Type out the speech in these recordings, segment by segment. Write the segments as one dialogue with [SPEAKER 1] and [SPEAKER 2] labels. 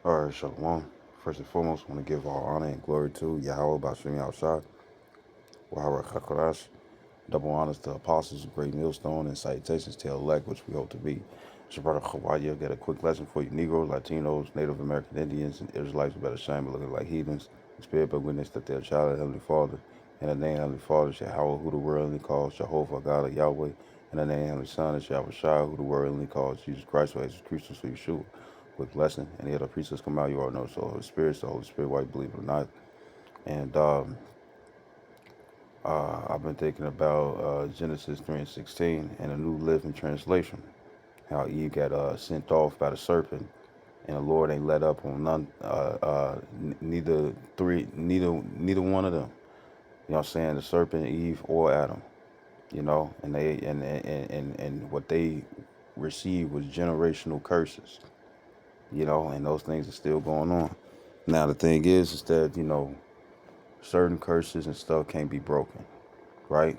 [SPEAKER 1] All right, Shalom. First and foremost, I want to give all honor and glory to Yahweh Bashim Yahushua, Wahara Chakorash. Double honors to apostles, great millstone, and salutations to elect, which we hope to be. Shabbat Hawaii, got a quick lesson for you Negroes, Latinos, Native American Indians, and Israelites who better shame but looking like heathens. The spirit but witness that they're a child of the Heavenly Father. In the name of Heavenly Father, Yahweh, who the world only calls Jehovah, God of Yahweh. In the name of Heavenly Son, is Yahweh Shai, who the world only calls Jesus Christ, or Jesus Christus, for Yeshua. Quick lesson. Any other preachers come out, you already know. So, Holy Spirit, the Holy Spirit, why you believe it or not. And I've been thinking about Genesis 3 and 16 and a New Living Translation. How Eve got sent off by the serpent, and the Lord ain't let up on none, neither one of them. You know what I'm saying? The serpent, Eve, or Adam. You know, and they and what they received was generational curses. You know, and those things are still going on. Now the thing is that certain curses and stuff can't be broken, right?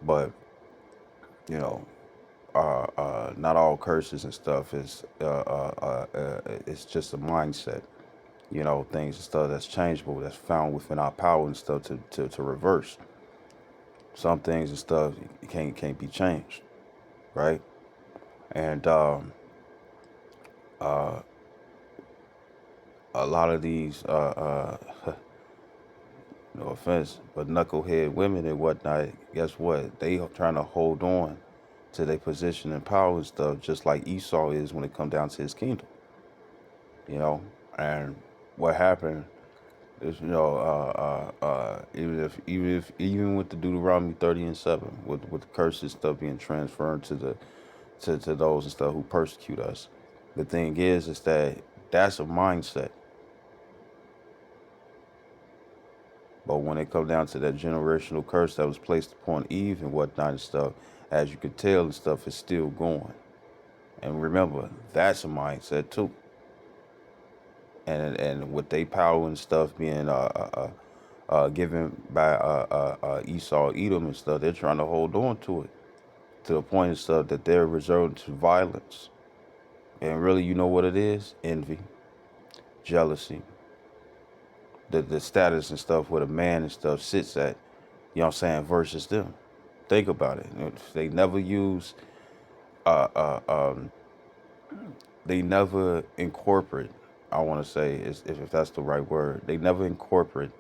[SPEAKER 1] But you know, not all curses and stuff is it's just a mindset. You know, things and stuff that's changeable, that's found within our power and stuff to reverse. Some things and stuff can't be changed, right? And a lot of these, no offense, but knucklehead women and whatnot, guess what? They are trying to hold on to their position and power and stuff, just like Esau is when it come down to his kingdom. You know, and what happened is, even with the Deuteronomy 30:7, with the curses stuff being transferred to to those and stuff who persecute us, the thing is that that's a mindset. But when it comes down to that generational curse that was placed upon Eve and whatnot and stuff, as you could tell and stuff, is still going. And remember, that's a mindset too. And with their power and stuff being given by Esau, Edom and stuff, they're trying to hold on to it to the point and stuff that they're resorting to violence. And really, you know what it is? Envy, jealousy, the status and stuff where the man and stuff sits at, you know what I'm saying, versus them. Think about it. They never use, uh, uh, um, they never incorporate, I want to say, if that's the right word, they never incorporate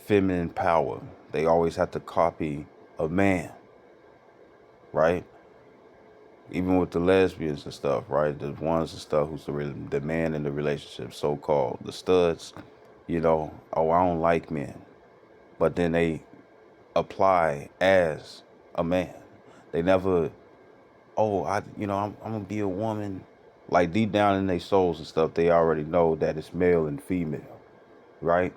[SPEAKER 1] feminine power. They always have to copy a man, right? Even with the lesbians and stuff, right? The ones and stuff who's the man in the relationship, so called the studs. Oh, I don't like men, but then they apply as a man. They never, oh, I'm gonna be a woman. Like deep down in their souls and stuff, they already know that it's male and female, right?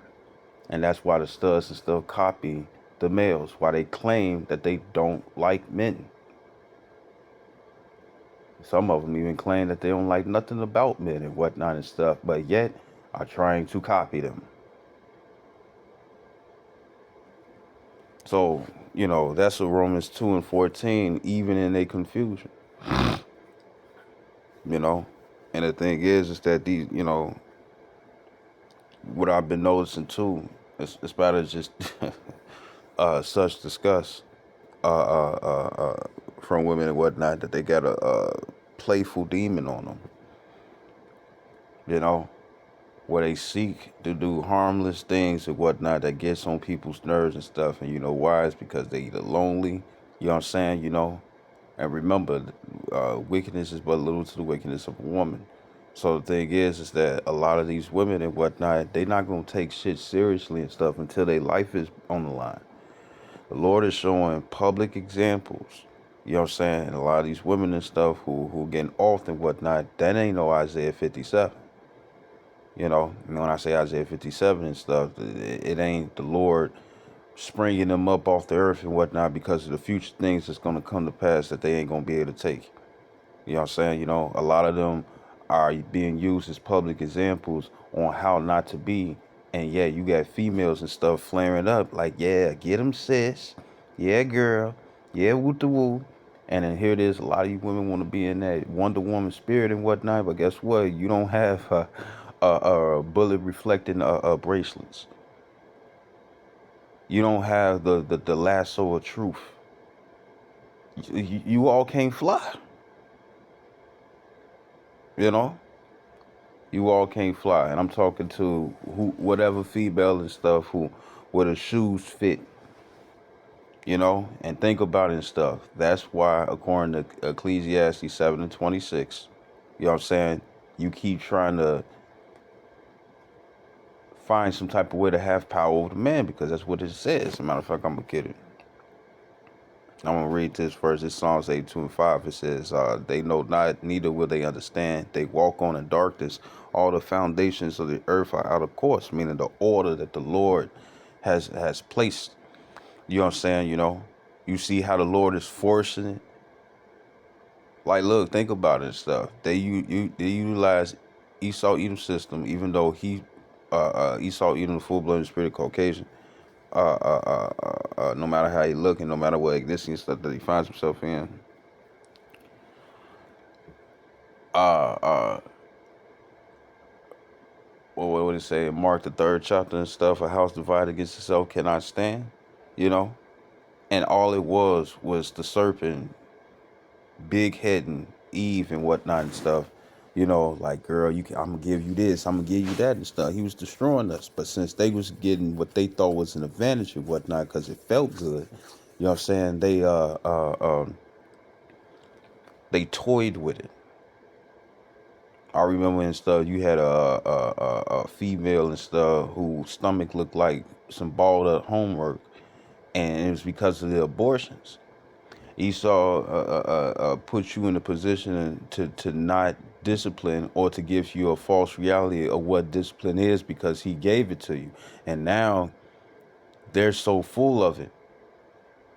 [SPEAKER 1] And that's why the studs and stuff copy the males, why they claim that they don't like men. Some of them even claim that they don't like nothing about men and whatnot and stuff, but yet are trying to copy them. So, that's a Romans 2 and 14, even in their confusion, you know. And the thing is that these, what I've been noticing too, it's better just such disgust from women and whatnot that they got a playful demon on them, you know, where they seek to do harmless things and whatnot that gets on people's nerves and stuff. And you know why? It's because they either lonely, you know what I'm saying, and remember, wickedness is but little to the wickedness of a woman. So the thing is that a lot of these women and whatnot, they not gonna take shit seriously and stuff until their life is on the line. The Lord is showing public examples. You know what I'm saying? And a lot of these women and stuff who getting off and whatnot, that ain't no Isaiah 57. And when I say Isaiah 57 and stuff, it ain't the Lord springing them up off the earth and whatnot because of the future things that's going to come to pass that they ain't going to be able to take. You know what I'm saying? A lot of them are being used as public examples on how not to be. And yeah, you got females and stuff flaring up like, yeah, get them sis. Yeah, girl. Yeah, woo the woo. And then here it is, a lot of you women want to be in that Wonder Woman spirit and whatnot, but guess what? You don't have a bullet reflecting bracelets. You don't have the lasso of truth. You all can't fly. You know, you all can't fly. And I'm talking to whatever female and stuff who where the shoes fit. You know, and think about it and stuff. That's why, according to Ecclesiastes 7:26, you know what I'm saying? You keep trying to find some type of way to have power over the man because that's what it says. As a matter of fact, I'm gonna get it. I'm gonna read this verse. It's Psalms 82:5. It says, "They know not, neither will they understand. They walk on in darkness. All the foundations of the earth are out of course," meaning the order that the Lord has placed. You know what I'm saying? You know, you see how the Lord is forcing it. Like, look, think about it and stuff. They utilize Esau Edom system, even though Esau Edom, the full-blooded spirit Caucasian. No matter how he look and no matter what ethnicity stuff that he finds himself in. Uh, uh, what would it say? Mark the 3rd chapter and stuff. A house divided against itself cannot stand. You know, and all it was the serpent, big heading Eve and whatnot and stuff. You know, like, girl, I'm gonna give you this, I'm gonna give you that and stuff. He was destroying us, but since they was getting what they thought was an advantage and whatnot, because it felt good, you know what I'm saying? They toyed with it. I remember and stuff. You had a female and stuff whose stomach looked like some balled up homework, and it was because of the abortions. Esau put you in a position to not discipline or to give you a false reality of what discipline is because he gave it to you. And now they're so full of it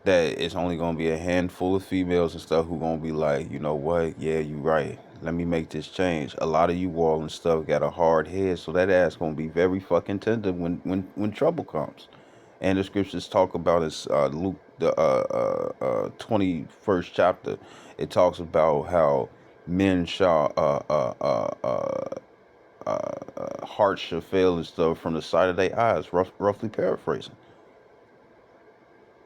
[SPEAKER 1] that it's only going to be a handful of females and stuff who going to be like, you know what? Yeah, you right. Let me make this change. A lot of you all and stuff got a hard head, so that ass going to be very fucking tender when trouble comes. And the scriptures talk about is Luke the 21st chapter. It talks about how men shall hearts shall fail and stuff from the sight of their eyes, roughly paraphrasing.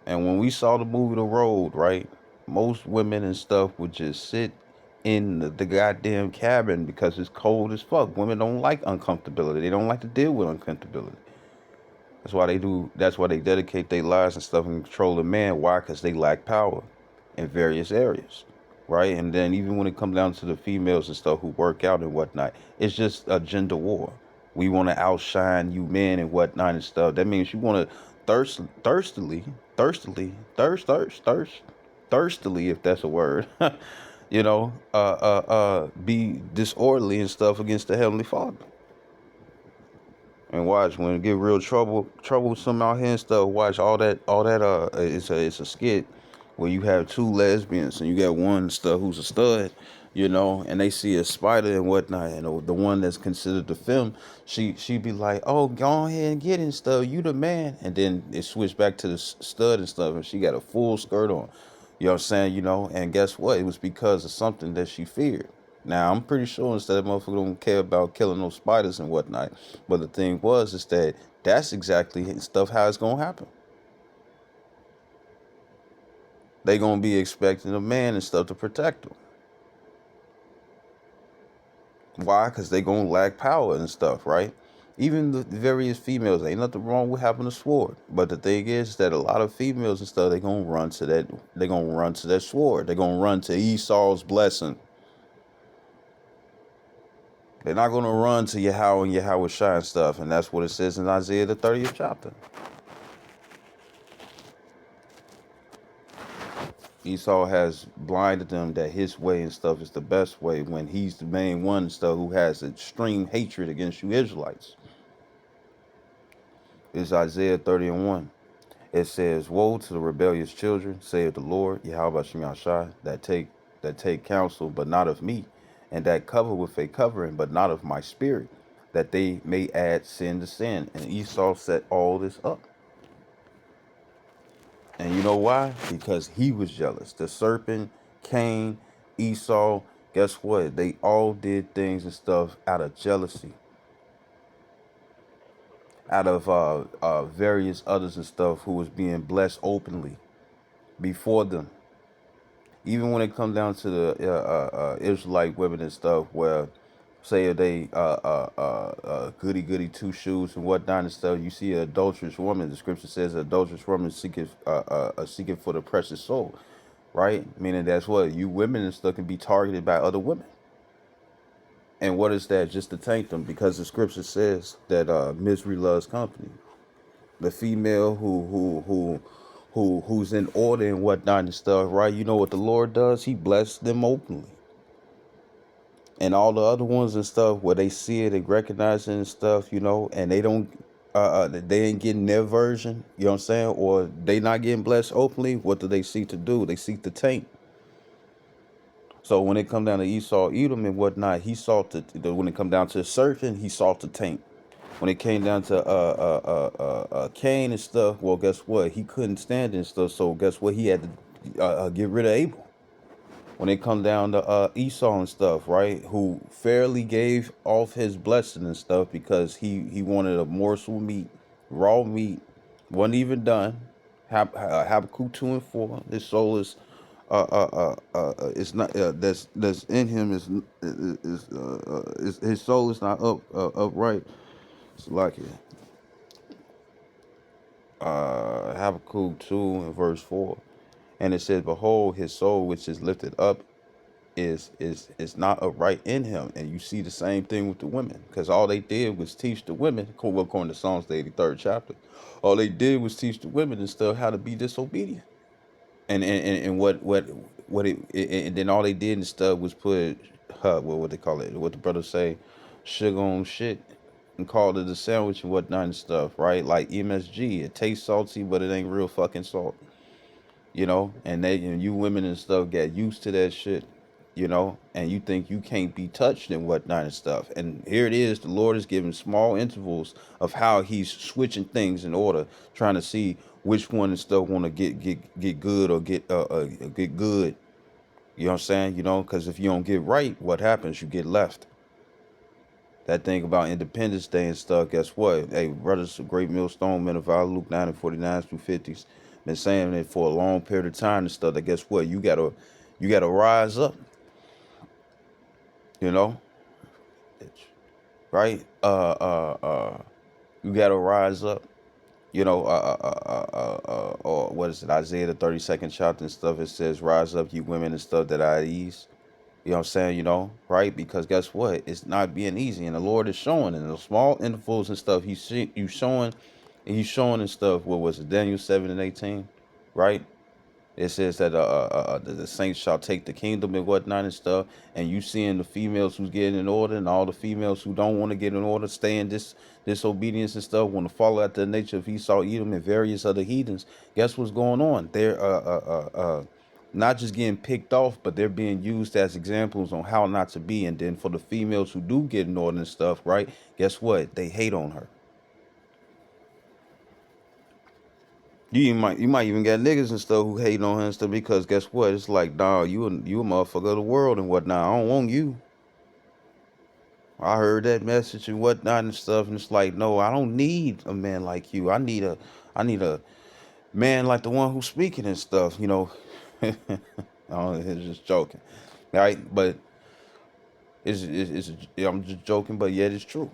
[SPEAKER 1] And when we saw the movie The Road, right, most women and stuff would just sit in the goddamn cabin because it's cold as fuck. Women don't like uncomfortability. They don't like to deal with uncomfortability. That's why they do. That's why they dedicate their lives and stuff and control the man. Why? Because they lack power in various areas, right? And then even when it comes down to the females and stuff who work out and whatnot, it's just a gender war. We want to outshine you men and whatnot and stuff. That means you want to thirstily, if that's a word, be disorderly and stuff against the Heavenly Father. And watch when it get real troublesome out here and stuff. Watch all that. It's a skit where you have two lesbians and you got one stuff who's a stud, and they see a spider and whatnot, and the one that's considered the film, she be like, oh, go ahead and get it and stuff. You the man, and then it switched back to the stud and stuff, and she got a full skirt on. You know what I'm saying? And guess what? It was because of something that she feared. Now, I'm pretty sure instead of motherfucker don't care about killing those spiders and whatnot. But the thing is that that's exactly stuff how it's going to happen. They going to be expecting a man and stuff to protect them. Why? Because they going to lack power and stuff, right? Even the various females, ain't nothing wrong with having a sword. But the thing is that a lot of females and stuff, they going to run to that. They going to run to that sword. They going to run to Esau's blessing. They're not going to run to Yahweh and Yahweh Shai and stuff. And that's what it says in Isaiah the 30th chapter. Esau has blinded them that his way and stuff is the best way when he's the main one and stuff who has extreme hatred against you Israelites. It's Isaiah 30:1. It says, woe to the rebellious children, saith the Lord, Yahweh Shem Yahshai, that take counsel, but not of me, and that cover with a covering, but not of my spirit, that they may add sin to sin. And Esau set all this up. And you know why? Because he was jealous. The serpent Cain, Esau, guess what? They all did things and stuff out of jealousy, out of various others and stuff who was being blessed openly before them. Even when it comes down to the Israelite women and stuff, where say they goody goody two shoes and whatnot and stuff, you see an adulterous woman. The scripture says an adulterous woman seeking for the precious soul, right? Meaning that's what you women and stuff can be targeted by other women. And what is that? Just to taint them, because the scripture says that misery loves company. The female who's in order and whatnot and stuff, right? You know what the Lord does? He blesses them openly. And all the other ones and stuff where they see it and recognize it and stuff, and they don't they ain't getting their version, you know what I'm saying? Or they not getting blessed openly, what do they seek to do? They seek to taint. So when it come down to Esau, Edom and whatnot, he sought to, when it come down to the serpent, he sought to taint. When it came down to Cain and stuff, well, guess what? He couldn't stand it and stuff. So guess what? He had to get rid of Abel. When it come down to Esau and stuff, right? Who fairly gave off his blessing and stuff because he wanted a morsel of meat, raw meat, wasn't even done. Habakkuk 2:4. His soul is not that's in him is his soul is not upright. It's like it. Habakkuk 2:4, and it says, "Behold, his soul which is lifted up is not upright in him." And you see the same thing with the women, because all they did was teach the women, according to Psalms the 83rd chapter, all they did was teach the women and stuff how to be disobedient. And what and then all they did and stuff was put what they call it, what the brothers say, sugar on shit, and called it a sandwich and whatnot and stuff, right? Like MSG, it tastes salty, but it ain't real fucking salt, and you women and stuff get used to that shit, and you think you can't be touched and whatnot and stuff. And here it is, the Lord is giving small intervals of how he's switching things in order, trying to see which one and stuff want to get good or get good. You know what I'm saying? Because if you don't get right, what happens? You get left. That thing about Independence Day and stuff, guess what? Hey, brothers, a great millstone, men of valor, Luke 9:49 through 50s, been saying it for a long period of time and stuff. That guess what? You gotta rise up. You know, right? You gotta rise up. Or what is it? Isaiah the 32nd chapter and stuff. It says, "Rise up, you women and stuff that are at ease." You know what I'm saying? Right? Because guess what? It's not being easy, and the Lord is showing in the small intervals and stuff. He's showing and stuff. What was it? Daniel 7:18, right? It says that the saints shall take the kingdom and whatnot and stuff. And you seeing the females who's getting in order, and all the females who don't want to get in order, stay in disobedience and stuff, want to follow after the nature of Esau, Edom, and various other heathens. Guess what's going on? They're not just getting picked off, but they're being used as examples on how not to be. And then for the females who do get in order and stuff, right? Guess what? They hate on her. You might even get niggas and stuff who hate on her and stuff, because guess what? It's like, dawg, you a motherfucker of the world and whatnot. I don't want you. I heard that message and whatnot and stuff, and it's like, no, I don't need a man like you. I need a man like the one who's speaking and stuff. It's just joking, right? But I'm just joking, but yet it's true.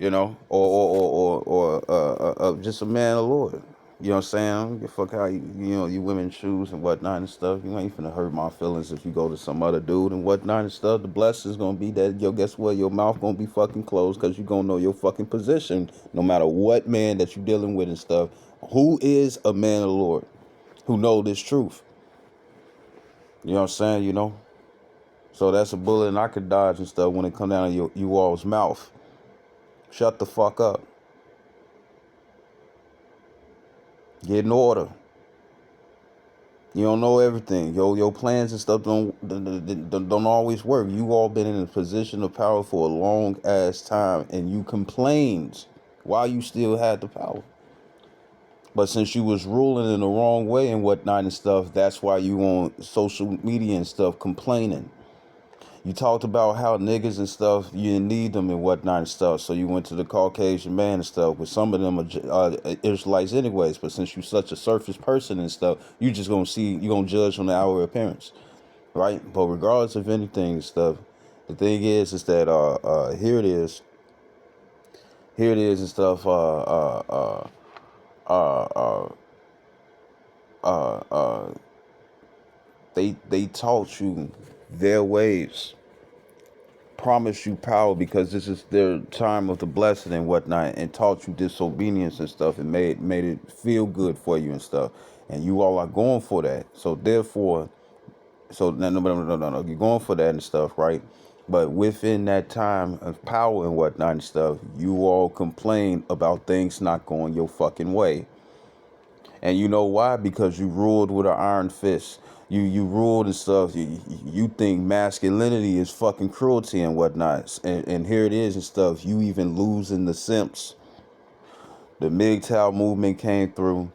[SPEAKER 1] Or just a man of the Lord. You know what I'm saying? I don't give a fuck how you women choose and whatnot and stuff. You ain't finna hurt my feelings if you go to some other dude and whatnot and stuff. The blessing's gonna be that, guess what? Your mouth gonna be fucking closed, because you gonna know your fucking position no matter what man that you dealing with and stuff. Who is a man of the Lord who know this truth? You know what I'm saying? So that's a bullet and I could dodge and stuff when it come down to you all's mouth. Shut the fuck up. Get in order. You don't know everything. Your plans and stuff don't always work. You all been in a position of power for a long ass time, and you complained while you still had the power. But since you was ruling in the wrong way and whatnot and stuff, that's why you on social media and stuff complaining. You talked about how niggas and stuff, you didn't need them and whatnot and stuff. So you went to the Caucasian man and stuff. But some of them are Israelites anyways. But since you such a surface person and stuff, you just gonna see, you gonna judge on the outer appearance, right? But regardless of anything and stuff, the thing is that here it is and stuff. Uh, uh, uh, uh, they taught you their ways, promised you power because this is their time of the blessing and whatnot, and taught you disobedience and stuff, and made it feel good for you and stuff, and you all are going for that. So therefore, no, you're going for that and stuff, right? But within that time of power and whatnot and stuff, you all complain about things not going your fucking way. And you know why? Because you ruled with an iron fist. You ruled and stuff. You think masculinity is fucking cruelty and whatnot. And here it is and stuff. You even losing the simps. The MGTOW movement came through.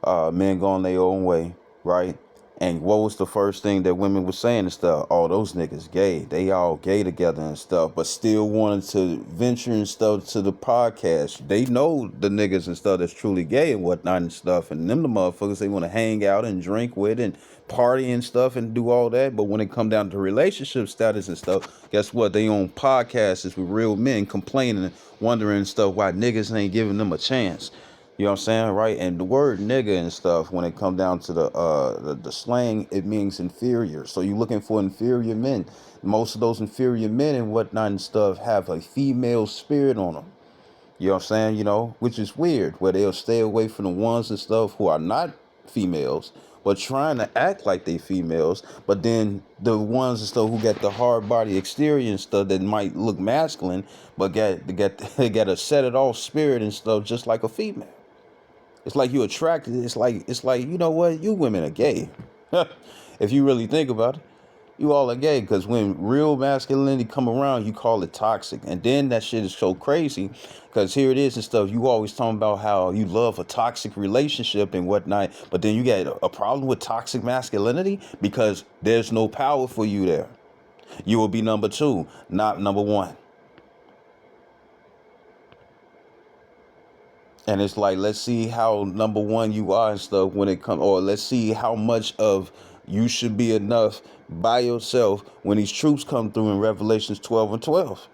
[SPEAKER 1] Men going their own way, right? And what was the first thing that women were saying and stuff? Oh, those niggas gay. They all gay together and stuff, but still wanted to venture and stuff to the podcast. They know the niggas and stuff that's truly gay and whatnot and stuff. And them the motherfuckers they want to hang out and drink with and party and stuff and do all that. But when it come down to relationship status and stuff, guess what? They on podcasts with real men complaining and wondering and stuff why niggas ain't giving them a chance. You know what I'm saying, right? And the word nigga and stuff, when it comes down to the slang, it means inferior. So you're looking for inferior men. Most of those inferior men and whatnot and stuff have a female spirit on them. You know what I'm saying? You know, which is weird, where they'll stay away from the ones and stuff who are not females, but trying to act like they females. But then the ones and stuff who got the hard body exterior and stuff that might look masculine, but they got a set it off spirit and stuff just like a female. It's like you attracted. It's like you know what? You women are gay. If you really think about it, you all are gay because when real masculinity come around, you call it toxic, and then that shit is so crazy because here it is and stuff. You always talking about how you love a toxic relationship and whatnot, but then you got a problem with toxic masculinity because there's no power for you there. You will be number two, not number one. And it's like, let's see how number one you are and stuff when it comes, or let's see how much of you should be enough by yourself when these troops come through in Revelations 12 and 12.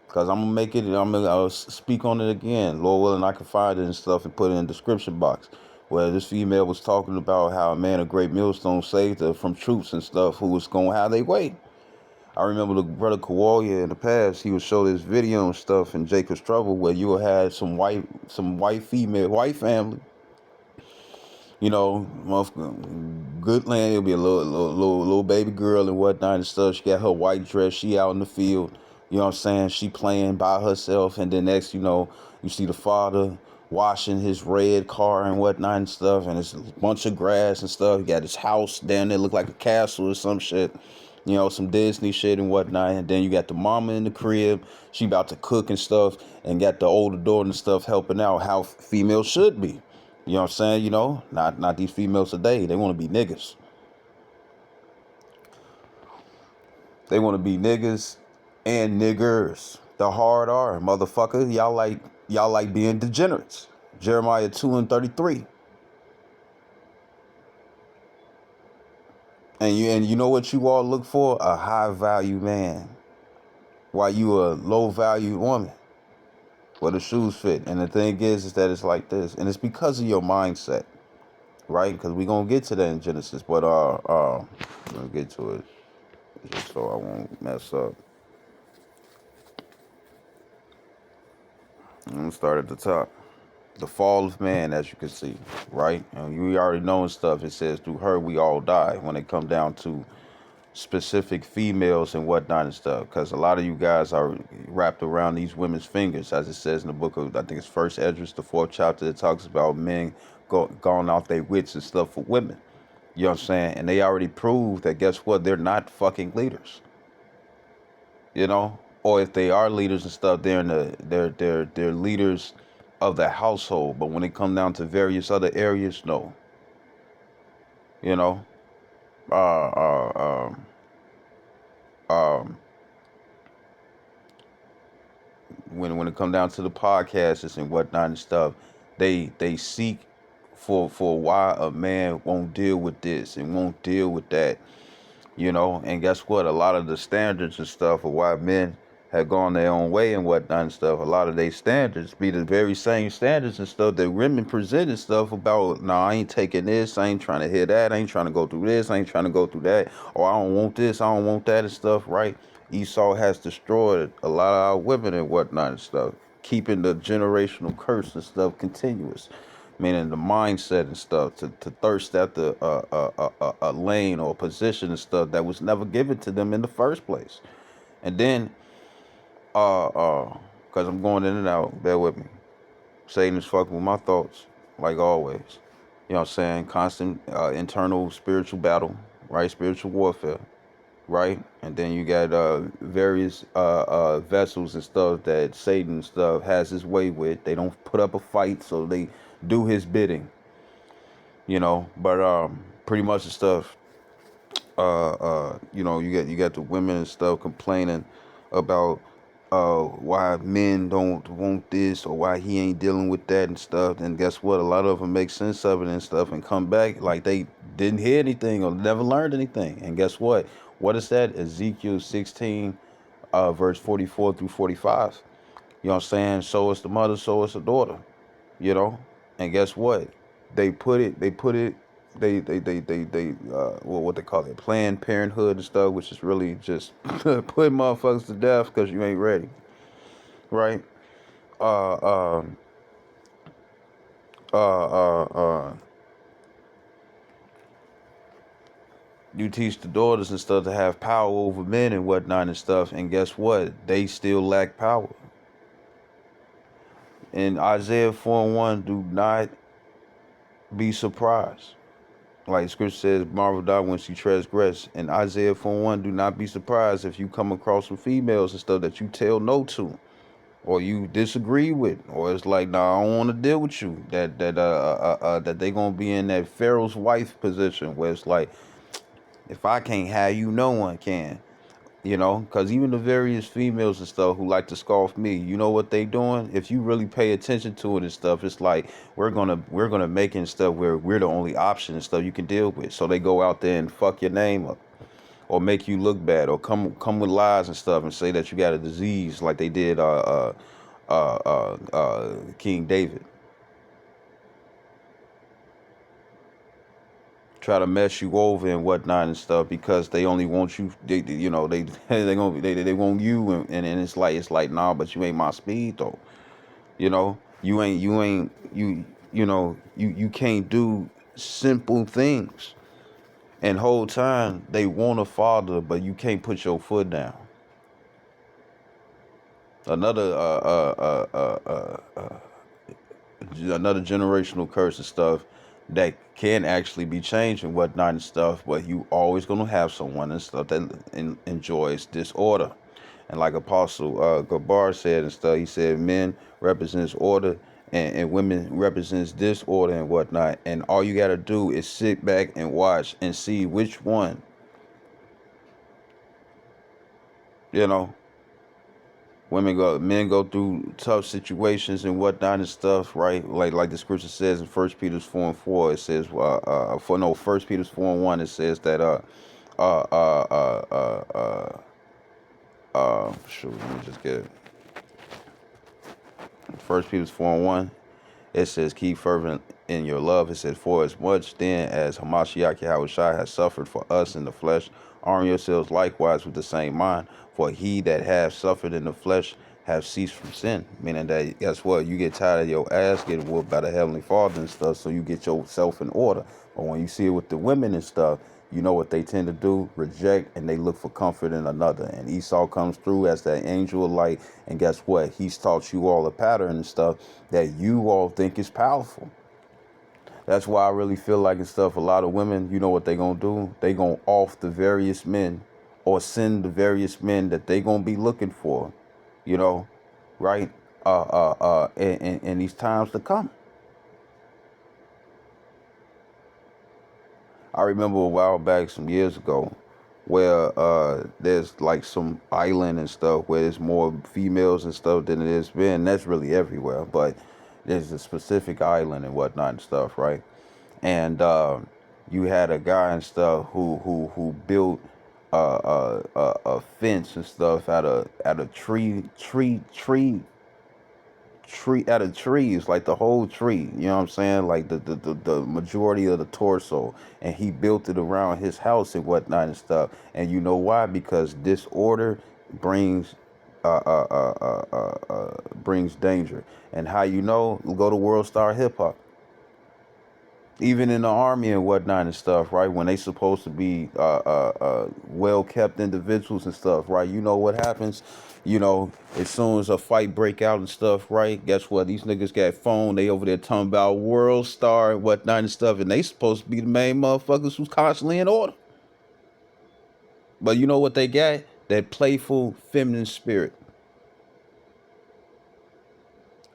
[SPEAKER 1] Because I'm going to make it, I'll speak on it again. Lord willing, I can find it and stuff and put it in the description box. Where this female was talking about how a man of great millstone saved her from troops and stuff who was going to have their way. I remember the brother Kawalia in the past, he would show this video and stuff in Jacob's Trouble where you would have some white family, you know, good land. It'll be a little baby girl and whatnot and stuff. She got her white dress. She out in the field. You know what I'm saying? She playing by herself. And then next, you know, you see the father washing his red car and whatnot and stuff. And it's a bunch of grass and stuff. He got his house down there, look like a castle or some shit. You know, some Disney shit and whatnot. And then you got the mama in the crib. She about to cook and stuff. And got the older daughter and stuff helping out how females should be. You know what I'm saying? You know, not these females today. They want to be niggas. They want to be niggas and niggers. The hard R, motherfucker. Y'all like being degenerates. Jeremiah 2 and 33. And you know what you all look for? A high value man. While you a low value woman. Where the shoes fit. And the thing is that it's like this. And it's because of your mindset. Right? Because we're going to get to that in Genesis. But I'm going to get to it. Just so I won't mess up. I'm going to start at the top. The fall of man, as you can see, right? And you already know and stuff. It says through her we all die when it come down to specific females and whatnot and stuff. Because a lot of you guys are wrapped around these women's fingers, as it says in the book of, I think it's First Esdras, the 4th chapter. It talks about men gone off their wits and stuff for women. You know what I'm saying? And they already proved that, guess what? They're not fucking leaders. You know? Or if they are leaders and stuff, they're leaders of the household. But when it comes down to various other areas, no. You know, uh, uh, um, when it come down to the podcasts and whatnot and stuff, they seek for why a man won't deal with this and won't deal with that, you know. And guess what? A lot of the standards and stuff of why men have gone their own way and whatnot and stuff, a lot of their standards be the very same standards and stuff that women present and stuff about. No, I ain't taking this, I ain't trying to hear that, I ain't trying to go through this, I ain't trying to go through that, or I don't want this, I don't want that and stuff, right? Esau has destroyed a lot of our women and whatnot and stuff, keeping the generational curse and stuff continuous, meaning the mindset and stuff to thirst after a lane or a position and stuff that was never given to them in the first place. And then, because I'm going in and out, bear with me. Satan is fucking with my thoughts, like always. You know what I'm saying? Constant internal spiritual battle, right? Spiritual warfare, right? And then you got various vessels and stuff that Satan and stuff has his way with. They don't put up a fight, so they do his bidding, you know. But pretty much the stuff, you know, you got the women and stuff complaining about why men don't want this or why he ain't dealing with that and stuff. And guess what? A lot of them make sense of it and stuff and come back like they didn't hear anything or never learned anything. And guess what? What is that? Ezekiel 16, verse 44 through 45. You know what I'm saying? So is the mother, so is the daughter, you know? And guess what? They what they call it, Planned Parenthood and stuff, which is really just putting motherfuckers to death because you ain't ready, right? Uh, uh, uh, uh, uh, you teach the daughters and stuff to have power over men and whatnot and stuff, and guess what? They still lack power. In Isaiah 4:1, do not be surprised. Like scripture says, marvel not when she transgress. In Isaiah 4:1, do not be surprised if you come across some females and stuff that you tell no to, or you disagree with, or it's like, nah, I don't want to deal with you. That they gonna be in that Pharaoh's wife position where it's like, if I can't have you, no one can. You know, because even the various females and stuff who like to scoff me, you know what they doing? If you really pay attention to it and stuff, it's like we're gonna make it and stuff where we're the only option and stuff you can deal with. So they go out there and fuck your name up, or make you look bad, or come with lies and stuff and say that you got a disease like they did King David. Try to mess you over and whatnot and stuff because they only want you. You know, they gonna they want you, and it's like nah, but you ain't my speed though. You know, you can't do simple things. And whole time they want a father, but you can't put your foot down. Another another generational curse and stuff that can actually be changed and whatnot and stuff, but you always gonna have someone and stuff that enjoys disorder. And like Apostle Gabar said and stuff, he said men represents order and women represents disorder and whatnot. And all you gotta do is sit back and watch and see which one, you know. Men go through tough situations and whatnot and stuff, right? Like the scripture says in First Peter 4:4, it says First Peter 4:1, it says that uh uh uh uh shoot, let me just get it. First Peter 4:1, it says keep fervent in your love. It says for as much then as Hamashiach Yahushua has suffered for us in the flesh, arm yourselves likewise with the same mind. For he that hath suffered in the flesh have ceased from sin. Meaning that, guess what? You get tired of your ass getting whooped by the Heavenly Father and stuff, so you get yourself in order. But when you see it with the women and stuff, you know what they tend to do? Reject, and they look for comfort in another. And Esau comes through as that angel of light, and guess what? He's taught you all a pattern and stuff that you all think is powerful. That's why I really feel like and stuff, a lot of women, you know what they gonna do? They gonna off the various men or send the various men that they gonna be looking for, you know, right? in these times to come. I remember a while back, some years ago, where there's like some island and stuff where there's more females and stuff than it is men. That's really everywhere, but there's a specific island and whatnot and stuff, right? And you had a guy and stuff who built a fence and stuff out of tree out of trees, like the whole tree, you know what I'm saying, like the majority of the torso, and he built it around his house and whatnot and stuff. And you know why? Because disorder brings brings danger. And how you know? Go to World Star Hip Hop. Even in the army and whatnot and stuff, right? When they supposed to be well kept individuals and stuff, right? You know what happens? You know, as soon as a fight break out and stuff, right? Guess what? These niggas got phone. They over there talking about World Star and whatnot and stuff, and they supposed to be the main motherfuckers who's constantly in order. But you know what they got? That playful feminine spirit.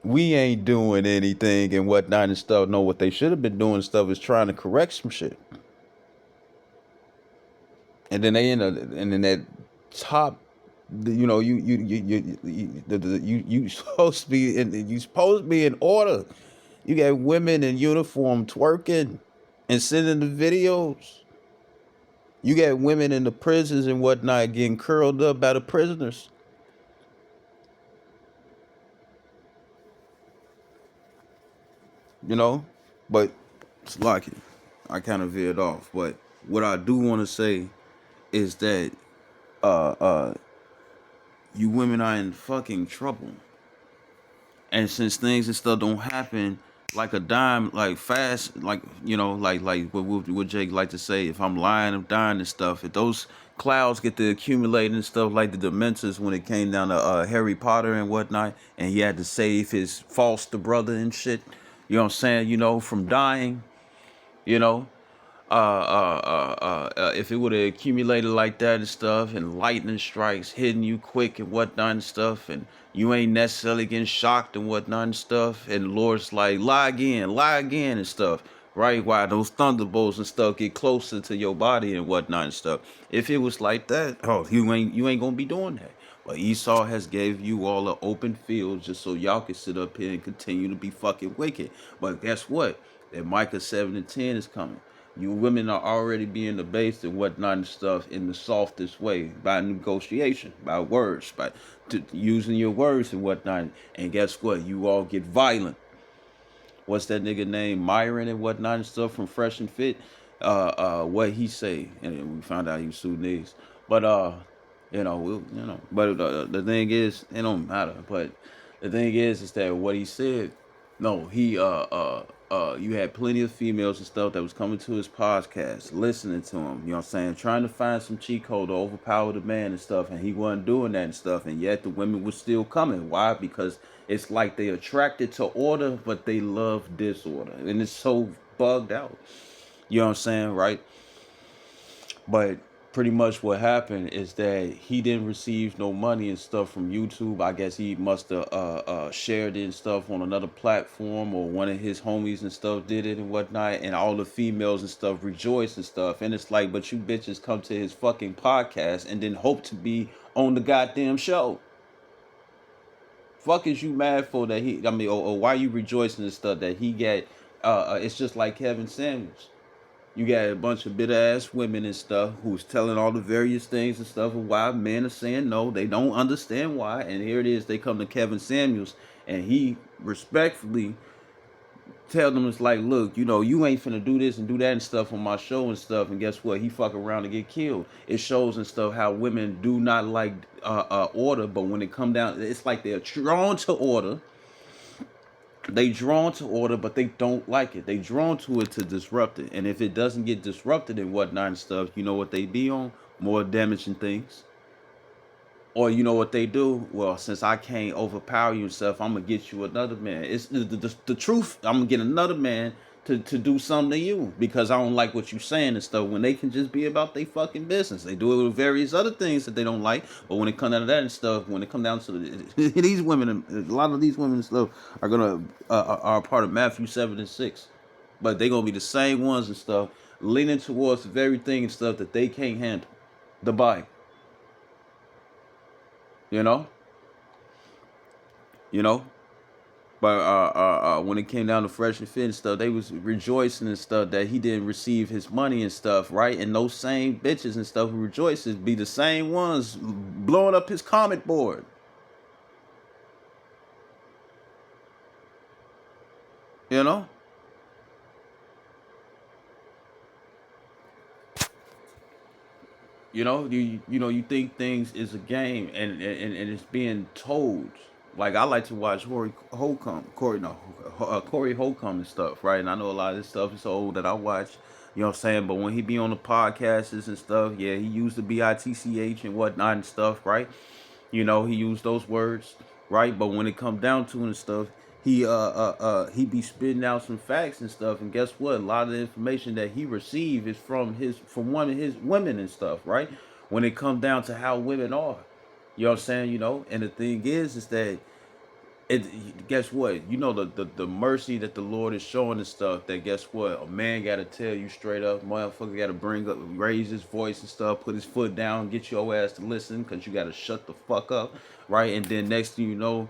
[SPEAKER 1] We ain't doing anything and whatnot and stuff. No, what they should have been doing and stuff is trying to correct some shit. And then they end up, and then that top, you know, you supposed to be in, you supposed to be in order. You got women in uniform twerking and sending the videos. You got women in the prisons and whatnot getting curled up by the prisoners. You know, but it's lucky. I kind of veered off, but what I do want to say is that uh uh you women are in fucking trouble. And since things and stuff don't happen like a dime, like fast, like you know, like what Jake like to say, if I'm lying, I'm dying and stuff. If those clouds get to accumulate and stuff like the Dementors when it came down to Harry Potter and whatnot, and he had to save his foster brother and shit. You know what I'm saying? You know, from dying. You know, if it would have accumulated like that and stuff, and lightning strikes hitting you quick and whatnot and stuff, and you ain't necessarily getting shocked and whatnot and stuff, and Lord's like lie again and stuff, right? While those thunderbolts and stuff get closer to your body and whatnot and stuff. If it was like that, oh, you ain't gonna be doing that. But Esau has gave you all an open field just so y'all can sit up here and continue to be fucking wicked. But guess what? That Micah 7:10 is coming. You women are already being debased and whatnot and stuff in the softest way by negotiation, by words, by using your words and whatnot. And guess what? You all get violent. What's that nigga name? Myron and whatnot and stuff from Fresh and Fit. What he say? And we found out he was Sudanese. But But the thing is, it don't matter. But the thing is that what he said. No, you had plenty of females and stuff that was coming to his podcast, listening to him. You know what I'm saying? Trying to find some cheat code to overpower the man and stuff, and he wasn't doing that and stuff. And yet the women were still coming. Why? Because it's like they attracted to order, but they love disorder, and it's so bugged out. You know what I'm saying, right? But pretty much what happened is that he didn't receive no money and stuff from YouTube. I guess he must have shared it and stuff on another platform, or one of his homies and stuff did it and whatnot, and all the females and stuff rejoiced and stuff. And it's like, but you bitches come to his fucking podcast and then hope to be on the goddamn show. Fuck is you mad for that he? I mean, or why you rejoicing and stuff that he got? It's just like Kevin Samuels. You got a bunch of bitter ass women and stuff who's telling all the various things and stuff of why men are saying no. They don't understand why. And here it is, they come to Kevin Samuels and he respectfully tell them, it's like, look, you know, you ain't finna do this and do that and stuff on my show and stuff. And guess what? He fuck around and get killed. It shows and stuff how women do not like order, but when it come down, it's like they're drawn to order. They drawn to order, but they don't like it. They drawn to it to disrupt it. And if it doesn't get disrupted and whatnot and stuff, you know what they be on? More damaging things. Or you know what they do? Well, since I can't overpower you and stuff, I'm gonna get you another man. It's the truth. I'm gonna get another man to do something to you because I don't like what you saying and stuff. When they can just be about their fucking business, they do it with various other things that they don't like. But when it comes down to that and stuff, when it comes down to these women, a lot of these women and stuff are gonna are a part of Matthew 7 and 6, but they gonna be the same ones and stuff leaning towards the very thing and stuff that they can't handle, the Bible. You know, you know. But when it came down to Fresh and Fit and stuff, they was rejoicing and stuff that he didn't receive his money and stuff, right? And those same bitches and stuff who rejoices be the same ones blowing up his comment board. You know? You think things is a game and it's being told. Like I like to watch Corey Holcomb and stuff, right? And I know a lot of this stuff is old that I watch, you know what I'm saying? But when he be on the podcasts and stuff, yeah, he used the bitch and whatnot and stuff, right? He used those words, right? But when it come down to it and stuff, he be spitting out some facts and stuff. And guess what? A lot of the information that he received is from one of his women and stuff, right? When it comes down to how women are. You know what I'm saying? And the thing is that guess what? The mercy that the Lord is showing and stuff. That guess what? A man got to tell you straight up, motherfucker got to raise his voice and stuff, put his foot down, get your ass to listen, cause you got to shut the fuck up, right? And then next thing you know,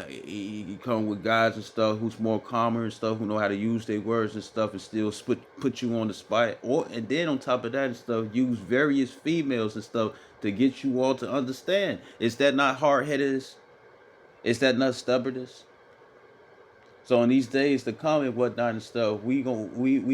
[SPEAKER 1] he come with guys and stuff who's more calmer and stuff, who know how to use their words and stuff, and still put you on the spot. And then on top of that and stuff, use various females and stuff to get you all to understand. Is that not hard headedness? Is that not stubbornness? So in these days to come and whatnot and stuff, we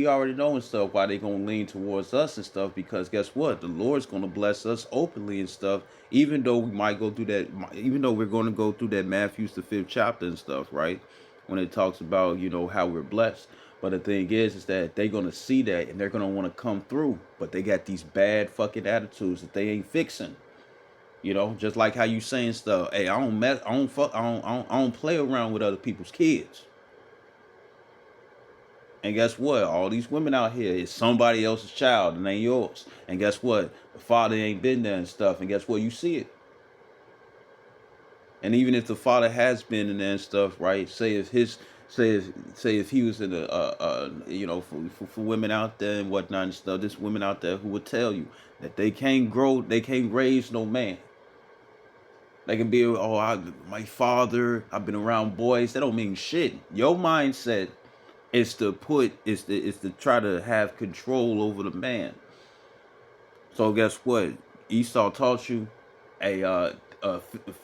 [SPEAKER 1] already know and stuff why they gonna lean towards us and stuff, because guess what? The Lord's gonna bless us openly and stuff, even though we might go through that, even though we're gonna go through that Matthew the 5th chapter and stuff, right? When it talks about how we're blessed. But the thing is that they're gonna see that and they're gonna want to come through, but they got these bad fucking attitudes that they ain't fixing. Just like how you saying stuff. Hey, I don't mess, I don't fuck, I don't play around with other people's kids. And guess what? All these women out here is somebody else's child and ain't yours. And guess what? The father ain't been there and stuff. And guess what? You see it. And even if the father has been in there and stuff, right? Say if he was in for women out there and whatnot and stuff. There's women out there who would tell you that they can't raise no man. They can be, my father, I've been around boys. That don't mean shit. Your mindset is to try to have control over the man. So guess what? Esau taught you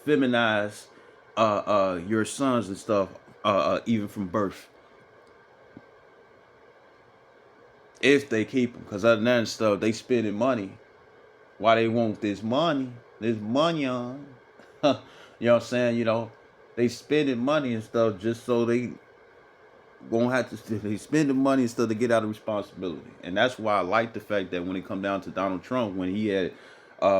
[SPEAKER 1] feminize your sons and stuff, even from birth, if they keep them. Because other than that stuff, they spending money. Why they want this money? This money on. You know what I'm saying? They spending money and stuff just so they won't have to. They spend the money and stuff to get out of responsibility. And that's why I like the fact that when it come down to Donald Trump, when he had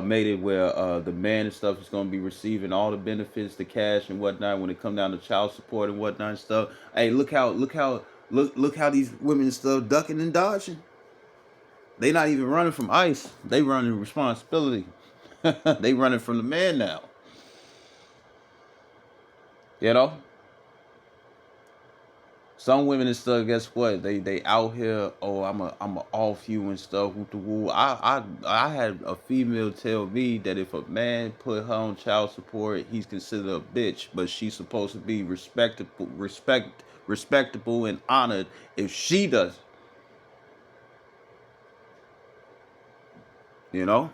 [SPEAKER 1] made it where the man and stuff is going to be receiving all the benefits, the cash and whatnot, when it come down to child support and whatnot and stuff. Hey, look how these women and stuff ducking and dodging. They not even running from ICE. They running responsibility. They running from the man now. You know? Some women and stuff, guess what? They out here, I'm a off you and stuff with the woo. I had a female tell me that if a man put her on child support, he's considered a bitch, but she's supposed to be respectable and honored if she does. You know?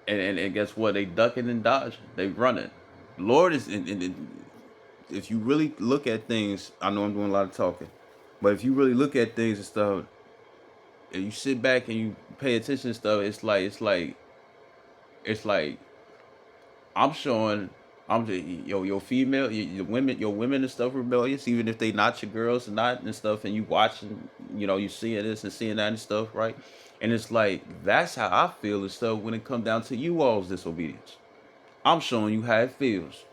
[SPEAKER 1] And guess what? They ducking and dodging. They running. Lord is if you really look at things, I know I'm doing a lot of talking, but if you really look at things and stuff, and you sit back and you pay attention to stuff, it's like I'm showing, your female, your women and stuff rebellious, even if they not your girls and not and stuff, and you watching, you seeing this and seeing that and stuff, right? And it's like that's how I feel and stuff when it comes down to you all's disobedience. I'm showing you how it feels,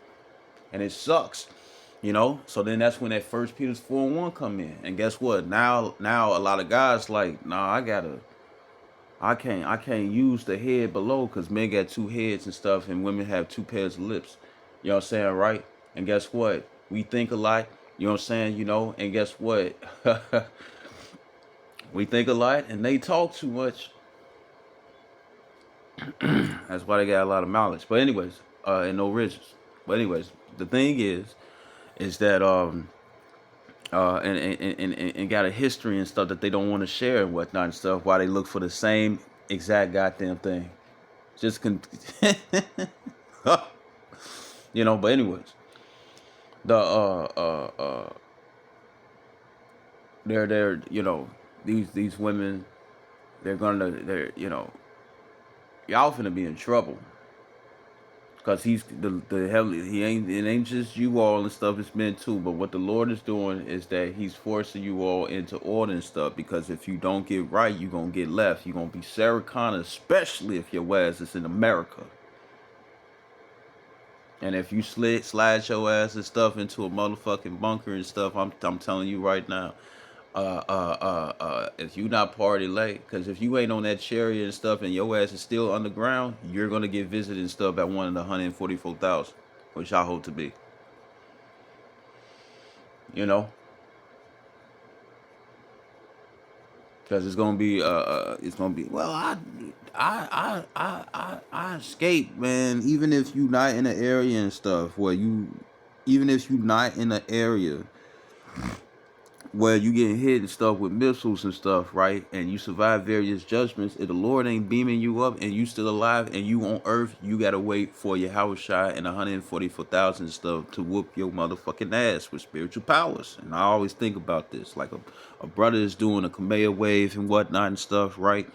[SPEAKER 1] and it sucks. You know, so then that's when that First Peter's 4:1 come in, and guess what? Now a lot of guys like, nah, I can't use the head below because men got two heads and stuff, and women have two pairs of lips. You know what I'm saying, right? And guess what? We think alike. You know what I'm saying, and guess what? We think a lot, and they talk too much. That's why they got a lot of knowledge. But anyways, and no riches. But anyways, the thing is that and got a history and stuff that they don't want to share and whatnot and stuff. Why they look for the same exact goddamn thing. Just But anyways, the they're these women, they're y'all finna be in trouble. Cause he's the heavenly. He ain't. It ain't just you all and stuff. It's men too. But what the Lord is doing is that He's forcing you all into order and stuff. Because if you don't get right, you are gonna get left. You are gonna be Sarah Connor, especially if your ass is in America. And if you slide your ass and stuff into a motherfucking bunker and stuff, I'm telling you right now, if you not party late, because if you ain't on that chariot and stuff and your ass is still underground, you're gonna get visited and stuff at one of the 144,000, which I hope to be. You know, because it's gonna be. Well, I escaped, man. Even if you not in the area and stuff, even if you not in the area where you getting hit and stuff with missiles and stuff, right? And you survive various judgments. If the Lord ain't beaming you up and you still alive and you on earth, you gotta wait for your house shot and 144,000 stuff to whoop your motherfucking ass with spiritual powers. And I always think about this, like a brother is doing a Kamehameha wave and whatnot and stuff, right?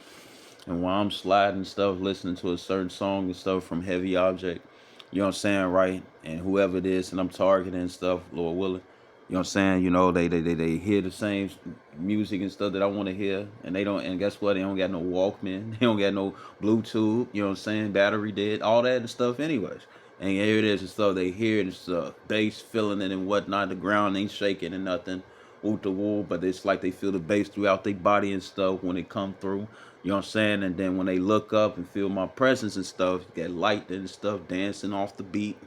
[SPEAKER 1] And while I'm sliding stuff, listening to a certain song and stuff from Heavy Object, you know what I'm saying, right? And whoever it is, and I'm targeting and stuff, Lord willing. You know what I'm saying? They hear the same music and stuff that I want to hear, and they don't. And guess what? They don't got no Walkman. They don't got no Bluetooth. You know what I'm saying? Battery dead, all that and stuff. Anyways, and here it is and stuff. They hear it and stuff. Bass feeling it and whatnot. The ground ain't shaking and nothing. Woot the woo, but it's like they feel the bass throughout their body and stuff when they come through. You know what I'm saying? And then when they look up and feel my presence and stuff, get light and stuff dancing off the beat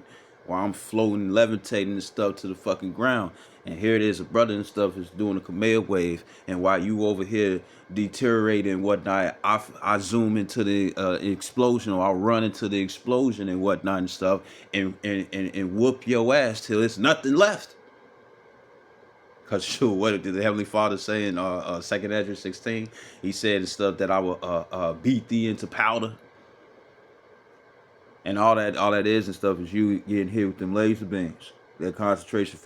[SPEAKER 1] while I'm floating, levitating and stuff to the fucking ground. And here it is, a brother and stuff is doing a Kamehameha wave. And while you over here deteriorating and whatnot, I zoom into the explosion, or I run into the explosion and whatnot and stuff and whoop your ass till it's nothing left. Cause sure, what did the Heavenly Father say in 2nd Ezra 16? He said the stuff that I will beat thee into powder, and all that is and stuff is you getting hit with them laser beams. That concentrated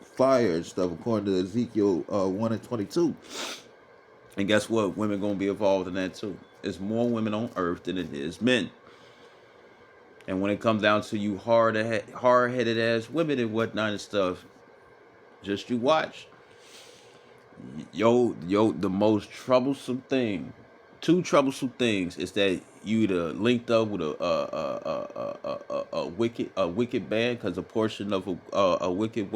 [SPEAKER 1] fire and stuff, according to Ezekiel 1:22. And guess what? Women gonna be involved in that too. There's more women on earth than it is men. And when it comes down to you hard-headed ass women and whatnot and stuff, just you watch. The most troublesome thing, two troublesome things, is that you either linked up with a wicked man, because the portion of a wicked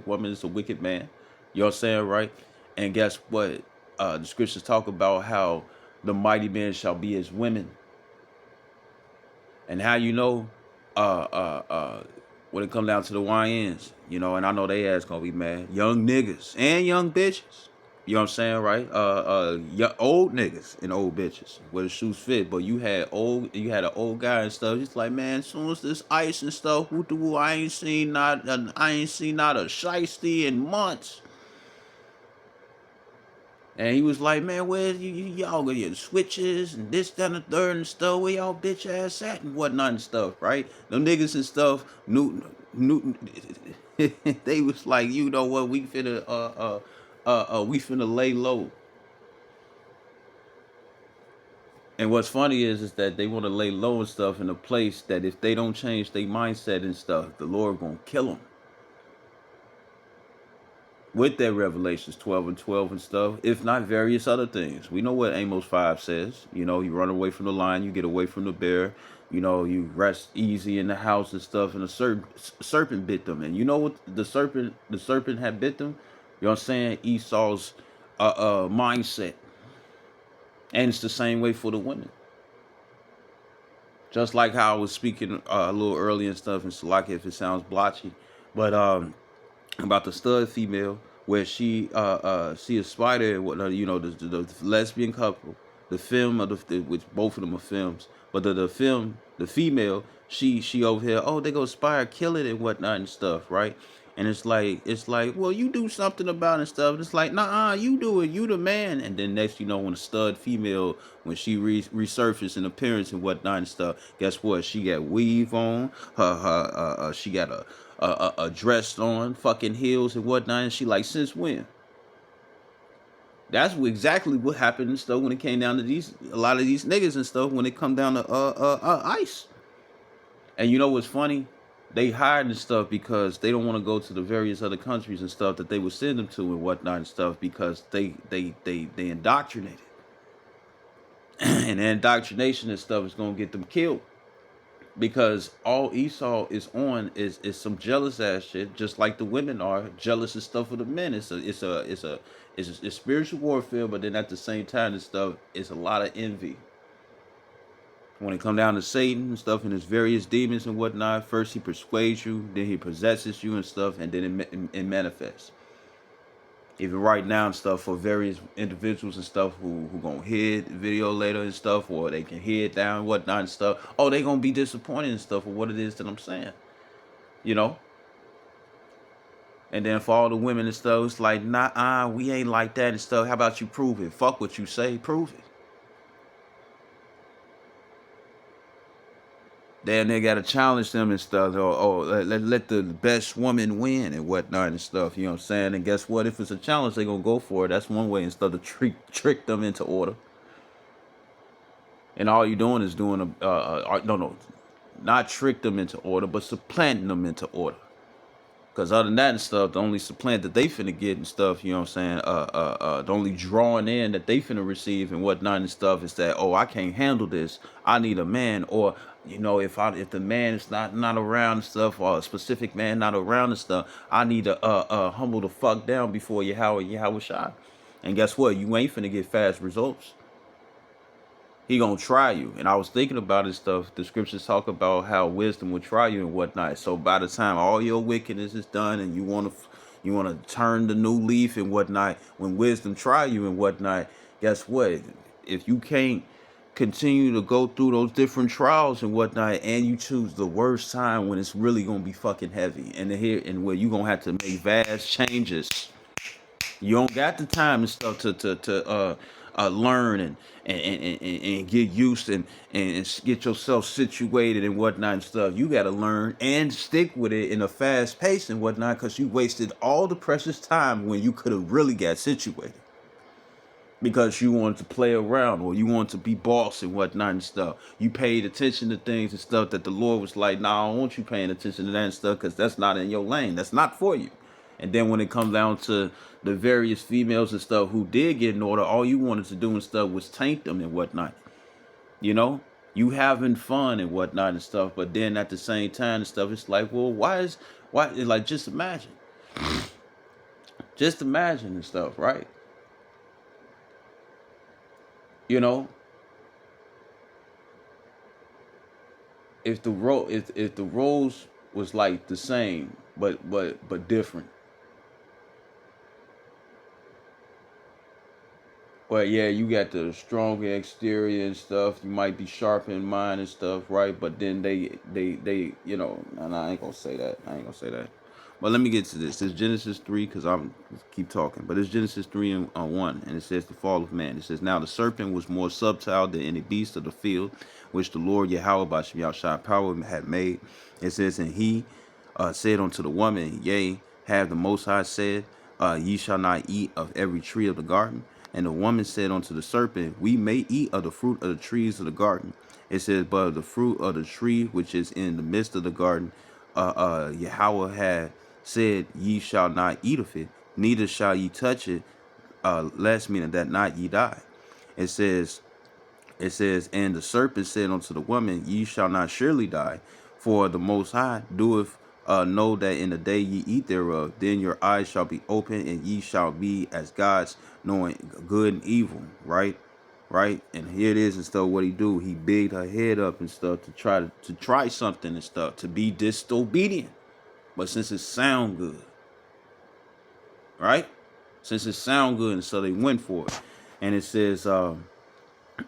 [SPEAKER 1] woman is a wicked man. You know what I'm saying, right? And guess what? The scriptures talk about how the mighty men shall be as women. And how uh uh uh when it come down to the YNs, and I know they ass gonna be mad. Young niggas and young bitches. You know what I'm saying, right? Young, old niggas and old bitches where the shoes fit. But you had an old guy and stuff. He's like, man, as soon as this ice and stuff, woo woo, I ain't seen not a shiesty in months. And he was like, man, where y'all got your switches and this, that, and the third and stuff? Where y'all bitch ass at and whatnot and stuff, right? Them niggas and stuff, they was like, you know what, we finna lay low. And what's funny is that they want to lay low and stuff in a place that if they don't change their mindset and stuff, the Lord gonna kill them. with that Revelations 12 and 12 and stuff, if not various other things. We know what Amos 5 says. You know, you run away from the lion, you get away from the bear. You know, you rest easy in the house and stuff, and a serpent bit them. And you know what the serpent had bit them? You know what I'm saying? Esau's mindset. And it's the same way for the women. Just like how I was speaking a little earlier and stuff, and Salaki if it sounds blotchy. But about the stud female where she a spider and whatnot, you know, the lesbian couple, the film of which both of them are films, but the female, she over here, oh, they go aspire kill it and whatnot and stuff, right? And it's like well, you do something about it and stuff. And it's like nah, you do it, you the man. And then next you know, when a stud female, when she resurfaces in appearance and whatnot and stuff, guess what, she got weave on her she got a dress on, fucking heels and whatnot, and she like, since when? That's exactly what happened and stuff when it came down to a lot of these niggas and stuff when it come down to ICE. And you know what's funny? They hired and stuff because they don't want to go to the various other countries and stuff that they would send them to and whatnot and stuff because they indoctrinated. And the indoctrination and stuff is gonna get them killed. Because all Esau is on is some jealous ass shit, just like the women are jealous and stuff of the men. It's spiritual warfare, but then at the same time, this stuff is a lot of envy. When it come down to Satan and stuff and his various demons and whatnot, first he persuades you, then he possesses you and stuff, and then it manifests. Even right now and stuff for various individuals and stuff who gonna hear the video later and stuff, or they can hear it down and whatnot and stuff. Oh, they gonna be disappointed and stuff for what it is that I'm saying. You know? And then for all the women and stuff, it's like, nah, we ain't like that and stuff. How about you prove it? Fuck what you say, prove it. Then they gotta challenge them and stuff. Or let the best woman win and whatnot and stuff. You know what I'm saying? And guess what? If it's a challenge, they gonna go for it. That's one way instead of trick them into order. And all you're doing is doing no, not trick them into order, but supplanting them into order. Because other than that and stuff, the only supplant that they finna get and stuff, you know what I'm saying, the only drawing in that they finna receive and whatnot and stuff is that, oh, I can't handle this, I need a man. Or, you know, if the man is not around and stuff, or a specific man not around and stuff, I need to humble the fuck down before Yahweh Shai. And guess what? You ain't finna get fast results. He gonna try you. And I was thinking about this stuff. The scriptures talk about how wisdom will try you and whatnot. So by the time all your wickedness is done and you wanna turn the new leaf and whatnot, when wisdom try you and whatnot, guess what? If you can't continue to go through those different trials and whatnot, and you choose the worst time when it's really gonna be fucking heavy, and where you gonna have to make vast changes. You don't got the time and stuff to learn and get used and get yourself situated and whatnot and stuff. You got to learn and stick with it in a fast pace and whatnot because you wasted all the precious time when you could have really got situated. Because you wanted to play around or you wanted to be boss and whatnot and stuff. You paid attention to things and stuff that the Lord was like, nah, I don't want you paying attention to that and stuff because that's not in your lane. That's not for you. And then when it comes down to the various females and stuff who did get in order, all you wanted to do and stuff was taint them and whatnot. You know? You having fun and whatnot and stuff. But then at the same time and stuff, it's like, well, why like, just imagine. Just imagine and stuff, right? You know, if the roles was like the same but different. Well, yeah, you got the stronger exterior and stuff. You might be sharp in mind and stuff, right? But then they, you know, and I ain't gonna say that. I ain't gonna say that. But let me get to this. It's Genesis 3, because I'm keep talking. But it's Genesis 3 and 1, and it says the fall of man. It says, now the serpent was more subtle than any beast of the field, which the Lord Yahweh by Shem Shai power had made. It says, and he said unto the woman, yea, have the Most High said, ye shall not eat of every tree of the garden. And the woman said unto the serpent, we may eat of the fruit of the trees of the garden. It says, but of the fruit of the tree which is in the midst of the garden, Yahweh had said, ye shall not eat of it, neither shall ye touch it, lest, meaning that not ye die. It says, and the serpent said unto the woman, ye shall not surely die, for the Most High doeth know that in the day ye eat thereof, then your eyes shall be open, and ye shall be as gods, knowing good and evil. Right. And here it is and stuff. What he do? He bigged her head up and stuff to try something and stuff, to be disobedient. But since it sound good, right? Since it sound good, and so they went for it. And it says,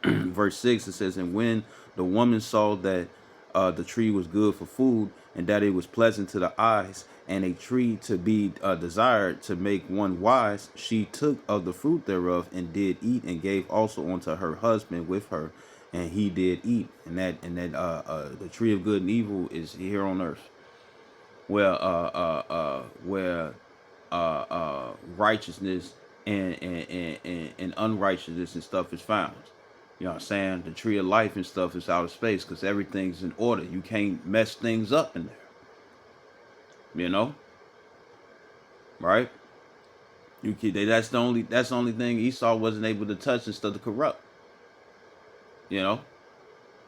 [SPEAKER 1] verse 6, it says, and when the woman saw that the tree was good for food, and that it was pleasant to the eyes, and a tree to be desired to make one wise, she took of the fruit thereof and did eat, and gave also unto her husband with her, and he did eat. And that the tree of good and evil is here on earth, where righteousness and unrighteousness and stuff is found. You know what I'm saying? The tree of life and stuff is out of space because everything's in order. You can't mess things up in there. You know? Right? That's the only thing Esau wasn't able to touch and stuff to corrupt. You know?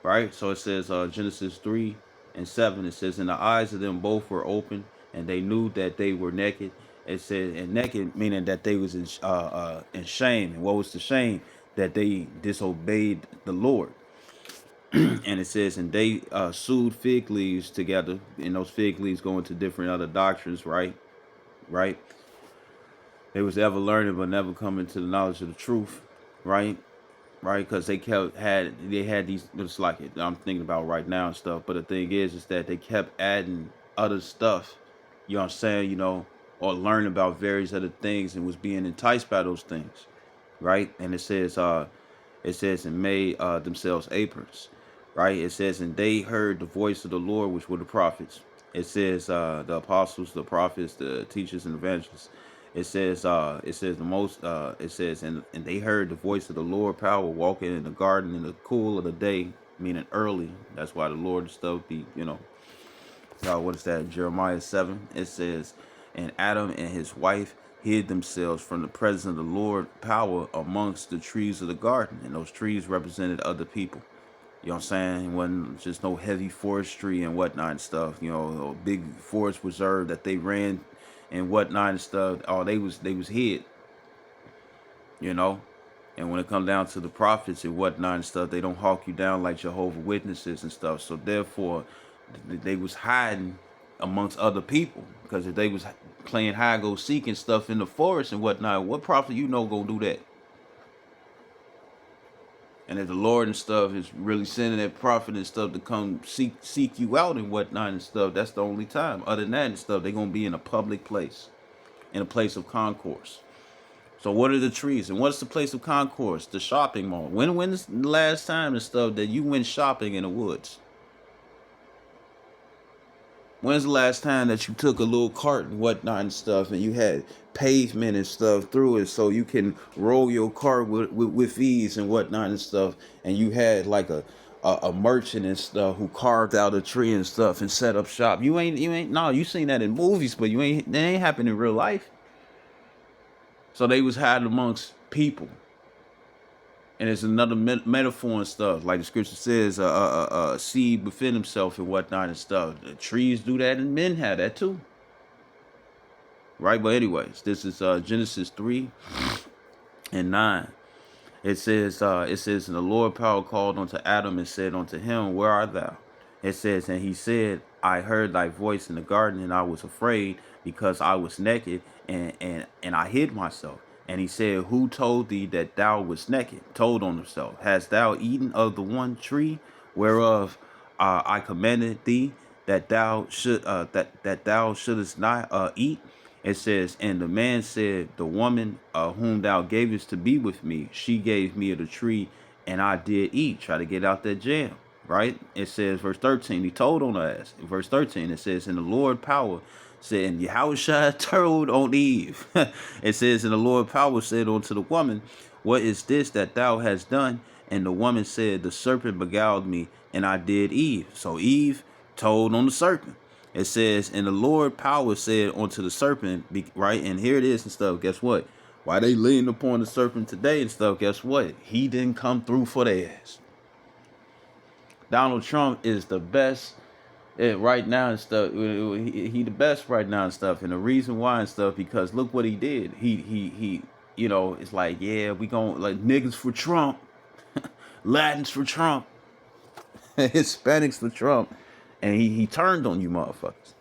[SPEAKER 1] Right? So it says Genesis 3:7, it says, and the eyes of them both were open, and they knew that they were naked. It said, and naked meaning that they was in shame. And what was the shame? That they disobeyed the Lord. And it says, and they sewed fig leaves together, and those fig leaves go into different other doctrines, right? They was ever learning but never coming to the knowledge of the truth, right? Because they had these, it's like it I'm thinking about right now and stuff. But the thing is that they kept adding other stuff, you know what I'm saying, or learn about various other things, and was being enticed by those things, right? And it says, and made themselves aprons, right? It says, and they heard the voice of the Lord, which were the prophets. It says, the apostles, the prophets, the teachers, and evangelists. It says and they heard the voice of the Lord power walking in the garden in the cool of the day, meaning early. That's why the Lord stuff be, what is that? Jeremiah 7. It says, and Adam and his wife hid themselves from the presence of the Lord power amongst the trees of the garden. And those trees represented other people. You know what I'm saying? It wasn't just no heavy forestry and whatnot and stuff. A big forest reserve that they ran and whatnot and stuff. Oh, they was hid. And when it comes down to the prophets and whatnot and stuff, they don't hawk you down like Jehovah Witnesses and stuff. So therefore, they was hiding amongst other people, because if they was playing hide go seek and stuff in the forest and whatnot, what prophet gonna do that? And if the Lord and stuff is really sending that prophet and stuff to come seek you out and whatnot and stuff, that's the only time. Other than that and stuff, they're gonna be in a public place, in a place of concourse. So what are the trees? And what's the place of concourse? The shopping mall. When's the last time and stuff that you went shopping in the woods? When's the last time that you took a little cart and whatnot and stuff, and you had pavement and stuff through it so you can roll your cart with ease and whatnot and stuff, and you had like a merchant and stuff who carved out a tree and stuff and set up shop? You seen that in movies, but that ain't happened in real life. So they was hiding amongst people. And it's another metaphor and stuff. Like the scripture says, a seed within himself and whatnot and stuff. The trees do that and men have that too. Right? But anyways, this is Genesis 3:9. It says, and the Lord power called unto Adam and said unto him, where art thou? It says, and he said, I heard thy voice in the garden, and I was afraid, because I was naked, and I hid myself. And he said, who told thee that thou wast naked? Told on himself. Hast thou eaten of the one tree whereof I commanded thee that thou shouldest not eat? It says, and the man said, the woman whom thou gavest to be with me, she gave me of the tree, and I did eat. Try to get out that jam, right? It says, verse 13, he told on her ass. Verse 13, it says, and the Lord power said, and Yahushua told on Eve. It says, and the Lord power said unto the woman, what is this that thou hast done? And the woman said, the serpent beguiled me, and I did eat. So Eve told on the serpent. It says, and the Lord power said unto the serpent, right? And here it is and stuff. Guess what? Why they lean upon the serpent today and stuff? Guess what? He didn't come through for their ass. Donald Trump is the best right now and stuff. He the best right now and stuff. And the reason why and stuff, because look what he did. He you know, it's like, yeah, we gon' like niggas for Trump, Latins for Trump, Hispanics for Trump, and he turned on you motherfuckers.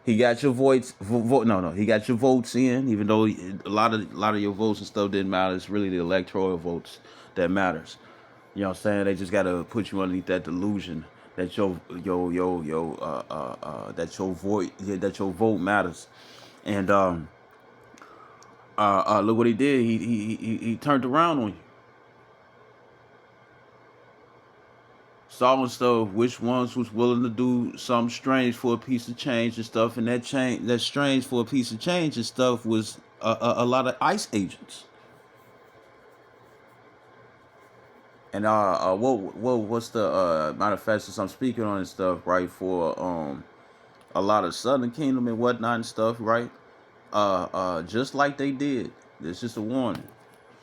[SPEAKER 1] He got your votes. No, he got your votes in, even though a lot of your votes and stuff didn't matter. It's really the electoral votes that matters. You know what I'm saying? They just gotta put you underneath that delusion that that your vote matters. And look what he did. He turned around on you. Saw and stuff which ones was willing to do something strange for a piece of change and stuff, and that strange for a piece of change and stuff was a lot of ICE agents. And what's the matter of fact, since I'm speaking on this stuff, right, for a lot of Southern Kingdom and whatnot and stuff, right? Just like they did. It's just a warning,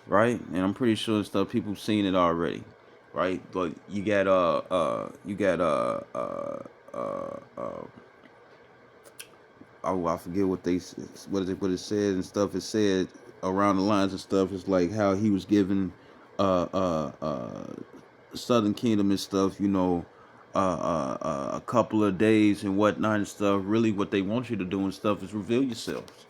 [SPEAKER 1] right? And I'm pretty sure stuff people seen it already, right? But you got oh, I forget what it said and stuff. It said around the lines and stuff. It's like how he was giving uh uh uh Southern Kingdom and stuff, you know, a couple of days and whatnot and stuff. Really, what they want you to do and stuff is reveal yourselves.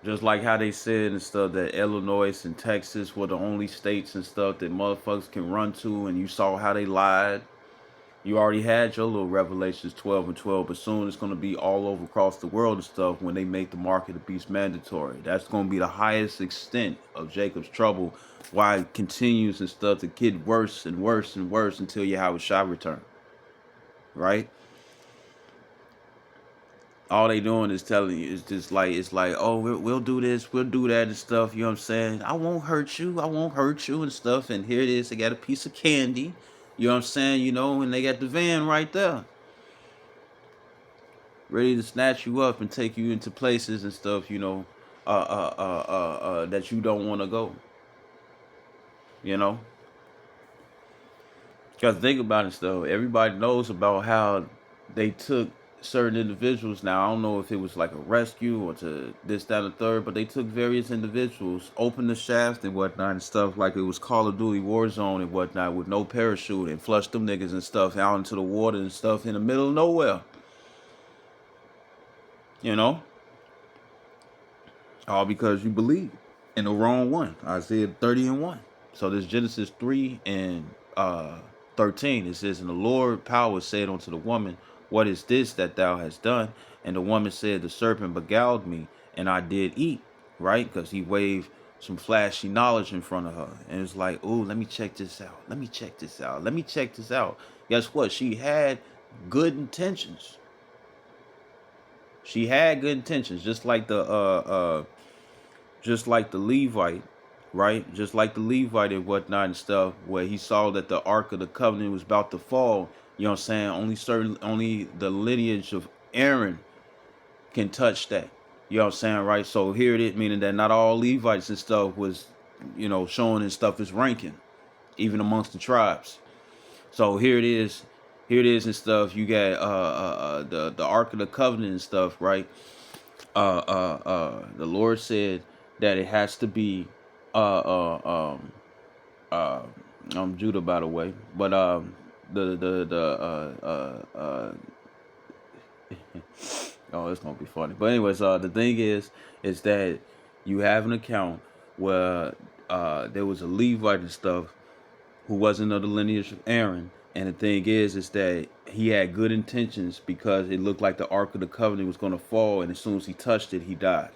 [SPEAKER 1] Just like how they said and stuff that Illinois and Texas were the only states and stuff that motherfuckers can run to, and you saw how they lied. You already had your little Revelations 12 and 12, but soon it's going to be all over across the world and stuff when they make the mark of the beast mandatory. That's going to be the highest extent of Jacob's trouble, why it continues and stuff to get worse and worse and worse until Yahweh Shah return. Right? All they doing is telling you, it's like, oh, we'll do this, we'll do that and stuff. You know what I'm saying? I won't hurt you and stuff. And here it is, they got a piece of candy. You know what I'm saying? You know, and they got the van right there, ready to snatch you up and take you into places and stuff. You know, that you don't want to go. You know, because think about it, though. Everybody knows about how they took certain individuals. Now, I don't know if it was like a rescue or to this, that, and the third, but they took various individuals, opened the shaft and whatnot and stuff like it was Call of Duty Warzone and whatnot with no parachute and flushed them niggas and stuff out into the water and stuff in the middle of nowhere. You know? All because you believe in the wrong one. Isaiah 30 and 1. So this Genesis 3 and 13, it says, and the Lord power said unto the woman, what is this that thou hast done? And the woman said, the serpent beguiled me, and I did eat. Right? Because he waved some flashy knowledge in front of her. And it's like, oh, let me check this out. Let me check this out. Let me check this out. Guess what? She had good intentions. She had good intentions, just like the Levite, right? Just like the Levite and whatnot and stuff, where he saw that the Ark of the Covenant was about to fall. You know what I'm saying? Only the lineage of Aaron can touch that. You know what I'm saying, right? So here it is, meaning that not all Levites and stuff was, you know, showing and stuff is ranking, even amongst the tribes. So here it is and stuff. You got the Ark of the Covenant and stuff, right? The Lord said that it has to be Judah, by the way, but oh, it's gonna be funny. But anyways, the thing is that you have an account where there was a Levite and stuff who wasn't of the lineage of Aaron. And the thing is that he had good intentions because it looked like the Ark of the Covenant was going to fall. And as soon as he touched it, he died.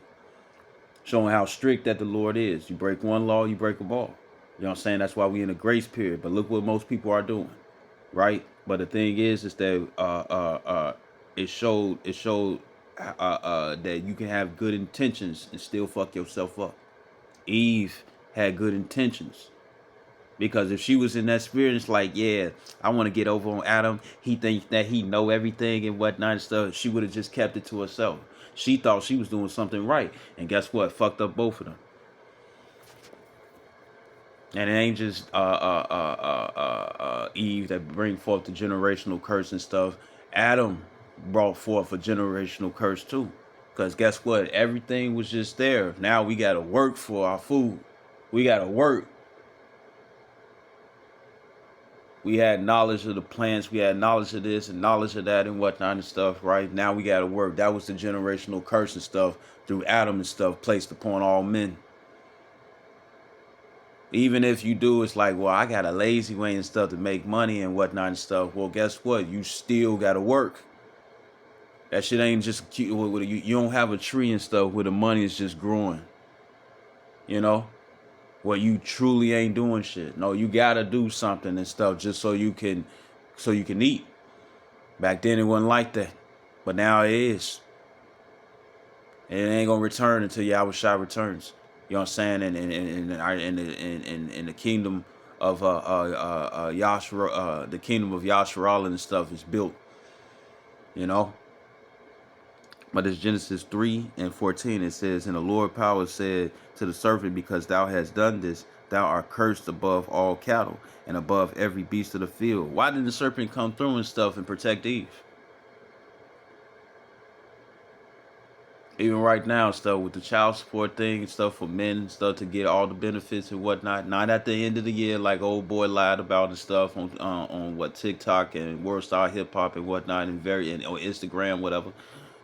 [SPEAKER 1] Showing how strict that the Lord is. You break one law, you break them all. You know what I'm saying? That's why we in a grace period. But look what most people are doing. Right? But the thing is that it showed that you can have good intentions and still fuck yourself up. Eve had good intentions.
[SPEAKER 2] Because if she was in that spirit, it's like, yeah, I want to get over on Adam. He thinks that he know everything and whatnot and stuff. She would have just kept it to herself. She thought she was doing something right, and guess what? Fucked up both of them. And it ain't just Eve that bring forth the generational curse and stuff. Adam brought forth a generational curse too. Because guess what? Everything was just there. Now we got to work for our food. We got to work. We had knowledge of the plants. We had knowledge of this and knowledge of that and whatnot and stuff, right? Now we got to work. That was the generational curse and stuff through Adam and stuff placed upon all men. Even if you do, it's like, well, I got a lazy way and stuff to make money and whatnot and stuff. Well, guess what? You still got to work. That shit ain't just cute. You don't have a tree and stuff where the money is just growing. You know, where you truly ain't doing shit. No, you gotta do something and stuff just so you can eat. Back then it wasn't like that, but now it is. And it ain't gonna return until Yahweh Shai returns. You know what I'm saying? In the kingdom of Yashua, the kingdom of Yasharal and stuff is built. You know. But it's Genesis 3:14. It says, "And the Lord power said to the serpent, because thou hast done this, thou art cursed above all cattle and above every beast of the field." Why didn't the serpent come through and stuff and protect Eve? Even right now, stuff with the child support thing and stuff for men and stuff to get all the benefits and whatnot. Not at the end of the year, like old boy lied about and stuff on what TikTok and World Star Hip Hop and whatnot and on Instagram, whatever.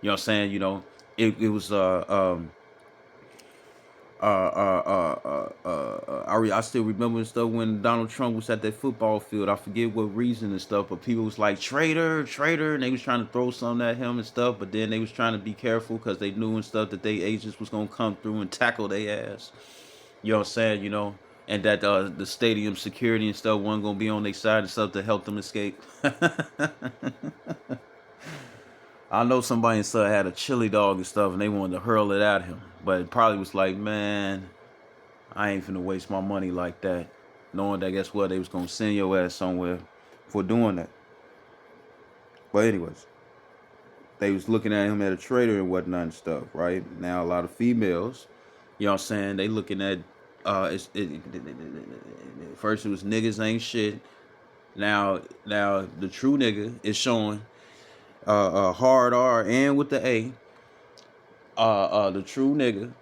[SPEAKER 2] You know what I'm saying? You know, it was I still remember and stuff when Donald Trump was at that football field. I forget what reason and stuff, but people was like traitor, traitor, and they was trying to throw something at him and stuff. But then they was trying to be careful because they knew and stuff that they agents was gonna come through and tackle their ass. You know what I'm saying? You know, and that the stadium security and stuff wasn't gonna be on their side and stuff to help them escape. I know somebody and stuff had a chili dog and stuff, and they wanted to hurl it at him, but it probably was like, man, I ain't finna waste my money like that, knowing that guess what, they was gonna send your ass somewhere for doing that. But anyways, they was looking at him as a traitor and whatnot and stuff, right? Now a lot of females, you know what I'm saying, they looking at first it was niggas ain't shit. Now the true nigga is showing hard R and with the A. The true nigga,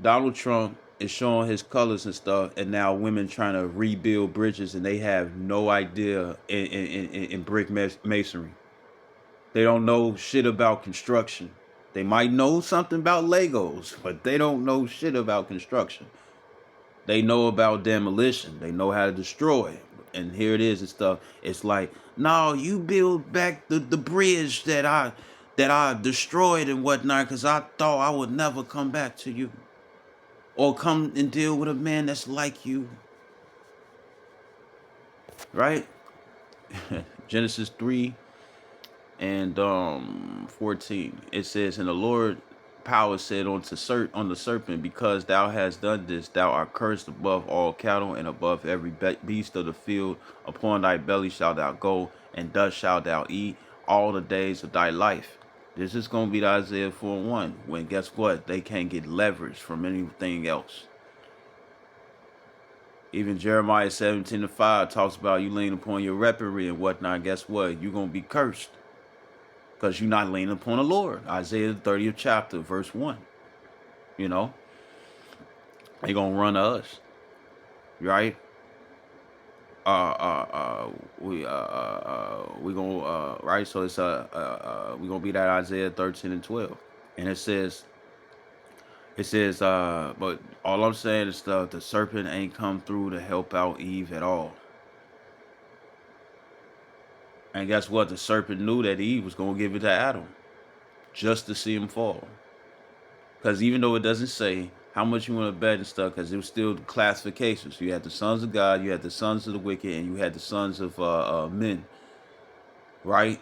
[SPEAKER 2] Donald Trump, is showing his colors and stuff, and now women trying to rebuild bridges, and they have no idea in brick masonry. They don't know shit about construction. They might know something about Legos, but they don't know shit about construction. They know about demolition. They know how to destroy. And here it is and stuff. It's like, no, you build back the bridge that I destroyed and whatnot, because I thought I would never come back to you. Or come and deal with a man that's like you. Right? Genesis 3 and 14. It says, "And the Lord power said on the serpent, because thou hast done this, thou art cursed above all cattle and above every beast of the field. Upon thy belly shalt thou go, and dust shalt thou eat all the days of thy life." This is going to be the Isaiah 4:1, when guess what? They can't get leverage from anything else. Even Jeremiah 17:5 talks about you lean upon your weaponry and whatnot. Guess what? You're going to be cursed, because you're not leaning upon the Lord. Isaiah the 30th chapter, verse 1. You know, they going to run to us, right? We going to, right? So it's, we going to be that Isaiah 13 and 12. And it says, but all I'm saying is the serpent ain't come through to help out Eve at all. And guess what? The serpent knew that Eve was going to give it to Adam just to see him fall. Because even though it doesn't say how much you want to bet and stuff, because it was still classifications. You had the sons of God, you had the sons of the wicked, and you had the sons of men, right?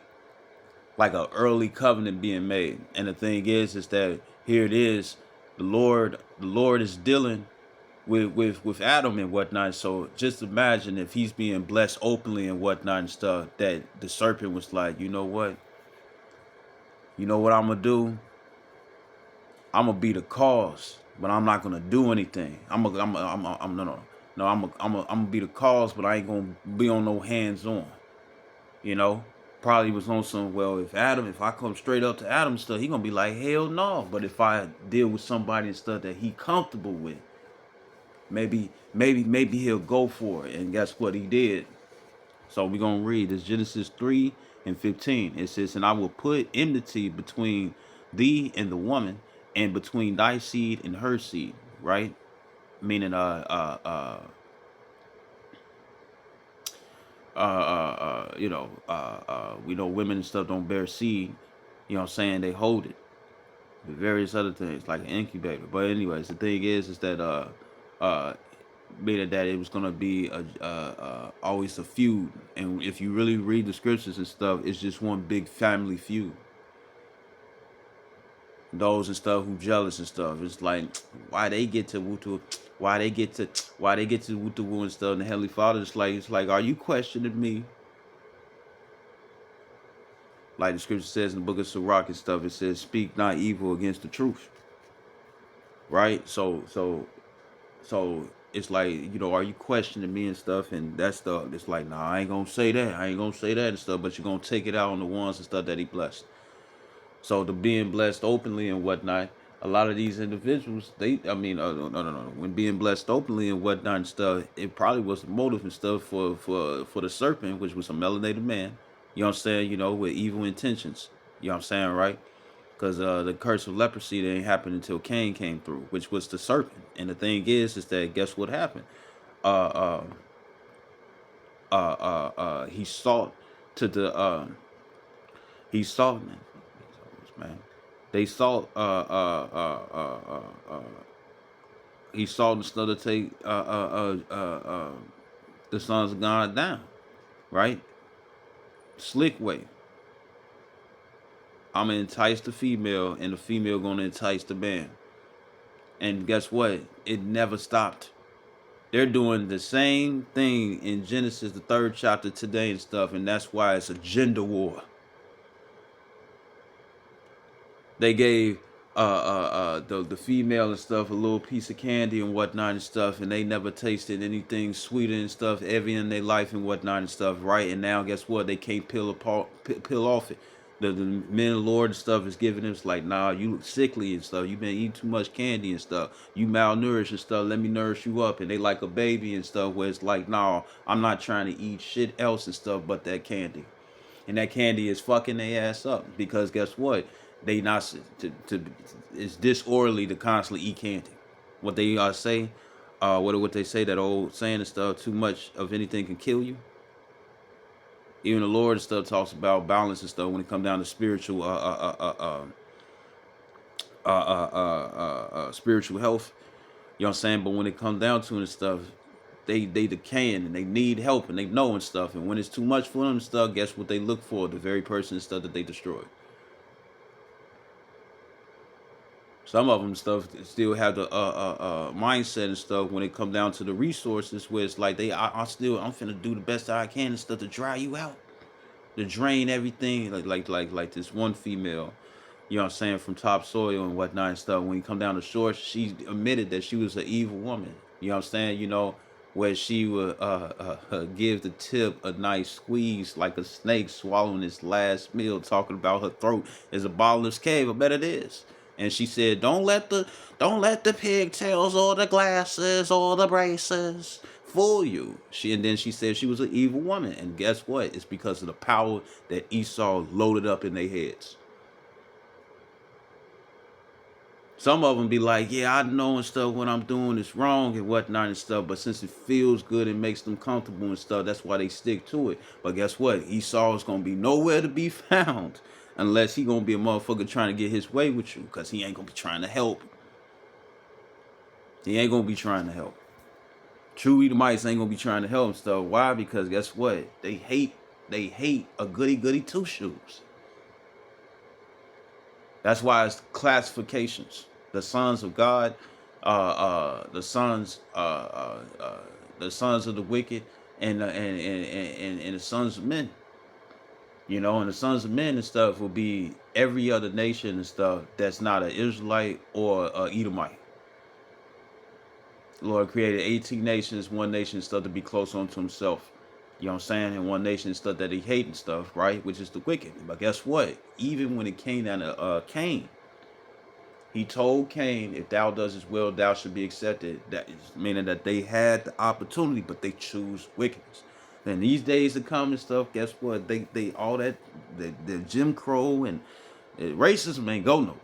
[SPEAKER 2] Like an early covenant being made. And the thing is that here it is, the Lord is dealing with Adam and whatnot. So just imagine if he's being blessed openly and whatnot and stuff, that the serpent was like, you know what I'm gonna do? I'm gonna be the cause, but I'm not gonna do anything. I'm no, I'm gonna be the cause, but I ain't gonna be on no hands on. You know, probably was on some. Well, if I come straight up to Adam and stuff, he gonna be like, hell no. But if I deal with somebody and stuff that he comfortable with, maybe he'll go for it. And guess what he did? So we're gonna read this Genesis 3:15. It says, "And I will put enmity between thee and the woman, and between thy seed and her seed." Right? Meaning, we know women and stuff don't bear seed. You know what I'm saying? They hold it. With various other things like an incubator. But anyways, the thing is that meaning that it was gonna be always a feud. And if you really read the scriptures and stuff, it's just one big family feud. Those and stuff who jealous and stuff. It's like why they get to Wutu, why they get to Wutu and stuff. And the Heavenly Father is like, are you questioning me? Like the scripture says in the book of Sirach and stuff, it says, "Speak not evil against the truth." Right? So it's like, are you questioning me and stuff? And that stuff, it's like, nah, I ain't gonna say that. I ain't gonna say that and stuff, but you're gonna take it out on the ones and stuff that he blessed. So the being blessed openly and whatnot, a lot of these individuals, no. When being blessed openly and whatnot and stuff, it probably was the motive and stuff for the serpent, which was a melanated man. You know what I'm saying? With evil intentions. You know what I'm saying, right? Because the curse of leprosy didn't happen until Cain came through, which was the serpent. And the thing is that guess what happened? Uh, he sought to the he sought, man. They sought he sought and stuff to take the sons of God down, right? Slick way. I'm gonna entice the female, and the female gonna entice the man. And guess what? It never stopped. They're doing the same thing in Genesis, the 3rd chapter today and stuff, and that's why it's a gender war. They gave the female and stuff a little piece of candy and whatnot and stuff, and they never tasted anything sweeter and stuff ever in their life and whatnot and stuff, right? And now guess what? They can't peel off it. The men of the Lord and stuff is giving them, it's like, nah, you look sickly and stuff. You've been eating too much candy and stuff. You malnourished and stuff. Let me nourish you up. And they like a baby and stuff, where it's like, nah, I'm not trying to eat shit else and stuff but that candy. And that candy is fucking their ass up, because guess what? They not it's disorderly to constantly eat candy. What they say, what they say, that old saying and stuff, too much of anything can kill you. Even the Lord and stuff talks about balance and stuff when it comes down to spiritual spiritual health. You know what I'm saying? But when it comes down to it and stuff, they decaying and they need help and they know and stuff. And when it's too much for them and stuff, guess what they look for? The very person and stuff that they destroyed. Some of them stuff still have the mindset and stuff when it come down to the resources, where it's like I'm finna do the best that I can and stuff to dry you out, to drain everything. Like this one female, you know what I'm saying, from topsoil and whatnot and stuff. When you come down to shore, she admitted that she was an evil woman. You know what I'm saying? Where she would give the tip a nice squeeze like a snake swallowing its last meal, talking about her throat is a bottomless cave. I bet it is. And she said, don't let the pigtails or the glasses or the braces fool you. And then she said she was an evil woman. And guess what? It's because of the power that Esau loaded up in their heads. Some of them be like, yeah, I know and stuff what I'm doing is wrong and whatnot and stuff, but since it feels good and makes them comfortable and stuff, that's why they stick to it. But guess what? Esau is going to be nowhere to be found unless he going to be a motherfucker trying to get his way with you, because he ain't going to be trying to help. He ain't going to be trying to help. True Edomites ain't going to be trying to help and stuff. Why? Because guess what? They hate a goody two-shoes. That's why it's classifications. The sons of God, the sons the sons of the wicked and the sons of men. You know, and the sons of men and stuff will be every other nation and stuff that's not an Israelite or a Edomite. The Lord created 18 nations, one nation and stuff to be close unto himself. You know what I'm saying? And one nation and stuff that he hate and stuff, right? Which is the wicked. But guess what? Even when it came down to Cain, he told Cain, if thou doest his will, thou should be accepted. That is meaning that they had the opportunity, but they choose wickedness. Then these days to come and stuff, guess what? They all that the Jim Crow and racism ain't go nowhere.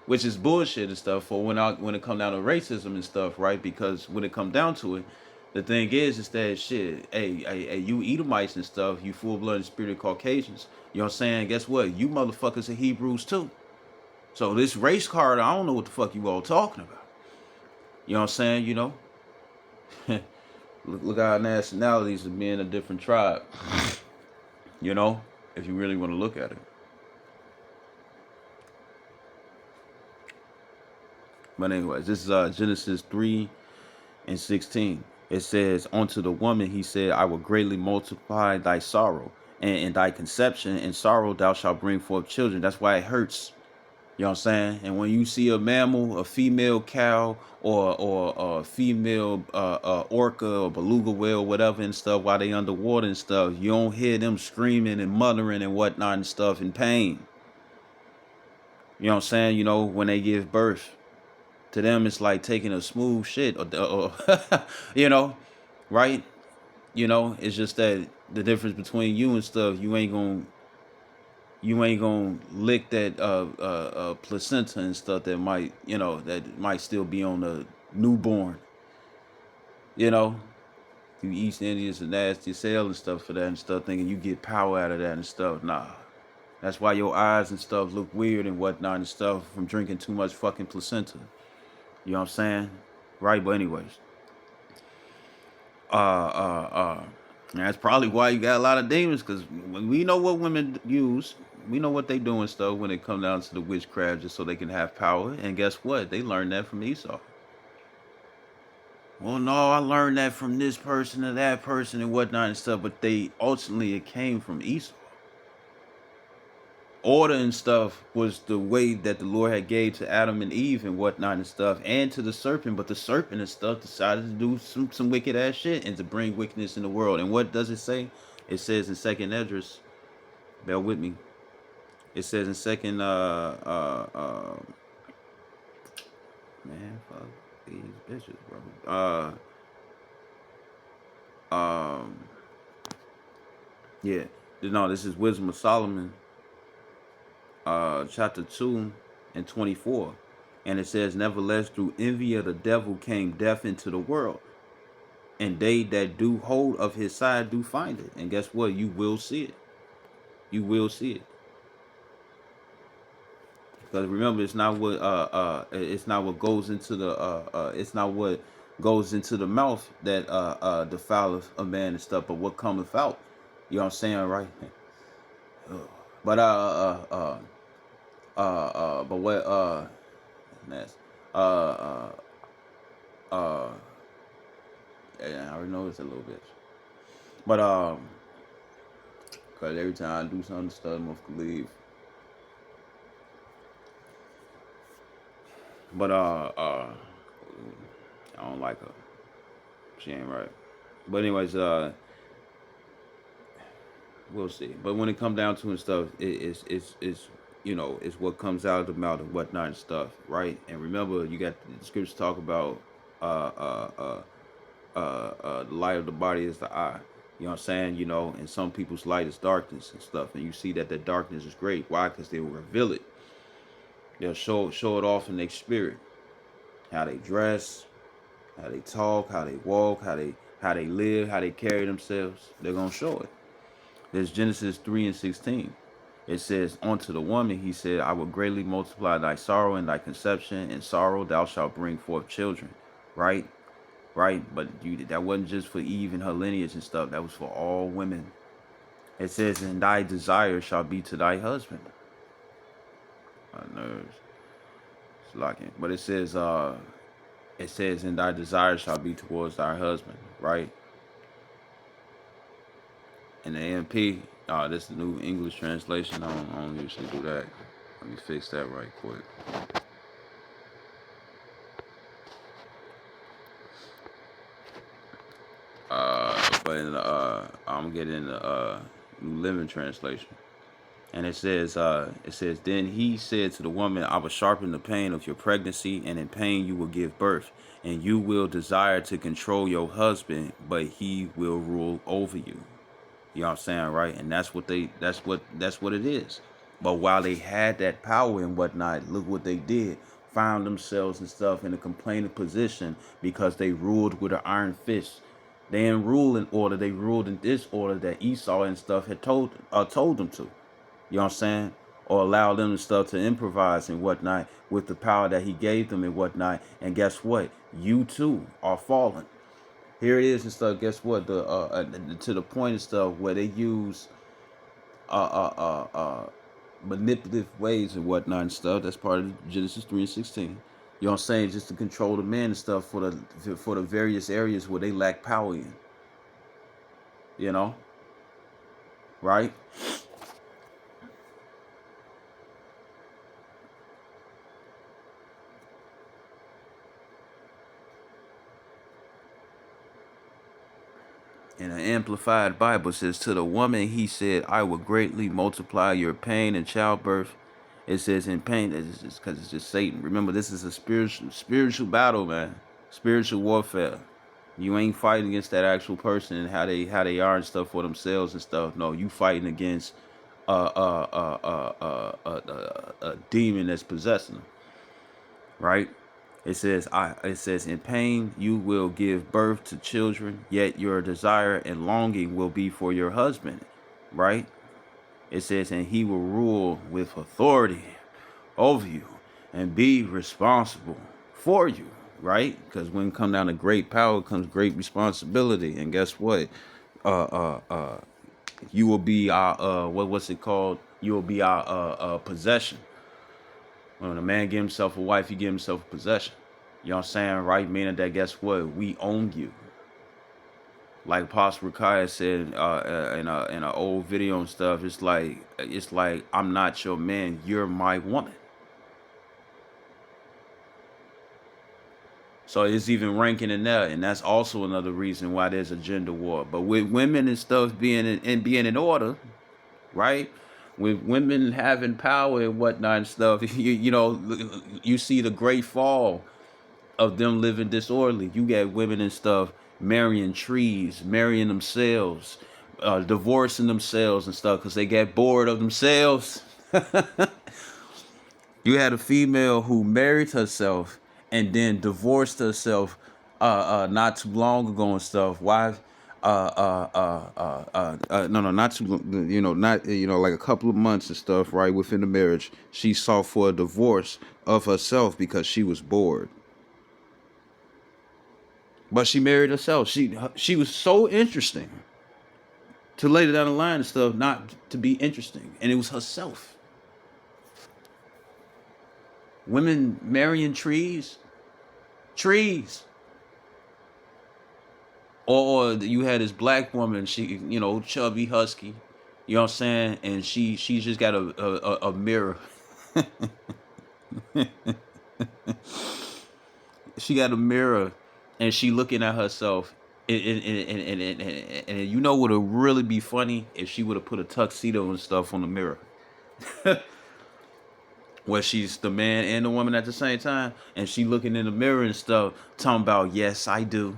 [SPEAKER 2] Which is bullshit and stuff for when it come down to racism and stuff, right? Because when it come down to it, the thing is that shit, hey, you Edomites and stuff, you full-blooded spirited Caucasians, you know what I'm saying? Guess what? You motherfuckers are Hebrews too. So this race card, I don't know what the fuck you all talking about. You know what I'm saying? You know, look at our nationalities of being a different tribe. You know, if you really want to look at it. But anyways, this is Genesis 3:16. It says, unto the woman he said, I will greatly multiply thy sorrow, and in thy conception and sorrow thou shalt bring forth children. That's why it hurts. You know what I'm saying? And when you see a mammal, a female cow, or a female orca or beluga whale, whatever and stuff, while they underwater and stuff, you don't hear them screaming and muttering and whatnot and stuff in pain. You know what I'm saying? You know, when they give birth. To them, it's like taking a smooth shit, or you know, right? You know, it's just that the difference between you and stuff, you ain't gonna lick that placenta and stuff that might, you know, that might still be on the newborn. You know, you East Indians are nasty as hell and stuff for that and stuff, thinking you get power out of that and stuff. Nah, that's why your eyes and stuff look weird and whatnot and stuff from drinking too much fucking placenta. You know what I'm saying? Right, but anyways. That's probably why you got a lot of demons, because we know what women use. We know what they do and stuff when it comes down to the witchcraft, just so they can have power. And guess what? They learned that from Esau. Well, no, I learned that from this person and that person and whatnot and stuff, but it came from Esau. Order and stuff was the way that the Lord had gave to Adam and Eve and whatnot and stuff, and to the serpent. But the serpent and stuff decided to do some wicked ass shit and to bring wickedness in the world. And what does it say? It says in Second Esdras, bear with me. It says in Second man, fuck these bitches, bro. Yeah, no, this is Wisdom of Solomon, chapter 2:24, and it says, nevertheless, through envy of the devil came death into the world, and they that do hold of his side do find it. And guess what? You will see it. You will see it. Because remember, it's not what goes into the it's not what goes into the mouth that defileth a man and stuff, but what cometh out. You know what I'm saying, right? But but what that's yeah, I already know it's a little bit. But cause every time I do something, stuff must leave. But I don't like her. She ain't right. But anyways, we'll see. But when it comes down to and stuff, it's you know, it's what comes out of the mouth and whatnot and stuff, right? And remember, you got the scriptures talk about the light of the body is the eye. You know what I'm saying? You know, and some people's light is darkness and stuff, and you see that the darkness is great. Why? Because they will reveal it. They'll show it off in their spirit, how they dress, how they talk, how they walk, how they live, how they carry themselves. They're gonna show it. There's Genesis 3:16. It says, unto the woman he said, I will greatly multiply thy sorrow and thy conception, and sorrow thou shalt bring forth children. Right? Right? But that wasn't just for Eve and her lineage and stuff. That was for all women. It says, and thy desire shall be to thy husband. My nerves. It's locking. But it says, It says, and thy desire shall be towards thy husband, right? And the AMP, this is the new English translation. I don't usually do that. Let me fix that right quick. I'm getting the New Living Translation. And it says, then he said to the woman, I will sharpen the pain of your pregnancy, and in pain you will give birth, and you will desire to control your husband, but he will rule over you. You know what I'm saying, right? And that's what it is. But while they had that power and whatnot, look what they did. Found themselves and stuff in a complaining position because they ruled with an iron fist. They didn't rule in order, they ruled in disorder that Esau and stuff had told them to. You know what I'm saying? Or allow them and stuff to improvise and whatnot with the power that he gave them and whatnot. And guess what? You too are fallen. Here it is and stuff. Guess what? The to the point and stuff where they use manipulative ways and whatnot and stuff. That's part of Genesis 3:16. You know what I'm saying? Just to control the man and stuff for the various areas where they lack power in. You know, right? In an amplified Bible says, to the woman he said, I will greatly multiply your pain in childbirth. It says in pain, it's just because it's just Satan. Remember, this is a spiritual battle, man. Spiritual warfare. You ain't fighting against that actual person and how they are and stuff for themselves and stuff. No, you fighting against a demon that's possessing them, right? It says in pain you will give birth to children, yet your desire and longing will be for your husband, right? It says, and he will rule with authority over you and be responsible for you, right? Because when come down to great power comes great responsibility. And guess what? You will be our what's it called? You will be our possession. When a man give himself a wife, he give himself a possession. You know what I'm saying, right? Meaning that guess what? We own you. Like Apostle Rakaya said in an old video and stuff, it's like I'm not your man, you're my woman. So it's even ranking in there, and that's also another reason why there's a gender war. But with women and stuff being in order, right? With women having power and whatnot and stuff, you know, you see the great fall of them living disorderly. You got women and stuff marrying trees, marrying themselves, divorcing themselves and stuff because they get bored of themselves. You had a female who married herself and then divorced herself not too long ago and stuff. Why? No, not too, not, like a couple of months and stuff, right, within the marriage. She sought for a divorce of herself because she was bored. But she married herself. She was so interesting to later down the line and stuff, not to be interesting. And it was herself. Women marrying trees. Or you had this black woman, she, chubby, husky. You know what I'm saying? And she's just got a mirror. She got a mirror and she looking at herself. And you know what would really be funny if she would have put a tuxedo and stuff on the mirror. Where she's the man and the woman at the same time, and she looking in the mirror and stuff, talking about, yes, I do.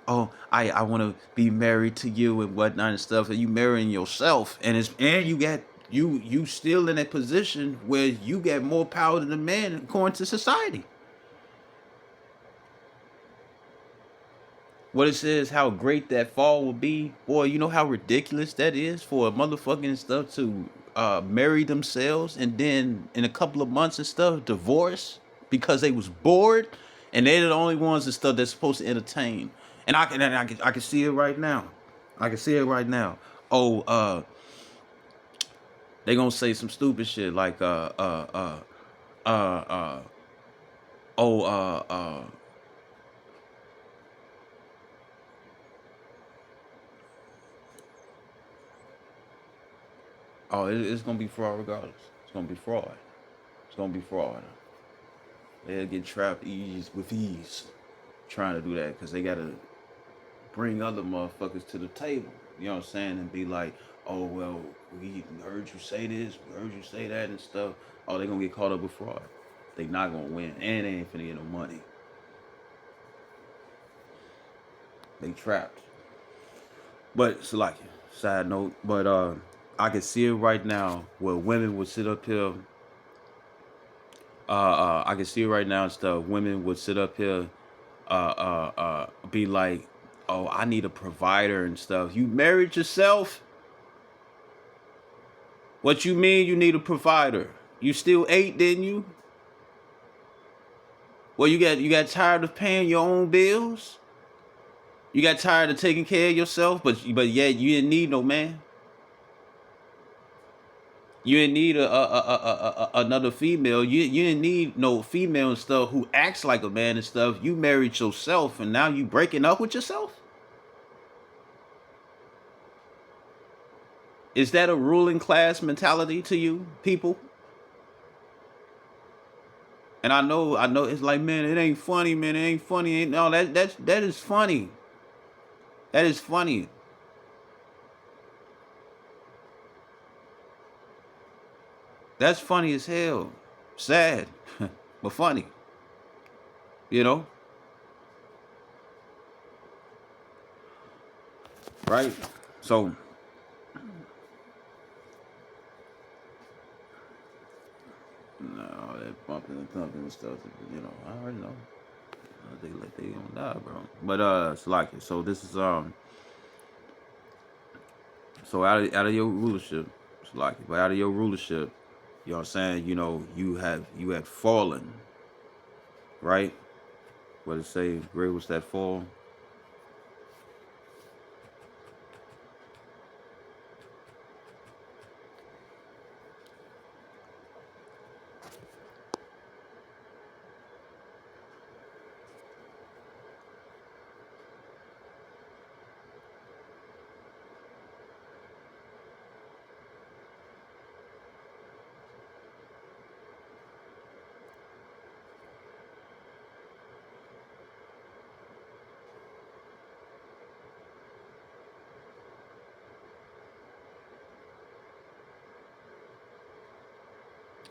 [SPEAKER 2] Oh, I want to be married to you and whatnot and stuff. And you marrying yourself, and you still in a position where you get more power than the man according to society. What it says, how great that fall will be. Boy, you know how ridiculous that is for a motherfucking stuff to marry themselves and then in a couple of months and stuff divorce because they was bored and they're the only ones and stuff that's supposed to entertain. And I can see it right now. I can see it right now. Oh, they gonna say some stupid shit like Oh, it's gonna be fraud regardless. It's gonna be fraud. It's gonna be fraud. They'll get trapped with ease trying to do that because they gotta bring other motherfuckers to the table. You know what I'm saying? And be like, oh well, we heard you say this, we heard you say that and stuff. Oh, they gonna get caught up with fraud. They not gonna win, and they ain't finna get no money. They trapped. But it's like side note, but I can see it right now where women would sit up here. I can see it right now and stuff. Women would sit up here, be like, "Oh, I need a provider and stuff." You married yourself? What you mean you need a provider? You still ate, didn't you? Well, you got tired of paying your own bills. You got tired of taking care of yourself, but yet you didn't need no man. You didn't need another female. You didn't need no female and stuff who acts like a man and stuff. You married yourself, and now you breaking up with yourself. Is that a ruling class mentality to you, people? And I know, it's like, man, it ain't funny, man. It ain't funny. Ain't no, that is funny. That is funny. That's funny as hell. Sad, but funny. You know, right? So, no, that bumping and thumping and stuff. You know, I already know. They gonna die, bro. But it's like it. So this is So out of your rulership, it's like it. But out of your rulership, you know what I'm saying? You know, you had fallen, right? What it say? Great was that fall.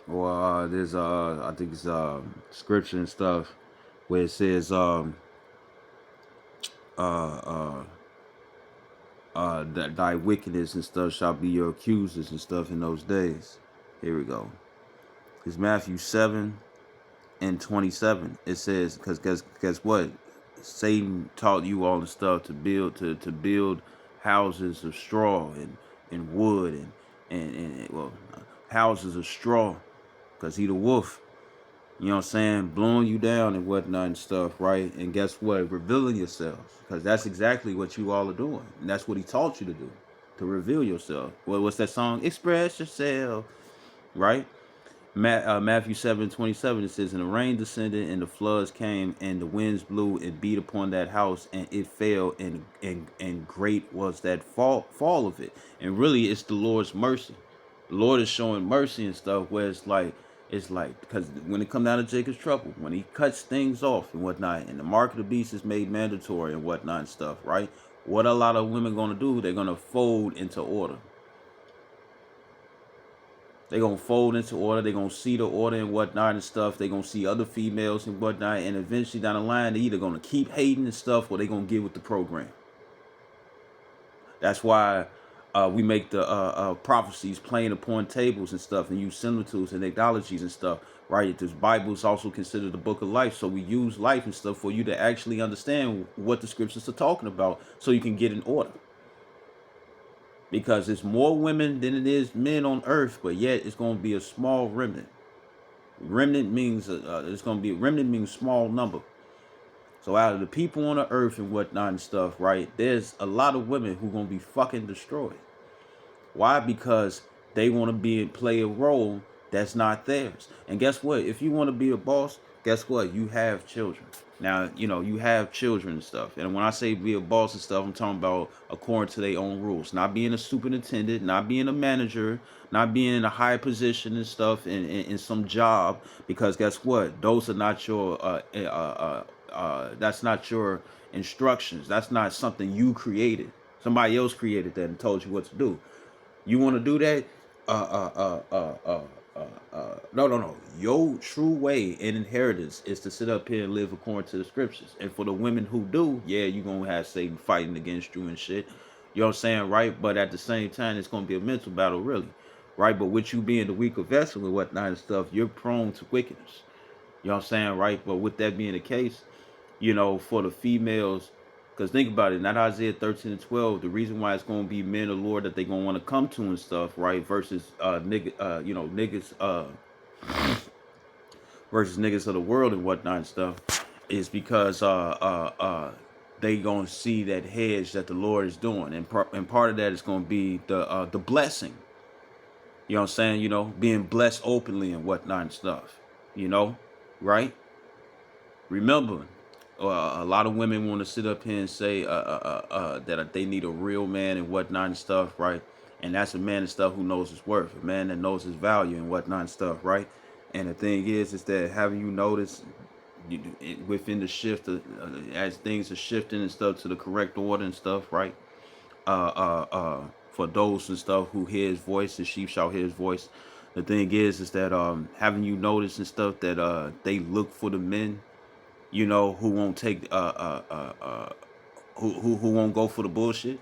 [SPEAKER 2] Or there's I think it's scripture and stuff where it says uh that thy wickedness and stuff shall be your accusers and stuff in those days. Here we go. It's Matthew 7:27. It says, because guess what? Satan taught you all the stuff to build houses of straw and wood and well, houses of straw, because he the wolf. You know what I'm saying? Blowing you down and whatnot and stuff, right? And guess what? Revealing yourselves. Because that's exactly what you all are doing. And that's what he taught you to do. To reveal yourself. Well, what's that song? Express yourself. Right? Matthew 7:27, it says, and the rain descended, and the floods came, and the winds blew and beat upon that house, and it fell, and great was that fall of it. And really, it's the Lord's mercy. The Lord is showing mercy and stuff, where it's like, because when it comes down to Jacob's trouble, when he cuts things off and whatnot, and the mark of the beast is made mandatory and whatnot and stuff, right? What a lot of women gonna do? They're gonna fold into order. They're gonna fold into order. They're gonna see the order and whatnot and stuff. They're gonna see other females and whatnot, and eventually down the line, they're either gonna keep hating and stuff, or they're gonna get with the program. That's why we make the prophecies playing upon tables and stuff, and use similitudes and analogies and stuff, right? This Bible is also considered the book of life, so we use life and stuff for you to actually understand what the scriptures are talking about, so you can get in order. Because it's more women than it is men on earth, but yet it's going to be a small remnant. Remnant means remnant means small number. So out of the people on the earth and whatnot and stuff, right? There's a lot of women who gonna be fucking destroyed. Why? Because they want to play a role that's not theirs. And guess what? If you want to be a boss, guess what? You have children. Now, you have children and stuff. And when I say be a boss and stuff, I'm talking about according to their own rules. Not being a superintendent, not being a manager, not being in a high position and stuff in some job. Because guess what? Those are not your, that's not your instructions. That's not something you created. Somebody else created that and told you what to do. You want to do that? No. Your true way and inheritance is to sit up here and live according to the scriptures. And for the women who do, yeah, you're going to have Satan fighting against you and shit. You know what I'm saying, right? But at the same time, it's going to be a mental battle, really. Right? But with you being the weaker vessel and whatnot and stuff, you're prone to wickedness. You know what I'm saying, right? But with that being the case, for the females, because think about it, not Isaiah 13 and 12, the reason why it's going to be men of the Lord that they're going to want to come to and stuff, right? Versus niggas, versus niggas of the world and whatnot and stuff, is because they gonna see that hedge that the Lord is doing, and part of that is gonna be the blessing. You know what I'm saying? Being blessed openly and whatnot and stuff. Right? Remember, a lot of women want to sit up here and say that they need a real man and whatnot and stuff, right? And that's a man and stuff who knows his worth, a man that knows his value and whatnot and stuff, right? And the thing is that having you notice within the shift, as things are shifting and stuff to the correct order and stuff, right? For those and stuff who hear his voice, the sheep shall hear his voice. The thing is that having you notice and stuff that they look for the men, who won't take who won't go for the bullshit.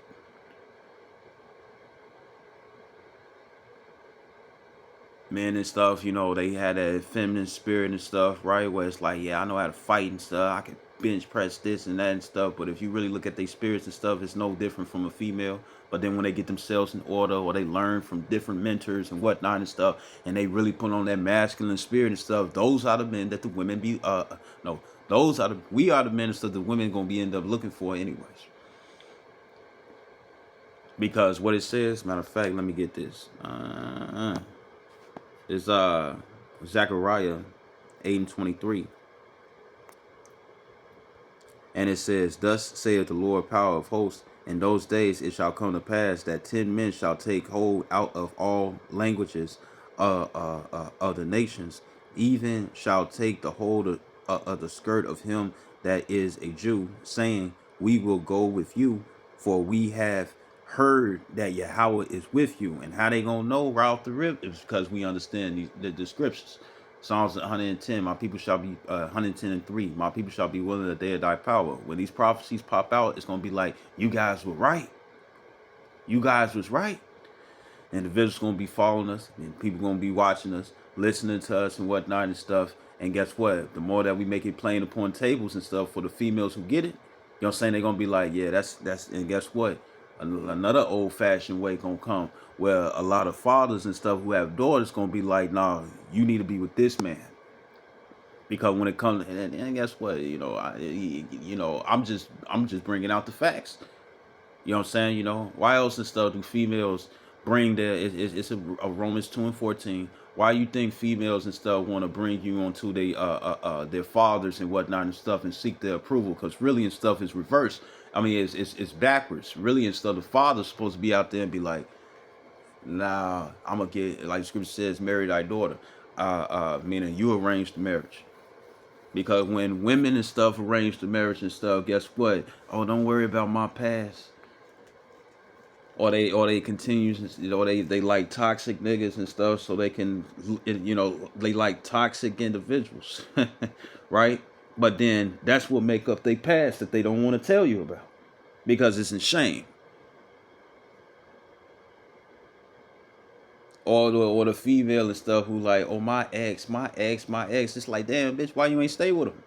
[SPEAKER 2] Men and stuff, they had that feminine spirit and stuff, right? Where it's like, yeah, I know how to fight and stuff. I can bench press this and that and stuff. But if you really look at their spirits and stuff, it's no different from a female. But then when they get themselves in order, or they learn from different mentors and whatnot and stuff, and they really put on that masculine spirit and stuff, those are the men that the women be no, we are the men and stuff the women gonna be end up looking for anyways. Because what it says, matter of fact, let me get this. It's Zechariah 8:23. And it says, Thus saith the Lord power of hosts, in those days it shall come to pass that 10 men shall take hold out of all languages of the nations, even shall take the hold of the skirt of him that is a Jew, saying, We will go with you, for we have heard that Yahweh is with you. And how they gonna know right off the rip is because we understand the scriptures. Psalms 110, my people shall be 110 and 3. My people shall be willing that they are thy power. When these prophecies pop out, it's gonna be like, you guys were right. You guys was right. And the village gonna be following us, and people gonna be watching us, listening to us and whatnot and stuff. And guess what? The more that we make it plain upon tables and stuff for the females who get it, what I'm saying, they're gonna be like, yeah, that's and guess what? Another old-fashioned way gonna come where a lot of fathers and stuff who have daughters gonna be like, nah, you need to be with this man. Because when it comes, and guess what? I'm just bringing out the facts. You know what I'm saying? Why else and stuff do females bring it's a Romans 2:14. Why you think females and stuff want to bring you onto their fathers and whatnot and stuff and seek their approval? Because really and stuff is reversed. I mean, it's backwards. Really and stuff, the father's supposed to be out there and be like, nah, I'm gonna get, like the scripture says, marry thy daughter. Meaning you arrange the marriage. Because when women and stuff arrange the marriage and stuff, guess what? Oh, don't worry about my past. Or they continue, they like toxic niggas and stuff, so they can, they like toxic individuals, right? But then that's what make up their past that they don't want to tell you about, because it's in shame. Or the female and stuff who like, oh, my ex. It's like, damn, bitch, why you ain't stay with him?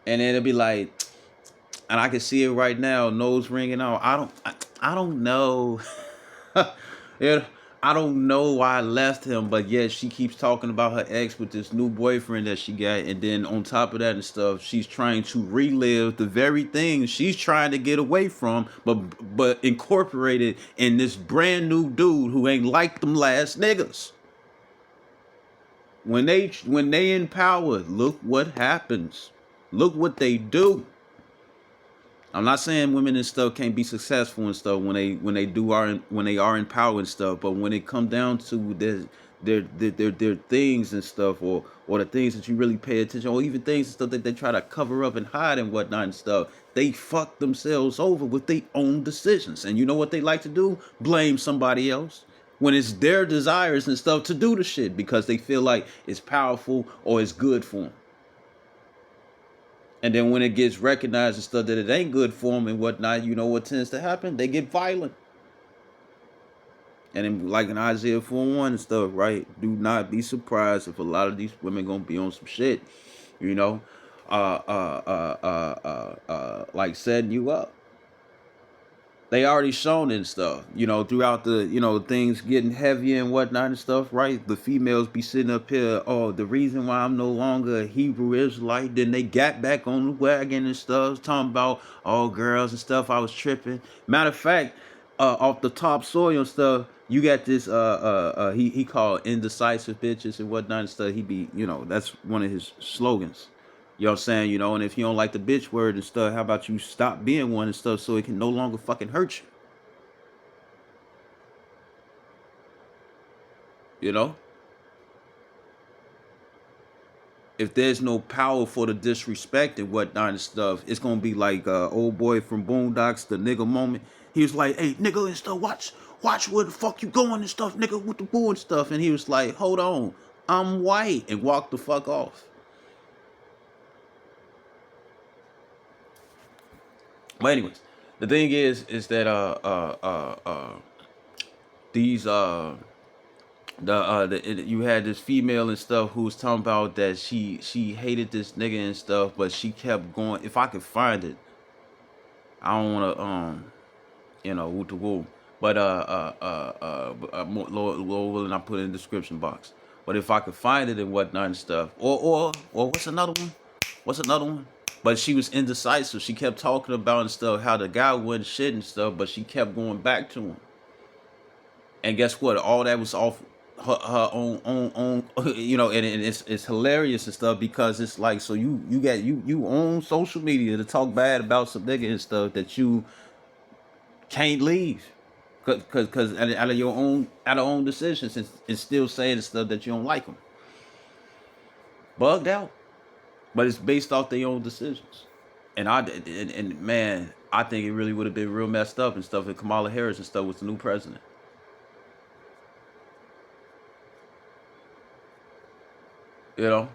[SPEAKER 2] And then it'll be like, and I can see it right now, nose ringing out. I don't know. Yeah, I don't know why I left him, but yet she keeps talking about her ex with this new boyfriend that she got, and then on top of that and stuff, she's trying to relive the very thing she's trying to get away from, but incorporate it in this brand new dude who ain't like them last niggas. When they in power, look what happens. Look what they do. I'm not saying women and stuff can't be successful and stuff when they are in power and stuff, but when it come down to their things and stuff, or the things that you really pay attention, or even things and stuff that they try to cover up and hide and whatnot and stuff, they fuck themselves over with their own decisions. And you know what they like to do? Blame somebody else when it's their desires and stuff to do the shit because they feel like it's powerful or it's good for them. And then when it gets recognized and stuff that it ain't good for them and whatnot, you know what tends to happen? They get violent. And then, like in Isaiah 4:1 and stuff, right? Do not be surprised if a lot of these women gonna be on some shit, you know, like setting you up. They already shown and stuff, you know, throughout the, things getting heavier and whatnot and stuff, right? The females be sitting up here, oh, the reason why I'm no longer a Hebrew Israelite, then they got back on the wagon and stuff, talking about all girls and stuff, I was tripping. Matter of fact, off the top soil and stuff, you got this, he called indecisive bitches and whatnot and stuff. He be, that's one of his slogans. You know what I'm saying? And if you don't like the bitch word and stuff, how about you stop being one and stuff so it can no longer fucking hurt you? You know? If there's no power for the disrespect and whatnot and stuff, it's gonna be like old boy from Boondocks, the nigga moment. He was like, hey, nigga and stuff, watch where the fuck you going and stuff, nigga, with the boo and stuff. And he was like, hold on, I'm white, and walked the fuck off. But anyways, the thing is that these you had this female and stuff who was talking about that she hated this nigga and stuff, but she kept going. If I could find it, I don't want to woo to woo, but Lord willing, I put it in the description box. But if I could find it and whatnot and stuff, or what's another one? What's another one? But she was indecisive. She kept talking about and stuff how the guy wasn't shit and stuff, but she kept going back to him. And guess what? All that was off her own, and it's hilarious and stuff because it's like, so you own social media to talk bad about some nigga and stuff that you can't leave, cause out of your own decisions and still saying the stuff that you don't like them. Bugged out. But it's based off their own decisions. And man, I think it really would have been real messed up and stuff if Kamala Harris and stuff was the new president. You know?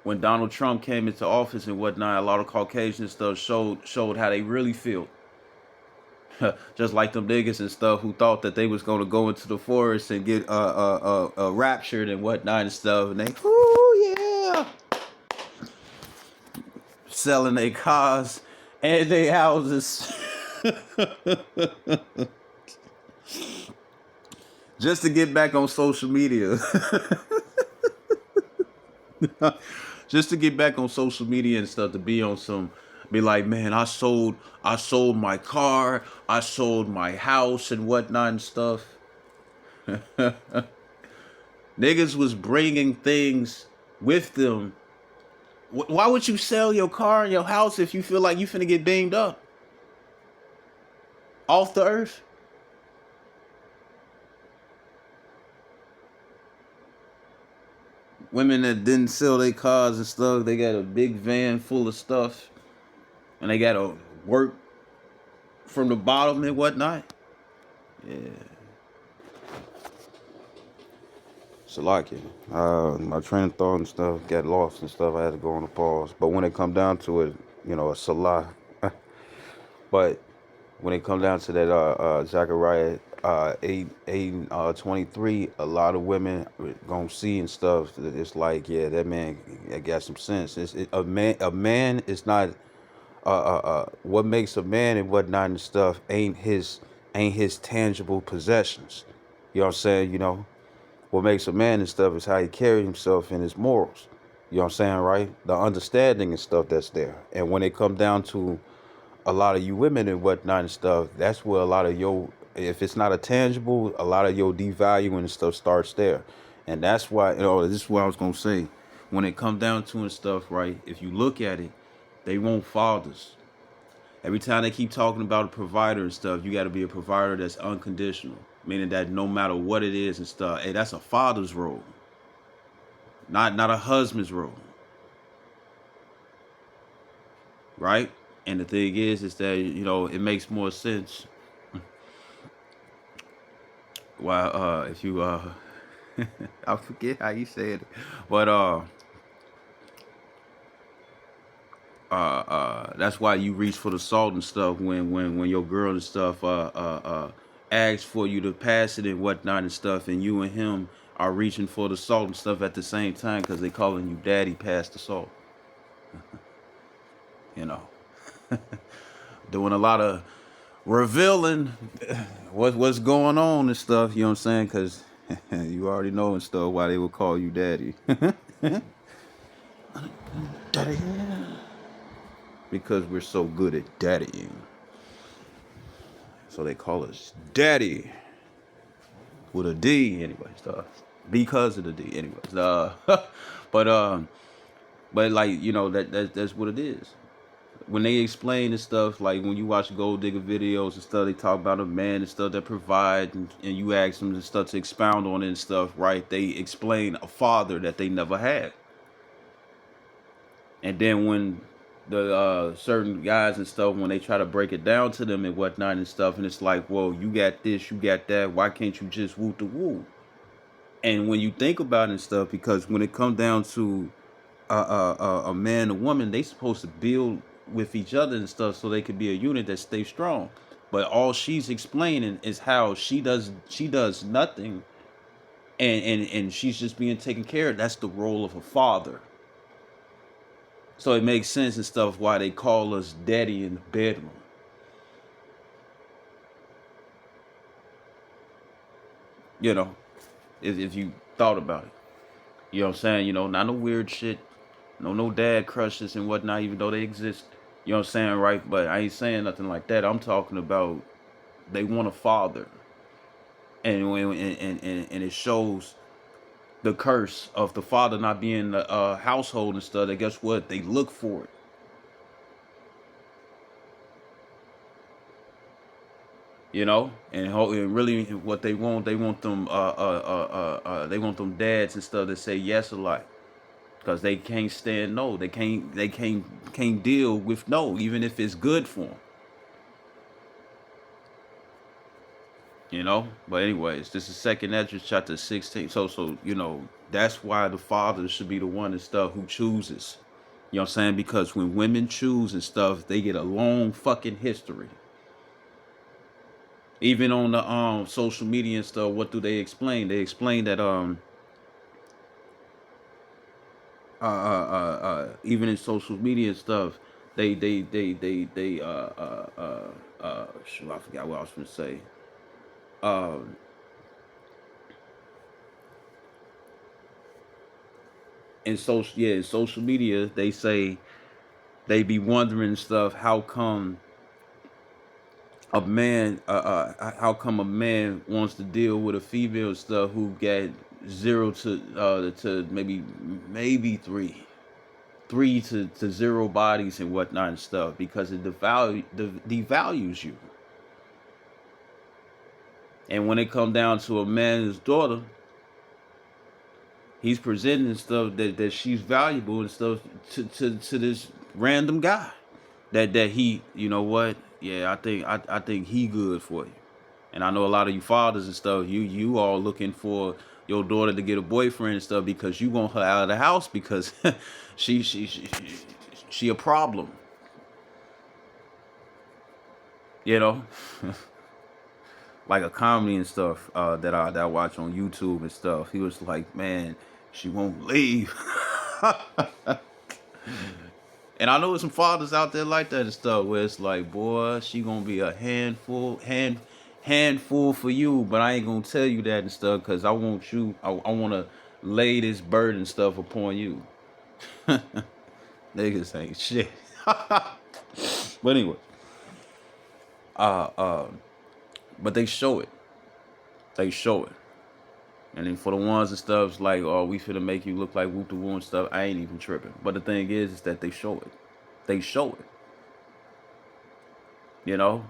[SPEAKER 2] When Donald Trump came into office and whatnot, a lot of Caucasian stuff showed how they really feel. Just like them niggas and stuff who thought that they was gonna go into the forest and get raptured and whatnot and stuff, and they, ooh yeah, selling their cars and their houses just to get back on social media. Just to get back on social media and stuff, to be like, man, I sold my car, I sold my house and whatnot and stuff. Niggas was bringing things with them. Why would you sell your car and your house if you feel like you finna get beamed up off the earth? Women that didn't sell their cars and stuff, they got a big van full of stuff, and they gotta work from the bottom and whatnot. Yeah.
[SPEAKER 1] Salaki. My train of thought and stuff got lost and stuff. I had to go on a pause. But when it come down to it, a salah. But when it come down to that Zechariah 8:23, a lot of women gonna see and stuff that it's like, yeah, that man got some sense. A man is not what makes a man and whatnot and stuff ain't his tangible possessions. You know what I'm saying? You know, what makes a man and stuff is how he carries himself and his morals. You know what I'm saying, right? The understanding and stuff that's there. And when it come down to a lot of you women and whatnot and stuff, that's where a lot of your, if it's not a tangible, a lot of your devaluing and stuff starts there. And that's why, this is what I was gonna say. When it come down to and stuff, right? If you look at it, they want fathers. Every time they keep talking about a provider and stuff, you got to be a provider that's unconditional, meaning that no matter what it is and stuff, hey, that's a father's role, not a husband's role, right? And the thing is that it makes more sense. Why, if you I forget how you said it, but that's why you reach for the salt and stuff when your girl and stuff asks for you to pass it and whatnot and stuff, and you and him are reaching for the salt and stuff at the same time because they calling you daddy, pass the salt. you know Doing a lot of revealing what's going on and stuff, you know what I'm saying, because you already know and stuff why they would call you daddy. Daddy, because we're so good at daddying. So they call us daddy with a D, anyways. Because of the D, anyways. But like that's what it is. When they explain this stuff, like when you watch gold digger videos and stuff, they talk about a man and stuff that provide, and you ask them and stuff to expound on it and stuff, right? They explain a father that they never had. And then when the certain guys and stuff, when they try to break it down to them and whatnot and stuff, and it's like, well, you got this, you got that, why can't you just woo the woo? And when you think about it and stuff, because when it comes down to a man and a woman, they supposed to build with each other and stuff so they could be a unit that stays strong. But all she's explaining is how she does nothing, and she's just being taken care of. That's the role of a father. So it makes sense and stuff why they call us daddy in the bedroom. You know, if you thought about it. You know what I'm saying? Not no weird shit. No dad crushes and whatnot, even though they exist. You know what I'm saying, right? But I ain't saying nothing like that. I'm talking about they want a father. And it shows the curse of the father not being the household and stuff. That guess what? They look for it. And really what they want them they want them dads and stuff that say yes a lot, because they can't stand no. They can't deal with no, even if it's good for them. But anyways, this is Second Ezra chapter 16. So that's why the father should be the one and stuff who chooses. You know what I'm saying? Because when women choose and stuff, they get a long fucking history. Even on the social media and stuff, what do they explain? They explain that even in social media and stuff, they shoot, I forgot what I was gonna say. In social media, they say they be wondering stuff. How come a man wants to deal with a female stuff who got 0 to maybe three to 0 bodies and whatnot and stuff, because it devalues you. And when it come down to a man's daughter, he's presenting stuff that she's valuable and stuff to this random guy that he, you know what, yeah, I think he good for you. And I know a lot of you fathers and stuff, you all looking for your daughter to get a boyfriend and stuff because you want her out of the house because she a problem. Like a comedy and stuff that I watch on YouTube and stuff. He was like, man, she won't leave. And I know there's some fathers out there like that and stuff, where it's like, boy, she gonna be a handful,
[SPEAKER 2] handful for you, but I ain't gonna tell you that and stuff because I want you. I want to lay this burden stuff upon you. Niggas ain't shit. But anyway, uh, uh, but they show it. They show it. And then for the ones and stuff, it's like, oh, we finna make you look like whoop the woo and stuff. I ain't even tripping. But the thing is that they show it. They show it. You know,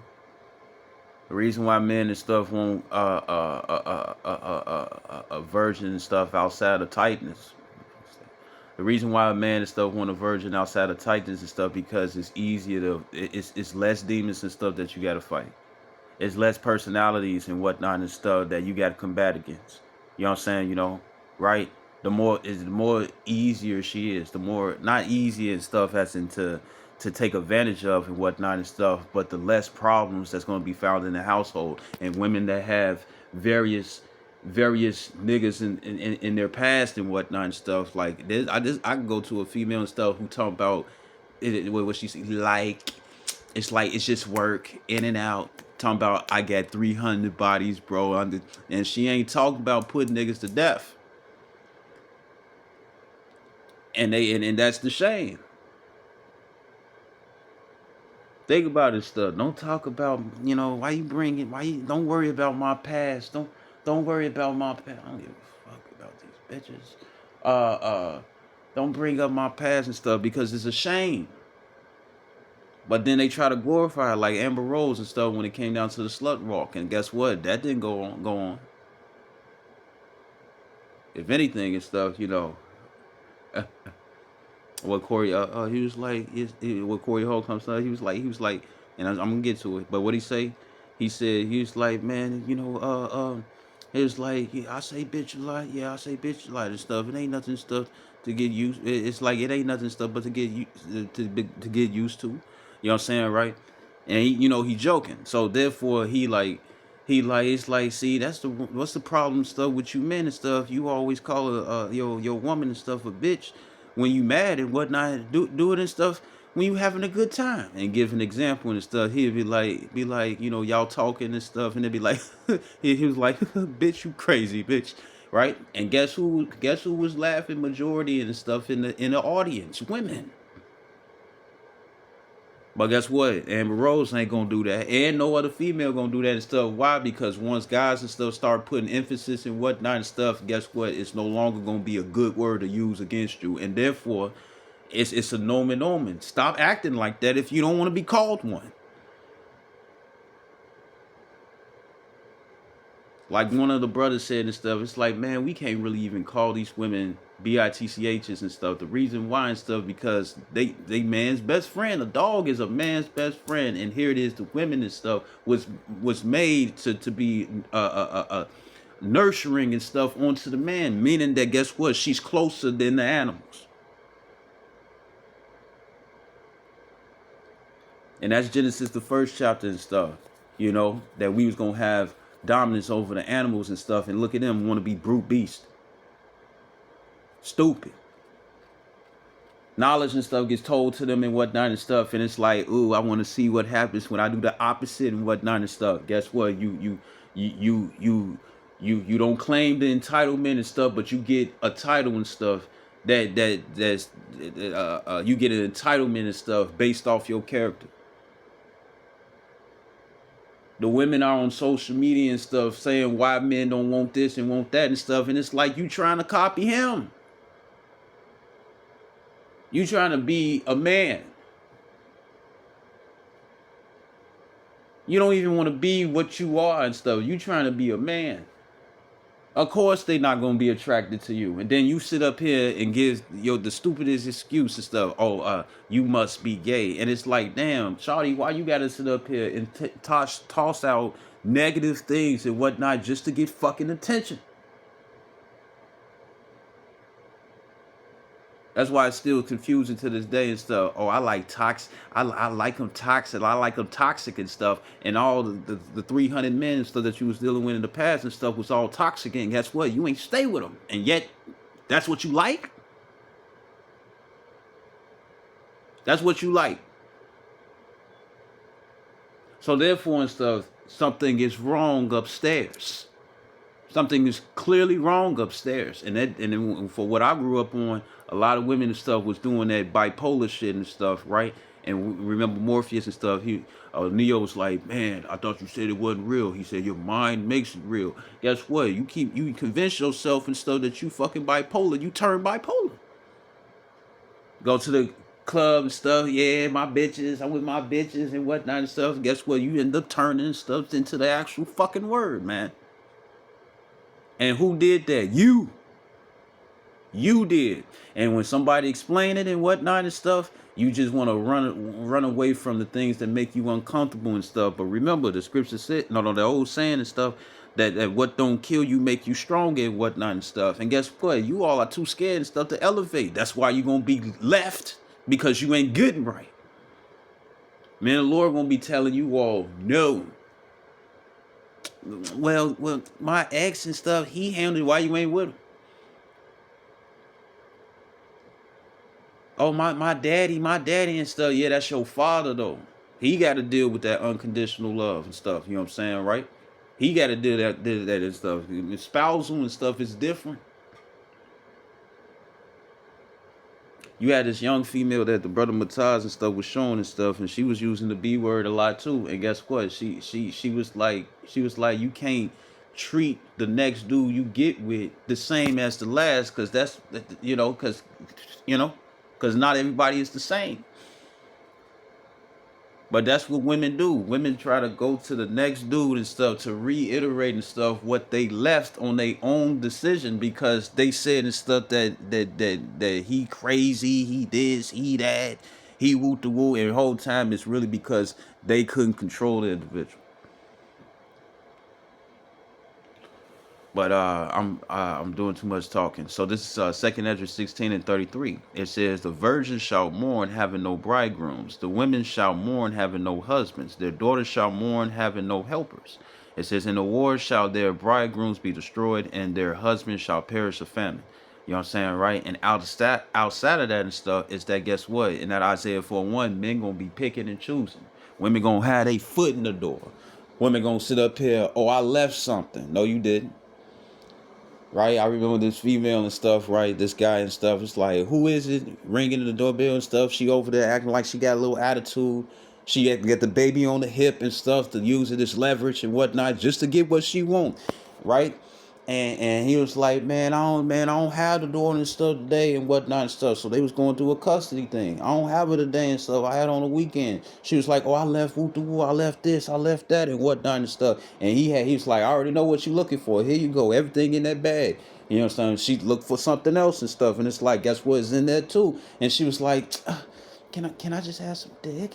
[SPEAKER 2] the reason why men and stuff want a virgin and stuff outside of tightness. The reason why a man and stuff want a virgin outside of tightness and stuff because it's easier to it's less demons and stuff that you gotta fight. It's less personalities and whatnot and stuff that you gotta combat against. You know what I'm saying? You know, right? The more easier she is, the more not easy and stuff as in to take advantage of and whatnot and stuff, but the less problems that's going to be found in the household. And women that have various niggas in their past and whatnot and stuff like this. I can go to a female and stuff who talk about what she like. It's like it's just work in and out. Talking about I got 300 bodies, bro, and she ain't talking about putting niggas to death. And that's the shame. Think about this stuff. Don't talk about, why you bring it. Why you don't worry about my past. Don't worry about my past. I don't give a fuck about these bitches. Don't bring up my past and stuff because it's a shame. But then they try to glorify it like Amber Rose and stuff when it came down to the slut walk. And guess what? That didn't go on. If anything and stuff, what Corey he was like what Corey Holcomb said, he was like, and I'm gonna get to it, but what he say? He said he was like, man, it was like, yeah, I say bitch a lot, yeah, I say bitch a lot and stuff. It ain't nothing stuff to get used. It's like it ain't nothing stuff but to get used to. You know what I'm saying, right? And he joking. So therefore he like it's like, see, what's the problem stuff with you men and stuff? You always call your woman and stuff a bitch when you mad and whatnot. Do it and stuff when you having a good time. And give an example and stuff. He'd be like, y'all talking and stuff, and they'd be like, he was like, bitch, you crazy, bitch, right? And guess who was laughing majority and stuff in the audience? Women. But guess what? Amber Rose ain't gonna do that, and no other female gonna do that and stuff. Why? Because once guys and stuff start putting emphasis and whatnot and stuff, guess what? It's no longer gonna be a good word to use against you, and therefore, it's a nomen omen. Stop acting like that if you don't want to be called one. Like one of the brothers said and stuff, it's like, man, we can't really even call these women bitchs and stuff. The reason why and stuff, because they man's best friend. A dog is a man's best friend, and here it is, the women and stuff was made to be nurturing and stuff onto the man, meaning that guess what? She's closer than the animals. And that's Genesis the first chapter and stuff, that we was gonna have dominance over the animals and stuff, and look at them want to be brute beast. Stupid. Knowledge and stuff gets told to them and whatnot and stuff, and it's like, ooh, I want to see what happens when I do the opposite and whatnot and stuff. Guess what? You don't claim the entitlement and stuff, but you get a title and stuff you get an entitlement and stuff based off your character. The women are on social media and stuff saying why men don't want this and want that and stuff. And it's like you trying to copy him. You trying to be a man. You don't even want to be what you are and stuff. You trying to be a man. Of course they not going to be attracted to you. And then you sit up here and give the stupidest excuse and stuff. Oh, you must be gay. And it's like, damn, shawty, why you got to sit up here and toss out negative things and whatnot just to get fucking attention? That's why it's still confusing to this day and stuff. Oh, I like toxic. I like them toxic. I like them toxic and stuff. And all the 300 men and stuff that you was dealing with in the past and stuff was all toxic. And guess what? You ain't stay with them. And yet, that's what you like? That's what you like. So therefore and stuff, something is wrong upstairs. Something is clearly wrong upstairs. And then for what I grew up on, a lot of women and stuff was doing that bipolar shit and stuff, right? And remember Morpheus and stuff. Neo was like, man, I thought you said it wasn't real. He said your mind makes it real. Guess what? You convince yourself and stuff that you fucking bipolar. You turn bipolar. Go to the club and stuff. Yeah, my bitches. I'm with my bitches and whatnot and stuff. Guess what? You end up turning stuff into the actual fucking word, man. And who did that? You. You did. And when somebody explain it and whatnot and stuff, you just want to run away from the things that make you uncomfortable and stuff. But remember, the scripture said, no, the old saying and stuff, that what don't kill you make you stronger and whatnot and stuff. And guess what? You all are too scared and stuff to elevate. That's why you're going to be left, because you ain't good and right. Man, the Lord won't be telling you all, no. Well, my ex and stuff, he handled it. Why you ain't with him? Oh, my daddy and stuff. Yeah, that's your father, though. He got to deal with that unconditional love and stuff. You know what I'm saying, right? He got to deal that and stuff. Spousal and stuff is different. You had this young female that the brother Mataz and stuff was showing and stuff, and she was using the B word a lot too. And guess what? She was like you can't treat the next dude you get with the same as the last, because that's because not everybody is the same. But that's what women do. Women try to go to the next dude and stuff to reiterate and stuff what they left on their own decision, because they said and stuff that he crazy, he this, he that, he woo to woo, and the whole time it's really because they couldn't control the individual. But I'm doing too much talking. So this is 2nd Esdras 16:33. It says, the virgins shall mourn, having no bridegrooms. The women shall mourn, having no husbands. Their daughters shall mourn, having no helpers. It says, in the war shall their bridegrooms be destroyed, and their husbands shall perish of famine. You know what I'm saying, right? And outside of that and stuff is that, guess what? In that Isaiah 4:1, men gonna be picking and choosing. Women gonna have their foot in the door. Women gonna sit up here, oh, I left something. No, you didn't. Right, I remember this female and stuff, right? This guy and stuff. It's like, who is it? Ringing the doorbell and stuff. She over there acting like she got a little attitude. She had to get the baby on the hip and stuff to use it as leverage and whatnot, just to get what she want, right? And he was like, man, I don't have the door and stuff today and whatnot and stuff. So they was going through a custody thing. I don't have it today and stuff. I had it on the weekend. She was like, oh, I left woo to woo, I left this, I left that and whatnot and stuff. And he was like, I already know what you're looking for. Here you go, everything in that bag. You know what I'm saying? She looked for something else and stuff. And it's like, guess what is in there too? And she was like, can I just have some dick?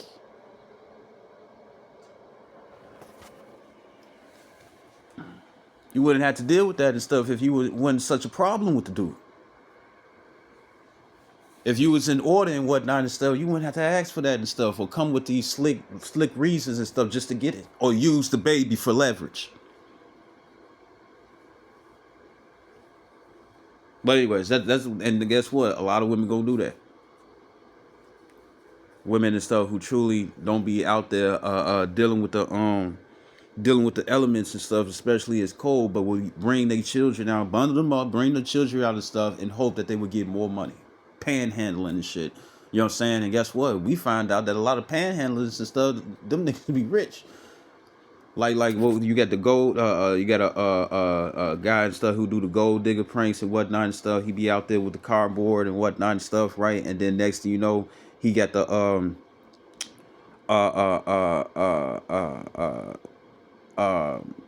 [SPEAKER 2] You wouldn't have to deal with that and stuff if you wasn't such a problem with the dude. If you was in order and whatnot and stuff, you wouldn't have to ask for that and stuff, or come with these slick reasons and stuff just to get it, or use the baby for leverage. But anyways, that's and guess what? A lot of women gonna do that. Women and stuff who truly don't be out there dealing with the elements and stuff, especially as cold, but will bring their children out, bundle them up, bring the children out and stuff, and hope that they would get more money. Panhandling and shit. You know what I'm saying? And guess what? We find out that a lot of panhandlers and stuff, them niggas be rich. Like well, you got the gold, you got a guy and stuff who do the gold digger pranks and whatnot and stuff. He be out there with the cardboard and whatnot and stuff, right? And then next thing you know, he got the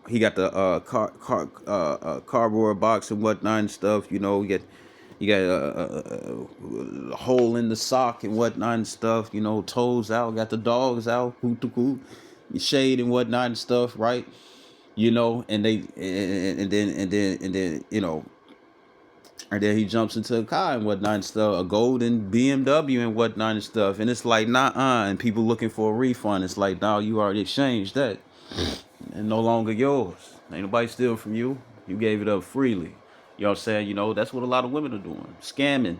[SPEAKER 2] he got the cardboard box and whatnot and stuff. You know, you got a hole in the sock and whatnot and stuff. You know, toes out, got the dogs out, shade and whatnot and stuff, right? You know, and then you know, and then he jumps into a car and whatnot and stuff, a golden BMW and whatnot and stuff, and it's like and people looking for a refund. It's like, no, you already exchanged that. And no longer yours. Ain't nobody steal from you. You gave it up freely. You know what I'm saying? You know, that's what a lot of women are doing. Scamming.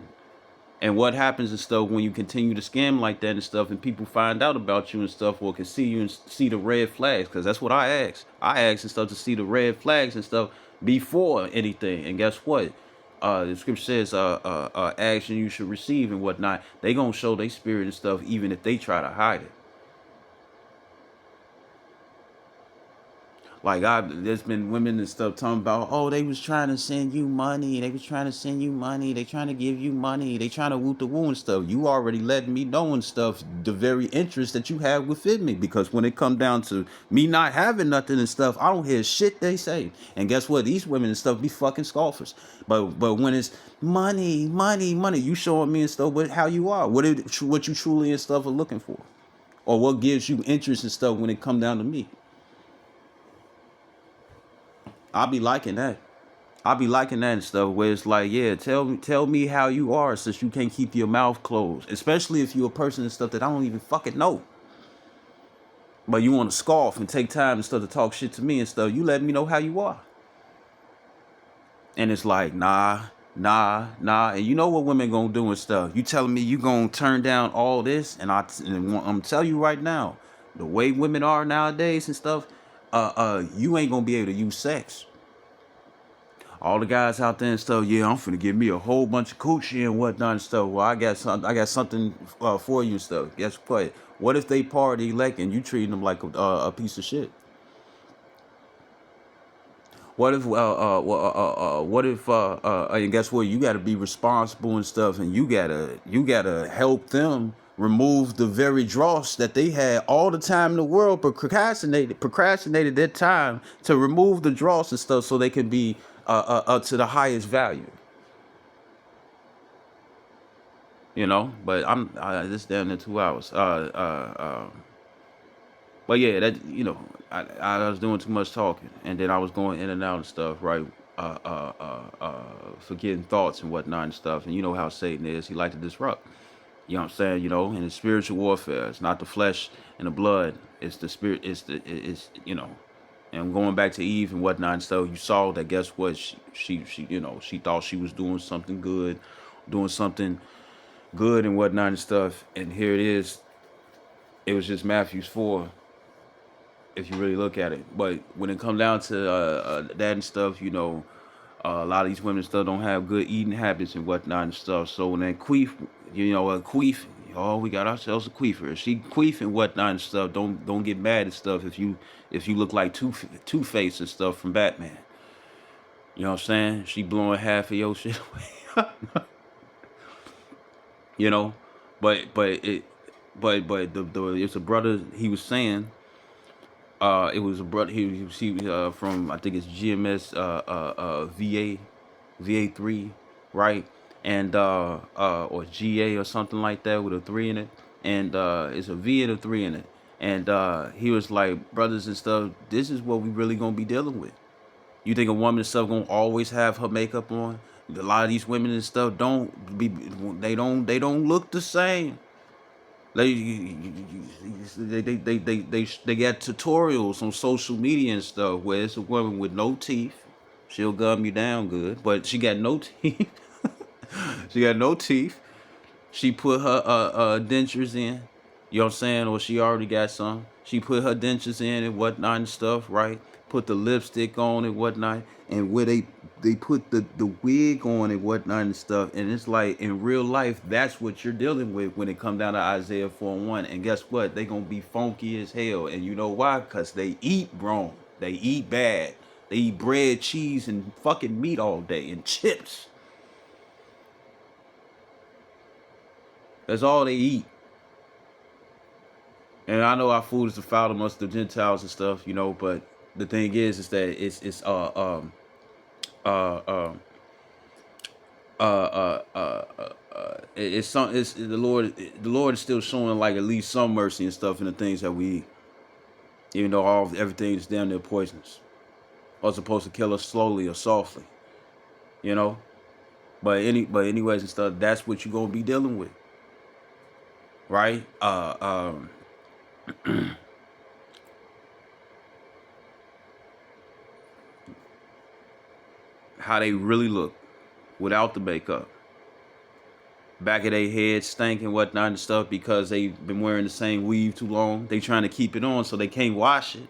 [SPEAKER 2] And what happens and stuff when you continue to scam like that and stuff, and people find out about you and stuff, or can see you and see the red flags? Because that's what I asked. I asked and stuff to see the red flags and stuff before anything. And guess what? The scripture says, action you should receive and whatnot. They gonna show their spirit and stuff, even if they try to hide it. Like there's been women and stuff talking about, oh, they was trying to send you money. They was trying to send you money. They trying to give you money. They trying to woot the woo and stuff. You already letting me know and stuff the very interest that you have within me. Because when it come down to me not having nothing and stuff, I don't hear shit they say. And guess what? These women and stuff be fucking scoffers. But when it's money, money, money, you showing me and stuff what how you are, what you truly and stuff are looking for, or what gives you interest and stuff when it come down to me. I'll be liking that. I'll be liking that and stuff where it's like, yeah, tell me how you are since you can't keep your mouth closed. Especially if you're a person and stuff that I don't even fucking know. But you want to scoff and take time and stuff to talk shit to me and stuff. You let me know how you are. And it's like, nah. And you know what women gonna do and stuff. You telling me you gonna turn down all this, and I'm telling you right now, the way women are nowadays and stuff, you ain't gonna be able to use sex. All the guys out there and stuff, yeah, I'm finna give me a whole bunch of coochie and whatnot and stuff. Well, I got something for you and stuff. Guess what? What if they party like and you treating them like a piece of shit? What if and guess what? You got to be responsible and stuff, and you gotta help them remove the very dross that they had all the time in the world, but procrastinated their time to remove the dross and stuff, so they can be up to the highest value. You know, but this down in 2 hours. But yeah, that I was doing too much talking, and then I was going in and out and stuff, right? Forgetting thoughts and whatnot and stuff. And you know how Satan is; he like to disrupt. You know what I'm saying? You know, in the spiritual warfare, it's not the flesh and the blood; it's the spirit. It's And going back to Eve and whatnot and stuff, you saw that. Guess what? She thought she was doing something good, doing something good and whatnot and stuff. And here it is. It was just Matthew's 4, if you really look at it. But when it comes down to that and stuff, a lot of these women still don't have good eating habits and whatnot and stuff. So when that queef, a queef, oh, we got ourselves a queefer. If she queef and whatnot and stuff, don't get mad and stuff if you look like Two-Face and stuff from Batman. You know what I'm saying? She blowing half of your shit away. you know, but it's a brother. He was saying. It was a brother. He was from, I think it's GMS VA3, right? And or GA or something like that with a 3 in it, and it's a V and a 3 in it. And he was like, brothers and stuff, this is what we really gonna be dealing with. You think a woman and stuff gonna always have her makeup on? A lot of these women and stuff they don't look the same. They got tutorials on social media and stuff where it's a woman with no teeth. She'll gum you down good, but she got no teeth. She got no teeth. She put her dentures in. You know what I'm saying? Or she already got some. She put her dentures in and whatnot and stuff, right? Put the lipstick on and whatnot. And where they put the wig on and whatnot and stuff. And it's like in real life, that's what you're dealing with when it comes down to Isaiah 4:1. And guess what? They gonna be funky as hell. And you know why? Because they eat wrong. They eat bad. They eat bread, cheese, and fucking meat all day and chips. That's all they eat. And I know our food is defiled amongst the Gentiles and stuff, but the thing is that it's uh um uh uh uh it's the Lord is still showing like at least some mercy and stuff in the things that we eat, even though everything is damn near poisonous or supposed to kill us slowly or softly, you know. But anyways and stuff, that's what you're gonna be dealing with, right? How they really look without the makeup. back of their head stink and whatnot and stuff because they've been wearing the same weave too long. They trying to keep it on so they can't wash it.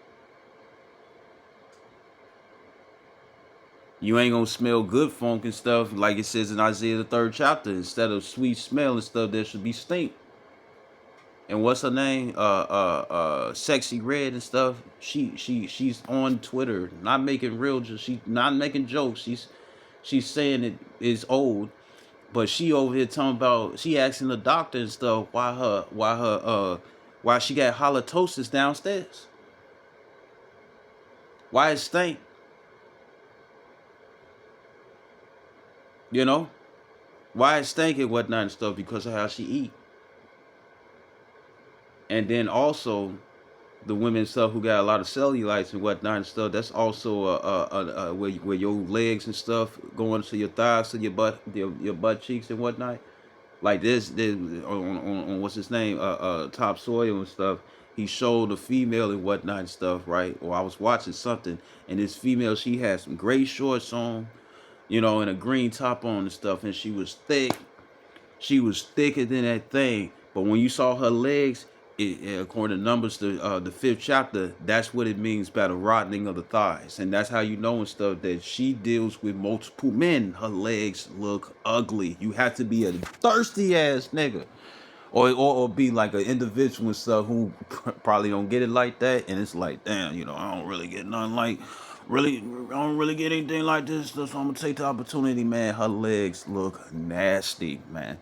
[SPEAKER 2] You ain't gonna smell good funk and stuff like it says in Isaiah the 3rd chapter. Instead of sweet smell and stuff, there should be stink. And what's her name? Sexy Red and stuff. She's on Twitter, not making real. She's not making jokes. She's saying it is old, but she over here talking about she asking the doctor and stuff why she got halitosis downstairs. Why it stink? You know? Why it stink and whatnot and stuff because of how she eat. And then also the women and stuff who got a lot of cellulites and whatnot and stuff. That's also where your legs and stuff going to your thighs to your butt cheeks and whatnot. Like this on what's his name, Top Soil and stuff. He showed a female and whatnot and stuff, right? Or I was watching something, and this female, she had some gray shorts on, you know, and a green top on and stuff, and she was thick. She was thicker than that thing. But when you saw her legs, according to Numbers, the 5th chapter, that's what it means by the rotting of the thighs. And that's how you know and stuff that she deals with multiple men. Her legs look ugly. You have to be a thirsty ass nigga. Or be like an individual and stuff who probably don't get it like that. And it's like, damn, you know, I don't really get nothing like, really, I don't really get anything like this. So I'm going to take the opportunity, man. Her legs look nasty, man.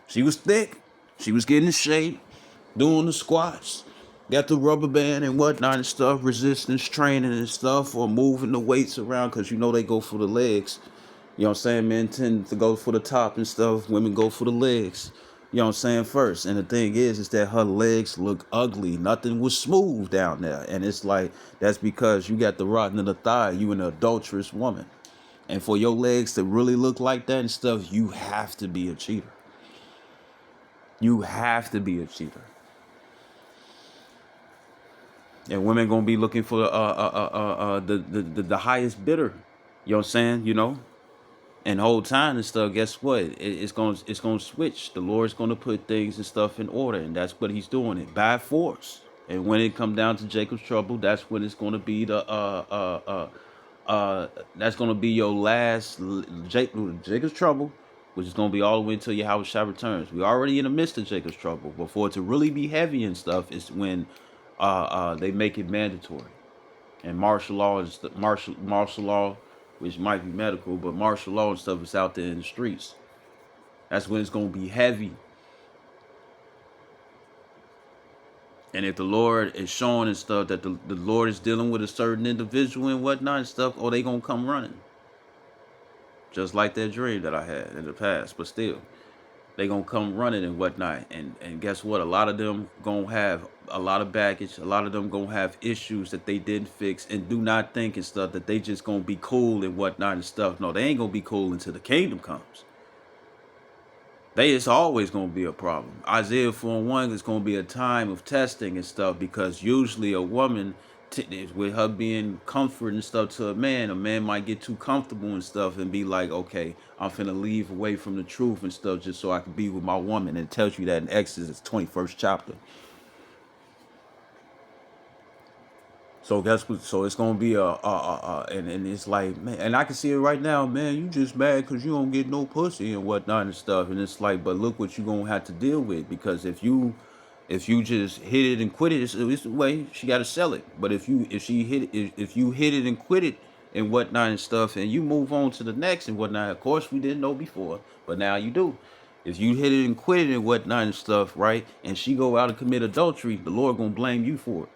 [SPEAKER 2] She was thick. She was getting in shape, doing the squats, got the rubber band and whatnot and stuff, resistance training and stuff, or moving the weights around because you know they go for the legs. You know what I'm saying? Men tend to go for the top and stuff. Women go for the legs. You know what I'm saying? First. And the thing is that her legs look ugly. Nothing was smooth down there. And it's like, that's because you got the rotten of the thigh. You an adulterous woman. And for your legs to really look like that and stuff, you have to be a cheater. You have to be a cheater. And women gonna be looking for the highest bidder. You know what I'm saying? You know? And the whole time and stuff, guess what? It's gonna switch. The Lord's gonna put things and stuff in order, and that's what He's doing it by force. And when it come down to Jacob's trouble, that's when it's gonna be that's gonna be your last Jacob's trouble, which is gonna be all the way until Yahushua returns. We're already in the midst of Jacob's trouble. But for it to really be heavy and stuff is when they make it mandatory. And martial law is martial law, which might be medical, but martial law and stuff is out there in the streets. That's when it's gonna be heavy. And if the Lord is showing and stuff that the Lord is dealing with a certain individual and whatnot and stuff, oh, they gonna come running. Just like that dream that I had in the past, but still, they gonna come running and whatnot. And guess what? A lot of them gonna have a lot of baggage. A lot of them gonna have issues that they didn't fix, and do not think and stuff that they just gonna be cool and whatnot and stuff. No, they ain't gonna be cool until the kingdom comes. It's always gonna be a problem. Isaiah 4:1 is gonna be a time of testing and stuff, because usually a woman, with her being comfort and stuff to a man might get too comfortable and stuff and be like, okay, I'm finna leave away from the truth and stuff just so I can be with my woman. And it tells you that in Exodus 21st chapter. So that's what. So it's gonna be and it's like, man, and I can see it right now, man. You just mad because you don't get no pussy and whatnot and stuff, and it's like, but look what you gonna have to deal with, because if you just hit it and quit it, it's the way she got to sell it. But if you hit it and quit it and whatnot and stuff, and you move on to the next and whatnot, of course we didn't know before, but now you do. If you hit it and quit it and whatnot and stuff, right, and she go out and commit adultery, the Lord gonna blame you for it.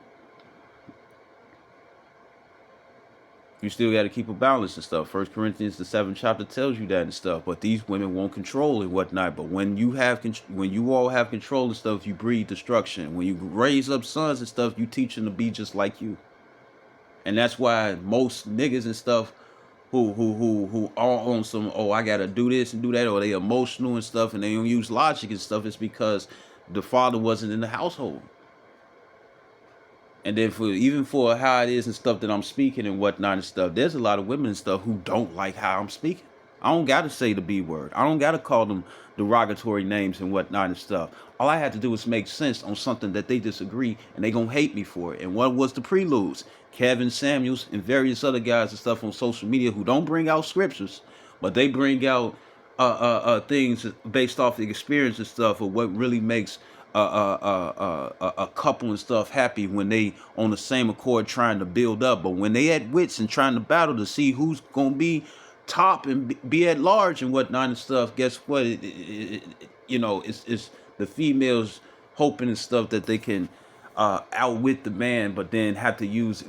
[SPEAKER 2] You still got to keep a balance and stuff. 1 Corinthians the 7th chapter tells you that and stuff. But these women won't control and whatnot. But when you all have control and stuff, you breed destruction. When you raise up sons and stuff, you teach them to be just like you. And that's why most niggas and stuff who are on some, oh, I gotta do this and do that, or they emotional and stuff, and they don't use logic and stuff, it's because the father wasn't in the household. And then even for how it is and stuff that I'm speaking and whatnot and stuff, there's a lot of women and stuff who don't like how I'm speaking. I don't got to say the B word. I don't got to call them derogatory names and whatnot and stuff. All I had to do was make sense on something that they disagree, and they gonna hate me for it. And what was the preludes? Kevin Samuels and various other guys and stuff on social media who don't bring out scriptures, but they bring out things based off the experience and stuff of what really makes a couple and stuff happy when they on the same accord trying to build up. But when they at wits and trying to battle to see who's gonna be top and be at large and whatnot and stuff, guess what? It's the females hoping and stuff that they can outwit the man, but then have to use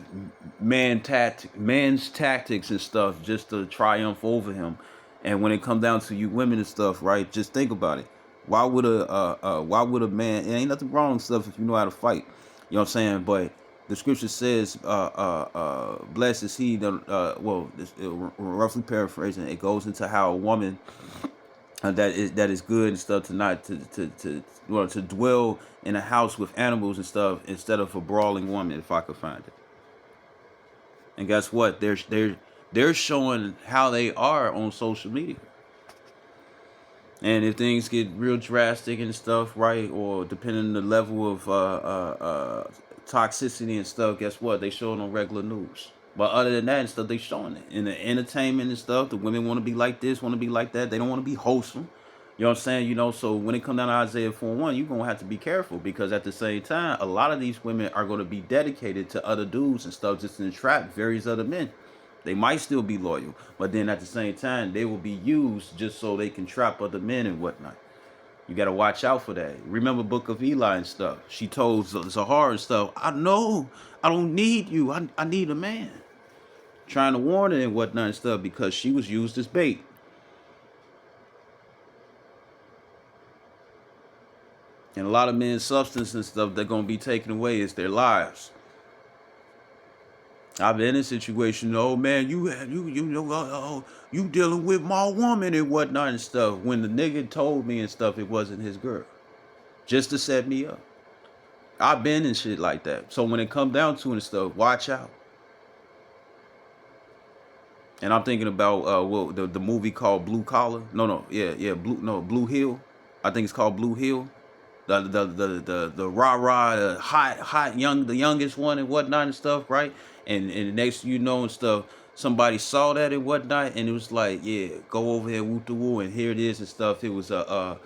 [SPEAKER 2] man's tactics and stuff just to triumph over him. And when it comes down to you women and stuff, right? Just think about it. Why would a man? It ain't nothing wrong with stuff if you know how to fight. You know what I'm saying? But the scripture says, "Blessed is he that." Roughly paraphrasing, it goes into how a woman that is good and stuff to dwell in a house with animals and stuff instead of a brawling woman, if I could find it. And guess what? They're showing how they are on social media. And if things get real drastic and stuff, right, or depending on the level of toxicity and stuff, guess what? They show it on regular news. But other than that and stuff, they showing it in the entertainment and stuff. The women want to be like this, want to be like that. They don't want to be wholesome. You know what I'm saying? You know, so when it comes down to Isaiah 4:1, you're going to have to be careful because at the same time, a lot of these women are going to be dedicated to other dudes and stuff just to entrap various other men. They might still be loyal, but then at the same time, they will be used just so they can trap other men and whatnot. You got to watch out for that. Remember Book of Eli and stuff. She told Zahar and stuff, I know, I don't need you. I need a man. Trying to warn her and whatnot and stuff because she was used as bait. And a lot of men's substance and stuff they're going to be taken away is their lives. I've been in a situation, oh man, you dealing with my woman and whatnot and stuff. When the nigga told me and stuff, it wasn't his girl, just to set me up. I've been in shit like that. So when it come down to it and stuff, watch out. And I'm thinking about the movie called Blue Collar. Blue Hill. I think it's called Blue Hill. The rah-rah, hot the youngest one and whatnot and stuff, right? And the next you know and stuff, somebody saw that and whatnot, and it was like, yeah, go over here, woo to woo, and here it is and stuff. It was a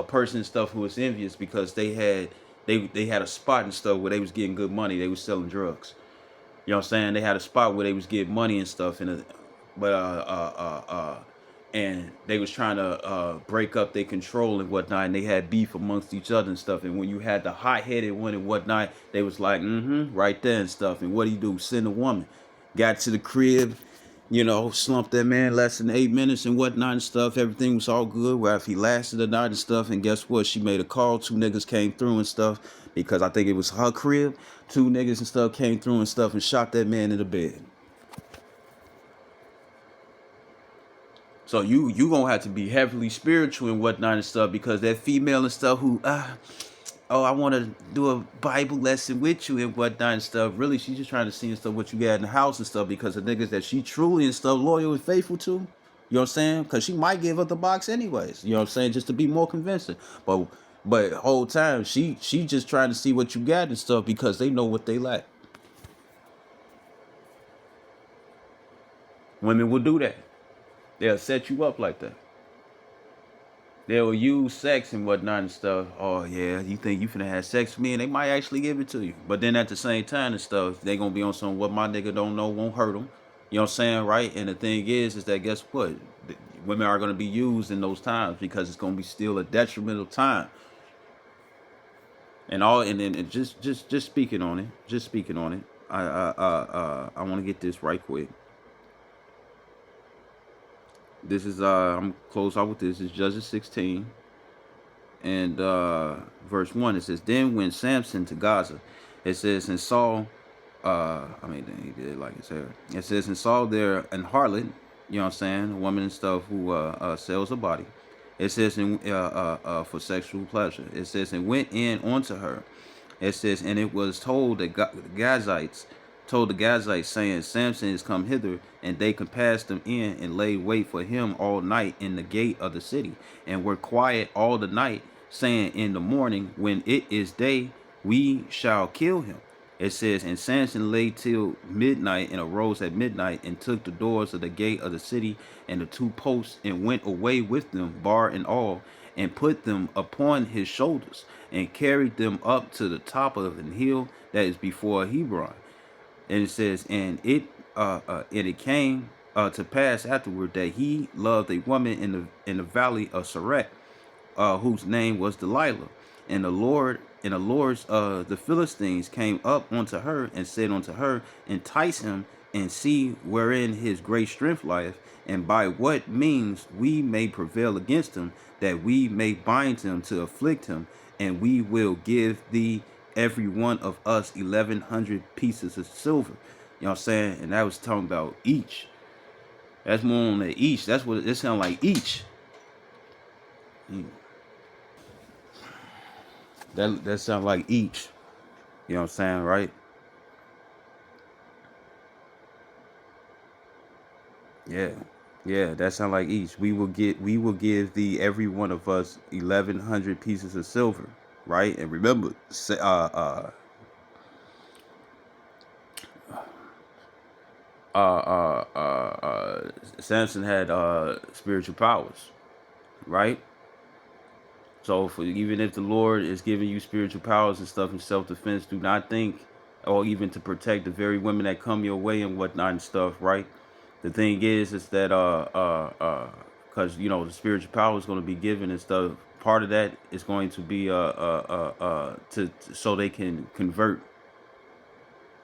[SPEAKER 2] person and stuff who was envious because they had a spot and stuff where they was getting good money. They was selling drugs. You know what I'm saying? They had a spot where they was getting money and stuff, and and they was trying to break up their control and whatnot, and they had beef amongst each other and stuff. And when you had the hot-headed one and whatnot, they was like, right there and stuff. And what do you do? Send a woman. Got to the crib, you know, slumped that man less than 8 minutes and whatnot and stuff. Everything was all good. Well, if he lasted a night and stuff, and guess what? She made a call. 2 niggas came through and stuff because I think it was her crib. 2 niggas and stuff came through and stuff and shot that man in the bed. So you gonna have to be heavily spiritual and whatnot and stuff because that female and stuff who I want to do a Bible lesson with you and whatnot and stuff. Really, she's just trying to see and stuff what you got in the house and stuff because the niggas that she truly and stuff loyal and faithful to. You know what I'm saying? Because she might give up the box anyways. You know what I'm saying? Just to be more convincing. But whole time she just trying to see what you got and stuff because they know what they lack. Women will do that. They'll set you up like that. They'll use sex and whatnot and stuff. Oh, yeah, you think you finna have sex with me? And they might actually give it to you. But then at the same time and stuff, they gonna be on some what my nigga don't know won't hurt him. You know what I'm saying, right? And the thing is that guess what? Women are gonna be used in those times because it's gonna be still a detrimental time. And just speaking on it. Just speaking on it. I want to get this right quick. This is I'm close out with this. It's Judges 16 and verse 1. It says, then went Samson to Gaza. It says, and Saul he did like his hair. It says, and Saul there an harlot, you know what I'm saying, a woman and stuff who sells a body. It says for sexual pleasure. It says, and went in onto her. It says, and it was told that the Gazites told the Gazites, saying, Samson is come hither, and they compassed him in, and laid wait for him all night in the gate of the city, and were quiet all the night, saying, in the morning, when it is day, we shall kill him. It says, and Samson lay till midnight, and arose at midnight, and took the doors of the gate of the city, and the two posts, and went away with them, bar and all, and put them upon his shoulders, and carried them up to the top of an hill that is before Hebron. And it says, and it came to pass afterward that he loved a woman in the valley of Sarek, whose name was Delilah. And the lords the Philistines came up unto her, and said unto her, entice him, and see wherein his great strength lieth, and by what means we may prevail against him, that we may bind him to afflict him, and we will give thee every one of us 1,100 pieces of silver. You know what I'm saying? And that was talking about each. That's more on the each. That's what it sounds like, each. That sounds like each. You know what I'm saying, right? Yeah. Yeah, that sounds like each. We will give thee every one of us 1,100 pieces of silver, right? And remember, Samson had spiritual powers, right? So even if the Lord is giving you spiritual powers and stuff in self-defense, do not think, or even to protect the very women that come your way and whatnot and stuff, right? The thing is that because you know the spiritual power is going to be given and stuff. Part of that is going to be to so they can convert,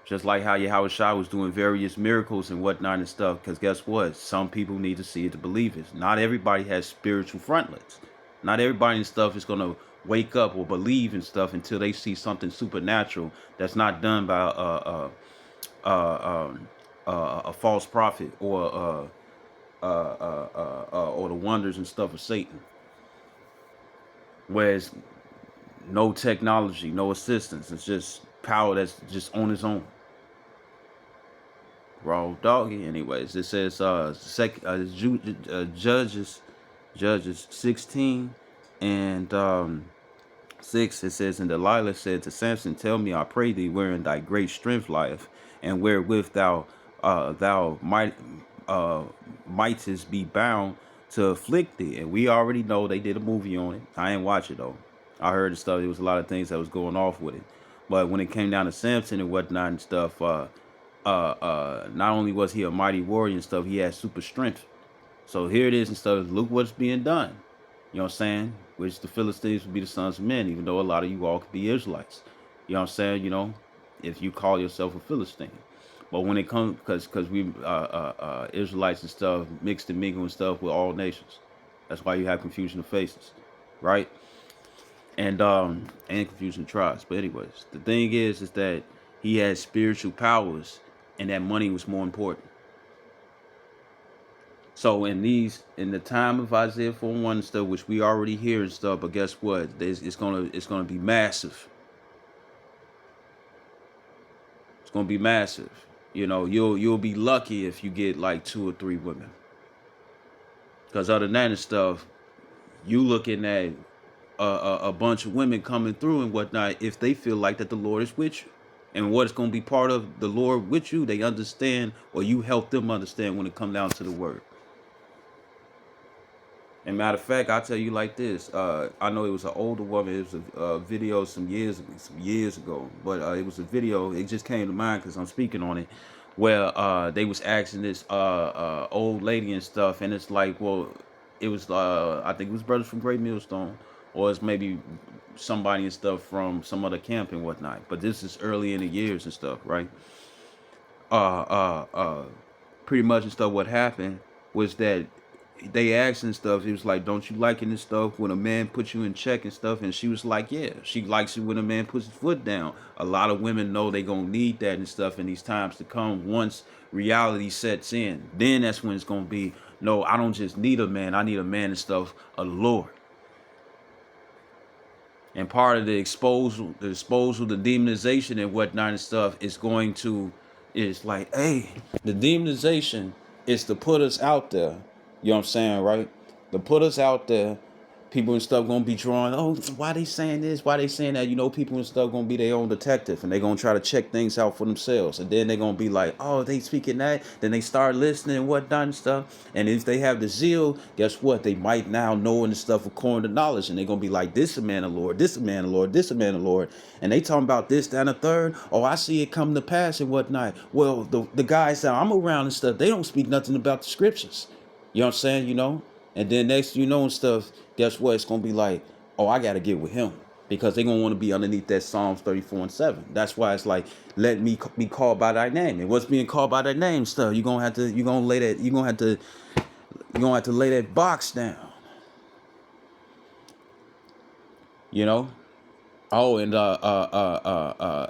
[SPEAKER 2] just like how Yahweh Shai was doing various miracles and whatnot and stuff. Because guess what? Some people need to see it to believe it. Not everybody has spiritual frontlets. Not everybody and stuff is going to wake up or believe in stuff until they see something supernatural that's not done by a false prophet or the wonders and stuff of Satan. Whereas no technology, no assistance. It's just power that's just on its own. Raw doggy. Anyways, it says Judges 16 and 6. It says, and Delilah said to Samson, tell me, I pray thee, wherein thy great strength lieth, and wherewith thou mightest be bound to afflict thee. And we already know they did a movie on it. I ain't watch it though. I heard the stuff. There was a lot of things that was going off with it. But when it came down to Samson and whatnot and stuff, not only was he a mighty warrior and stuff, he had super strength. So here it is and stuff. Look what's being done. You know what I'm saying? Which the Philistines would be the sons of men, even though a lot of you all could be Israelites. You know what I'm saying? You know, if you call yourself a Philistine. But when it comes, because we Israelites and stuff mixed and mingle and stuff with all nations. That's why you have confusion of faces, right? And confusion of tribes. But anyways, the thing is that he had spiritual powers, and that money was more important. So in the time of Isaiah 4:1 and stuff, which we already hear and stuff, but guess what? It's gonna be massive. It's gonna be massive. You know, you'll be lucky if you get like 2 or 3 women. Because other than that and stuff, you looking at a bunch of women coming through and whatnot if they feel like that the Lord is with you. And what's going to be part of the Lord with you, they understand, or you help them understand when it comes down to the word. And matter of fact, I'll tell you like this. I know it was an older woman. It was a video some years ago. But it was a video. It just came to mind because I'm speaking on it. Where they was asking this old lady and stuff. And it's like, well, it was, I think it was brothers from Great Millstone. Or it's maybe somebody and stuff from some other camp and whatnot. But this is early in the years and stuff, right? Pretty much and stuff what happened was that they asked and stuff. He was like, don't you like it and stuff when a man puts you in check and stuff? And she was like, yeah, she likes it when a man puts his foot down. A lot of women know they gonna need that and stuff in these times to come. Once reality sets in, then that's when it's gonna be, no, I don't just need a man, I need a man and stuff, a Lord. And part of the exposure, the demonization and whatnot and stuff is going to It's like, hey, the demonization is to put us out there. You know what I'm saying, right? To put us out there. People and stuff gonna be drawing, oh, why they saying this? Why they saying that? You know, people and stuff gonna be their own detective and they gonna try to check things out for themselves. And then they gonna be like, oh, they speaking that. Then they start listening and whatnot and stuff. And if they have the zeal, guess what? They might now know and stuff according to knowledge. And they gonna be like, this a man of Lord, this a man of Lord, this a man of Lord. And they talking about this, that, and the third. Oh, I see it come to pass and whatnot. Well, the guys that I'm around and stuff, they don't speak nothing about the scriptures. You know what I'm saying? You know? And then next you know and stuff, guess what? It's gonna be like, oh, I gotta get with him. Because they're gonna want to be underneath that Psalms 34:7. That's why it's like, let me be called by thy name. And what's being called by thy name stuff, you're gonna have to lay that box down. You know? Oh, and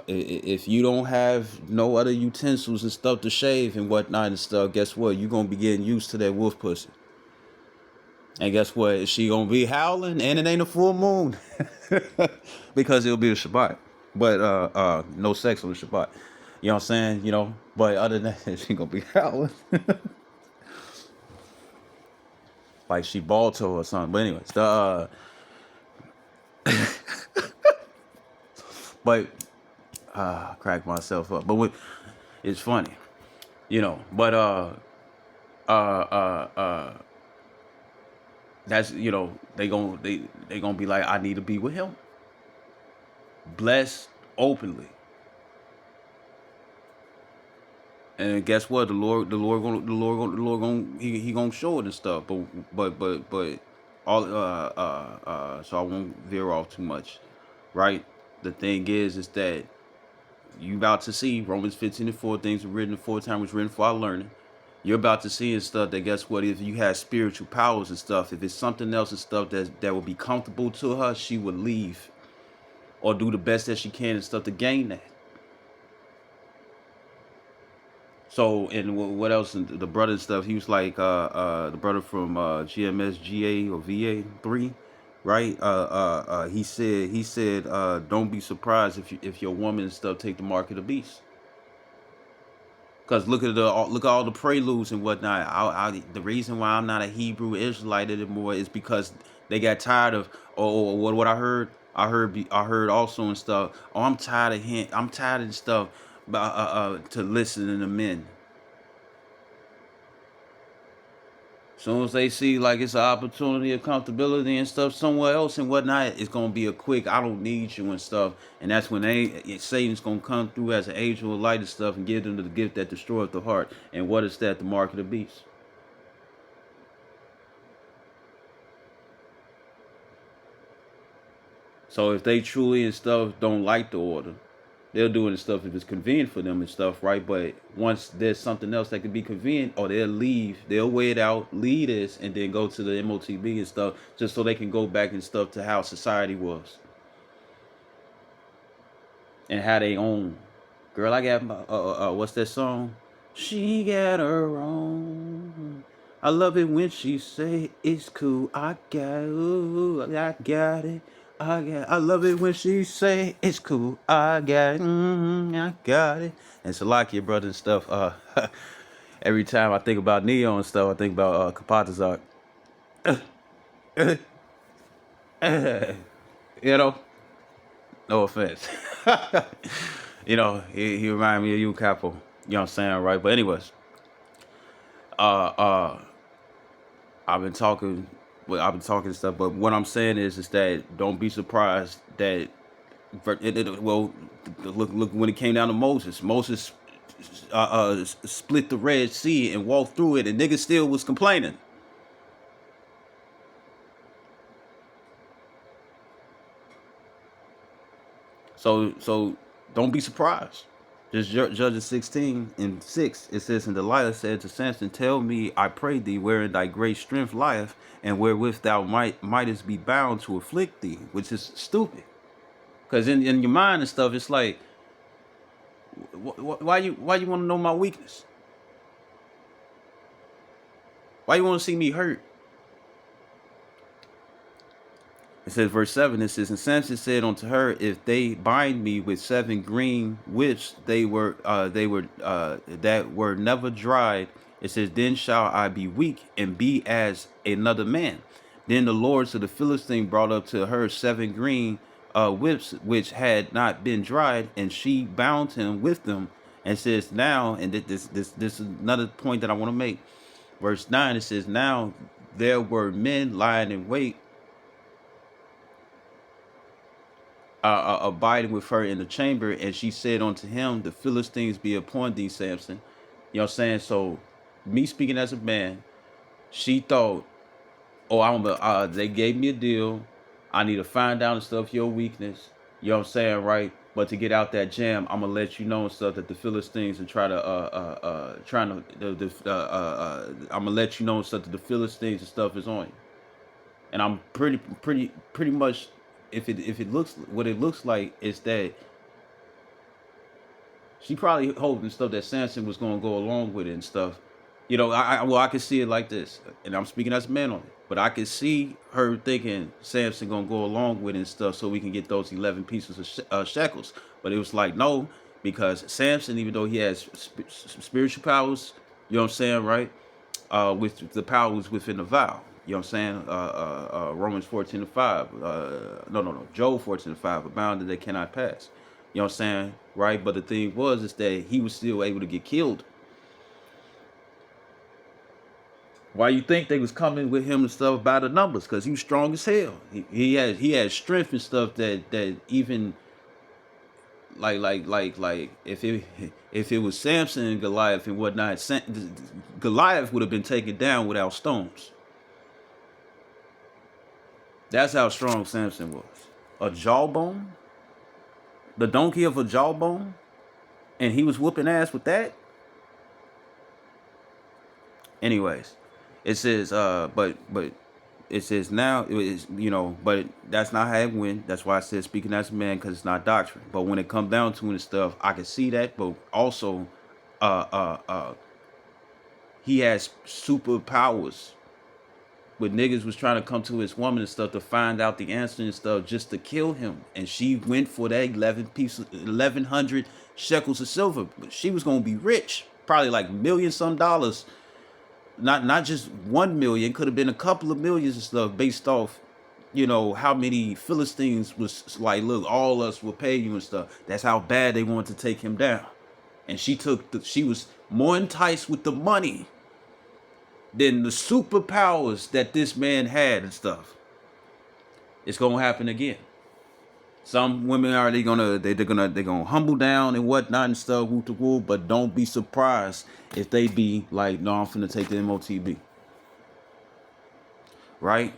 [SPEAKER 2] if you don't have no other utensils and stuff to shave and whatnot and stuff, guess what? You're gonna be getting used to that wolf pussy. And guess what? She gonna be howling, and it ain't a full moon, because it'll be a Shabbat. But no sex on the Shabbat. You know what I'm saying? You know. But other than that, she gonna be howling, like she Balto or something. But anyways, but crack myself up. But it's funny, you know. But uh, uh, that's, you know, they gonna be like, I need to be with him, blessed openly. And guess what? The Lord gonna, he gonna show it and stuff. But all so I won't veer off too much, right? The thing is that you about to see Romans 15:4, things were written aforetime, was written for our learning. You're about to see and stuff that, guess what? If you have spiritual powers and stuff, if it's something else and stuff that would be comfortable to her, she would leave or do the best that she can and stuff to gain that. So, and what else? And the brother and stuff, he was like, the brother from GMS GA or VA3, right? He said, don't be surprised if your woman and stuff take the mark of the beast. Cause look at all the preludes and whatnot. The reason why I'm not a Hebrew Israelite anymore is because they got tired of, what I heard. I heard also and stuff. Oh, I'm tired of him. I'm tired of stuff. To listen to men. Soon as they see like it's an opportunity of comfortability and stuff somewhere else and whatnot, it's gonna be a quick, I don't need you and stuff. And that's when Satan's gonna come through as an angel of light and stuff and give them the gift that destroyeth the heart. And what is that? The mark of the beast. So if they truly and stuff don't like the order, they'll do it and stuff if it's convenient for them and stuff, right? But once there's something else that could be convenient, or they'll leave, they'll wait out, leave this, and then go to the MOTB and stuff, just so they can go back and stuff to how society was and how they own. Girl, I got my what's that song? She got her own. I love it when she say it's cool. I got it. I love it when she say it's cool. I got it. I got it. And Salakia, brother and stuff. Every time I think about Neo and stuff, I think about Kapatazak. You know, no offense. You know, he reminded me of you, Capo. You know what I'm saying, right? But anyways, uh, uh, I've been talking, and stuff. But what I'm saying is that don't be surprised that, well, look when it came down to Moses. Moses split the Red Sea and walked through it, and niggas still was complaining. So don't be surprised. Just Judges 16:6, it says, and Delilah said to Samson, tell me, I pray thee, wherein thy great strength lieth, and wherewith thou mightest be bound to afflict thee, which is stupid. Because in your mind and stuff, it's like, why you want to know my weakness? Why you want to see me hurt? It says, verse 7, it says, and Samson said unto her, if they bind me with 7 green whips, that were never dried, it says, then shall I be weak and be as another man. Then the lords of the Philistine brought up to her 7 green whips which had not been dried, and she bound him with them. And says now, and this is another point that I want to make. Verse 9, it says, now there were men lying in wait, abiding with her in the chamber, and she said unto him, the Philistines be upon thee, Samson. You know what I'm saying? So, me speaking as a man, she thought, oh, they gave me a deal. I need to find out and stuff your weakness. You know what I'm saying, right? But to get out that jam, I'm gonna let you know and stuff that the Philistines are I'm gonna let you know and stuff that the Philistines and stuff is on you. And I'm pretty much, if it looks what it looks like is that she probably hoping stuff that Samson was gonna go along with it and stuff. You know, I can see it like this, and I'm speaking as a man on it. But I can see her thinking Samson gonna go along with it and stuff, so we can get those 11 pieces of shekels. But it was like no, because Samson, even though he has spiritual powers, you know what I'm saying, right? With the powers within the vow. You know what I'm saying? Romans 14:5. No. Job 14:5. Abound that they cannot pass. You know what I'm saying? Right? But the thing was is that he was still able to get killed. Why you think they was coming with him and stuff by the numbers? Because he was strong as hell. He had strength and stuff that even like if it was Samson and Goliath and whatnot, Goliath would have been taken down without stones. That's how strong Samson was. A jawbone, the donkey of a jawbone, and he was whooping ass with that. Anyways, it says but it says now it is, you know, but that's not how it went. That's why I said speaking as a man, because it's not doctrine. But when it comes down to it and stuff, I can see that. But also he has superpowers. When niggas was trying to come to his woman and stuff to find out the answer and stuff just to kill him, and she went for that 1,100 shekels of silver. But she was gonna be rich, probably like million some dollars. Not just 1 million, could have been a couple of millions and stuff based off, you know, how many Philistines was like, look, all us will pay you and stuff. That's how bad they wanted to take him down. And she was more enticed with the money than the superpowers that this man had and stuff. It's gonna happen again. Some women are they're gonna humble down and whatnot and stuff, woo to woo, but don't be surprised if they be like, no, I'm finna take the MOTB. Right?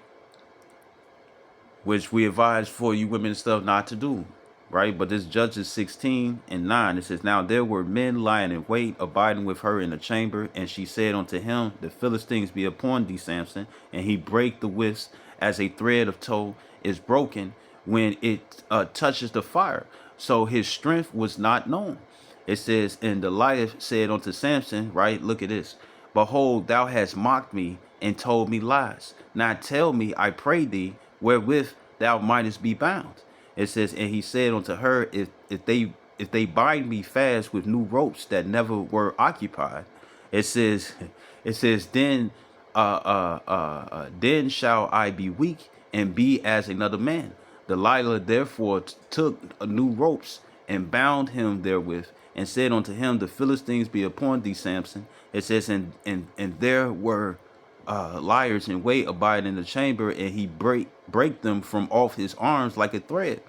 [SPEAKER 2] Which we advise for you women and stuff not to do. Right? But this Judges 16:9, it says, now there were men lying in wait, abiding with her in the chamber, and she said unto him, the Philistines be upon thee, Samson, and he brake the withs as a thread of tow is broken when it touches the fire. So his strength was not known. It says, and Delilah said unto Samson, right, look at this, behold, thou hast mocked me and told me lies. Now tell me, I pray thee, wherewith thou mightest be bound. It says, and he said unto her, if they bind me fast with new ropes that never were occupied, it says then then shall I be weak and be as another man. Delilah therefore took new ropes and bound him therewith, and said unto him, the Philistines be upon thee, Samson. It says, and there were liars in wait abiding in the chamber, and he break them from off his arms like a thread.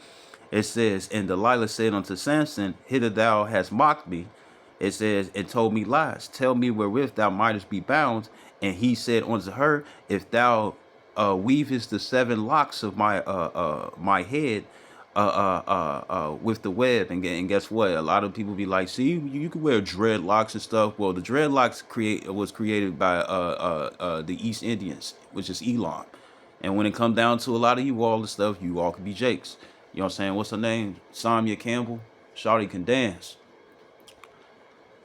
[SPEAKER 2] It says, and Delilah said unto Samson, hither thou hast mocked me. It says, and told me lies. Tell me wherewith thou mightest be bound. And he said unto her, if thou weavest the 7 locks of my head with the web, and guess what? A lot of people be like, see, you can wear dreadlocks and stuff. Well, the dreadlocks was created by the East Indians, which is Elam. And when it comes down to a lot of you all and stuff, you all can be Jakes. You know what I'm saying? What's her name? Samia Campbell. Shawty can dance.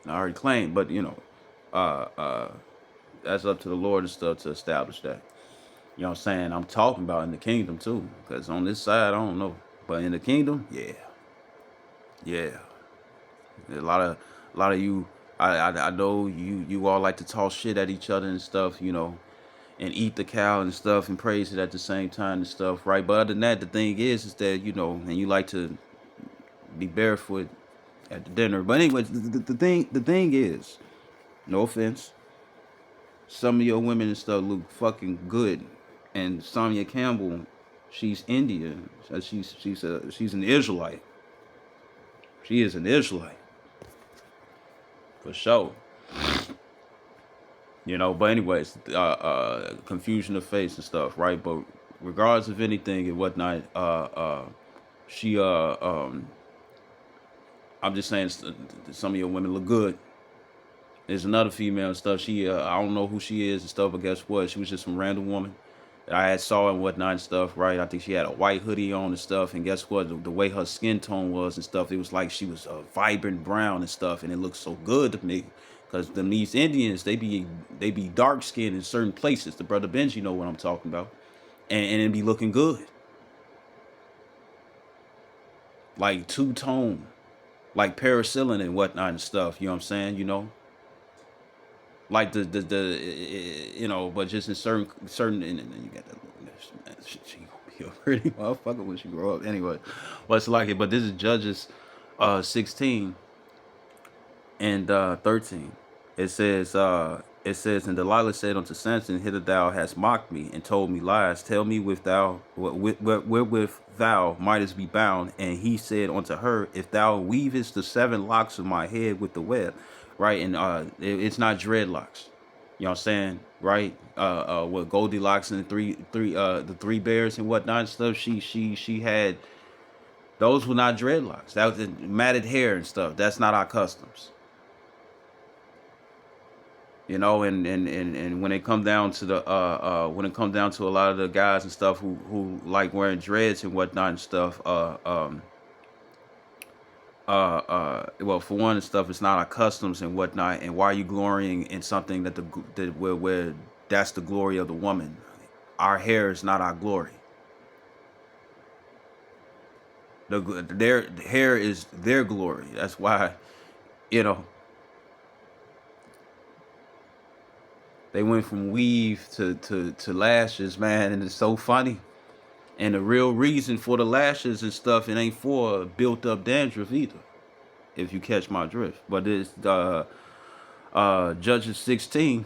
[SPEAKER 2] I already claimed, but you know, that's up to the Lord and stuff to establish that. You know what I'm saying? I'm talking about in the kingdom too, because on this side, I don't know, but in the kingdom, yeah, yeah. A lot of you. I know you all like to talk shit at each other and stuff, you know, and eat the cow and stuff and praise it at the same time and stuff, right? But other than that, the thing is that you know, and you like to be barefoot at the dinner. But anyway, the thing is, no offense, some of your women and stuff look fucking good, and Sonya Campbell, she's Indian, so she's an Israelite. She is an Israelite for sure. You know, but anyways, confusion of face and stuff, right? But regardless of anything and whatnot, she I'm just saying some of your women look good. There's another female and stuff. She I don't know who she is and stuff, but guess what? She was just some random woman that I had saw and whatnot and stuff, right? I think she had a white hoodie on and stuff, and guess what? The way her skin tone was and stuff, it was like she was a vibrant brown and stuff, and it looked so good to me. Cause these Indians, they be dark skinned in certain places. The brother Benji know what I'm talking about, and it be looking good, like two tone, like paracetamol and whatnot and stuff. You know what I'm saying? You know, like you know, but just in certain and then you got that little man, she gonna be a pretty motherfucker when she grow up. Anyway, what's like it? But this is Judges 16 and 13. It says, and Delilah said unto Samson, hither thou hast mocked me and told me lies. Tell me wherewith thou mightest be bound. And he said unto her, if thou weavest the 7 locks of my head with the web, right? And it's not dreadlocks. You know what I'm saying? Right? With Goldilocks and the three bears and whatnot and stuff. She had, those were not dreadlocks. That was matted hair and stuff. That's not our customs. You know, and when it come down to the when it comes down to a lot of the guys and stuff who like wearing dreads and whatnot and stuff, well, for one and stuff, it's not our customs and whatnot. And why are you glorying in something that where that's the glory of the woman? Our hair is not our glory. Their hair is their glory. That's why, you know, they went from weave to lashes, man, and it's so funny. And the real reason for the lashes and stuff, it ain't for built up dandruff either, if you catch my drift. But it's Judges 16,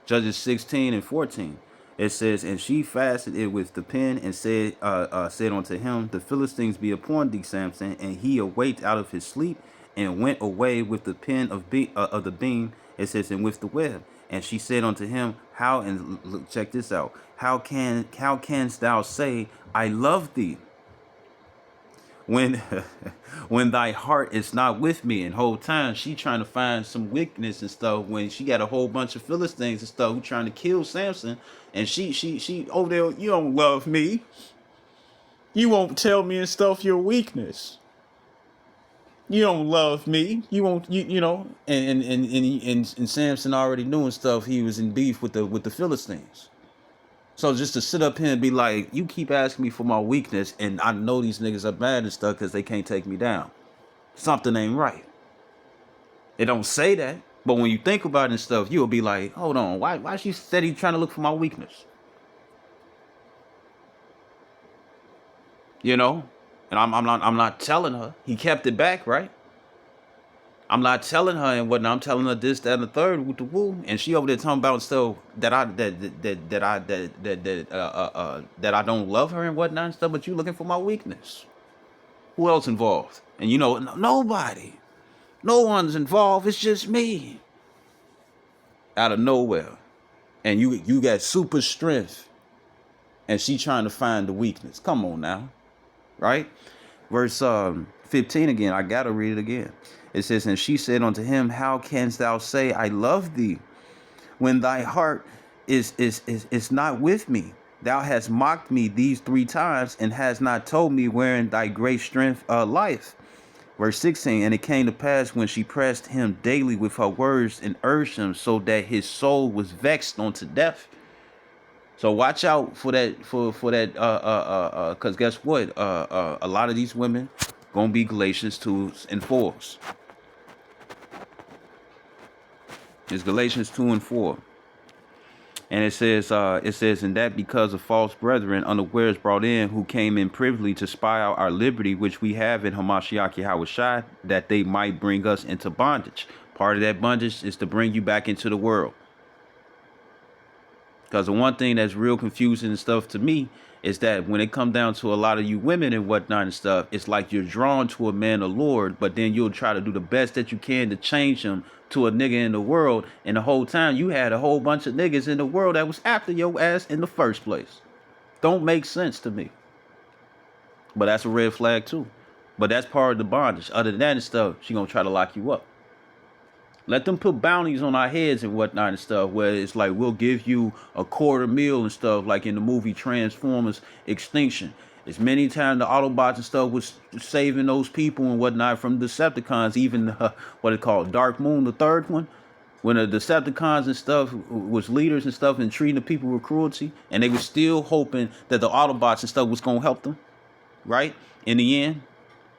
[SPEAKER 2] Judges 16 and 14. It says, and she fastened it with the pin and said unto him, the Philistines be upon thee, Samson. And he awaked out of his sleep and went away with the pin of the beam. It says, and with the web. And she said unto him, how, and look, check this out. How canst thou say, I love thee, when when thy heart is not with me? And whole time she trying to find some weakness and stuff when she got a whole bunch of Philistines and stuff who trying to kill Samson, and she over there, you don't love me, you won't tell me and stuff your weakness, you don't love me, you won't, you know, and Samson already knew and stuff he was in beef with the Philistines. So just to sit up here and be like, you keep asking me for my weakness, and I know these niggas are bad and stuff because they can't take me down. Something ain't right. It don't say that, but when you think about it and stuff, you'll be like, hold on, why she steady trying to look for my weakness? You know? And I'm not telling her. He kept it back, right? I'm not telling her and whatnot. I'm telling her this, that, and the third with the woo, and she over there talking about stuff that I don't love her and whatnot and stuff. But you looking for my weakness? Who else involved? And you know, nobody, no one's involved. It's just me, out of nowhere, and you got super strength, and she trying to find the weakness. Come on now, right? Verse 15 again. I gotta read it again. It says, and she said unto him, how canst thou say, I love thee, when thy heart is not with me? Thou hast mocked me these 3 times, and hast not told me wherein thy great strength lieth. Verse 16, and it came to pass when she pressed him daily with her words and urged him, so that his soul was vexed unto death. So watch out for that for that because guess what? A lot of these women gonna be Galatians 2s and 4s. It's Galatians 2 and 4. And it says, and that because of false brethren unawares brought in, who came in privily to spy out our liberty, which we have in Hamashiach Yahushua, that they might bring us into bondage. Part of that bondage is to bring you back into the world. Because the one thing that's real confusing and stuff to me is that when it come down to a lot of you women and whatnot and stuff, it's like you're drawn to a man of Lord, but then you'll try to do the best that you can to change him to a nigga in the world. And the whole time you had a whole bunch of niggas in the world that was after your ass in the first place. Don't make sense to me. But that's a red flag too. But that's part of the bondage. Other than that and stuff, she gonna try to lock you up. Let them put bounties on our heads and whatnot and stuff, where it's like we'll give you $250,000 and stuff, like in the movie Transformers Extinction. As many times the Autobots and stuff was saving those people and whatnot from Decepticons, even what it called Dark Moon, the third one, when the Decepticons and stuff was leaders and stuff and treating the people with cruelty, and they were still hoping that the Autobots and stuff was gonna help them, right? In the end,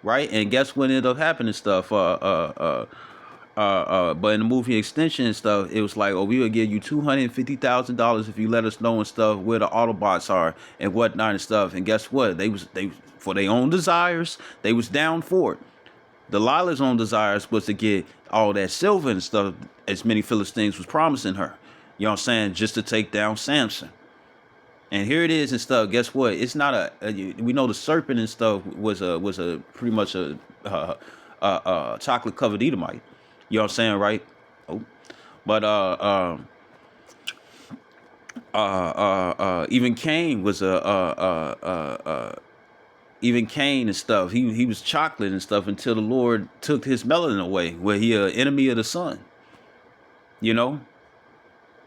[SPEAKER 2] right? And guess what ended up happening and stuff? But in the movie Extension and stuff, it was like, oh, we will give you $250,000 if you let us know and stuff where the Autobots are and whatnot and stuff. And guess what? They for their own desires, they was down for it. Delilah's own desires was to get all that silver and stuff, as many Philistines was promising her. You know what I'm saying? Just to take down Samson. And here it is and stuff. Guess what? It's not we know the serpent and stuff was a pretty much a chocolate covered Edomite. You know what I'm saying, right? Oh, but even Cain was even Cain and stuff. He was chocolate and stuff until the Lord took his melanin away, where he an enemy of the sun. You know,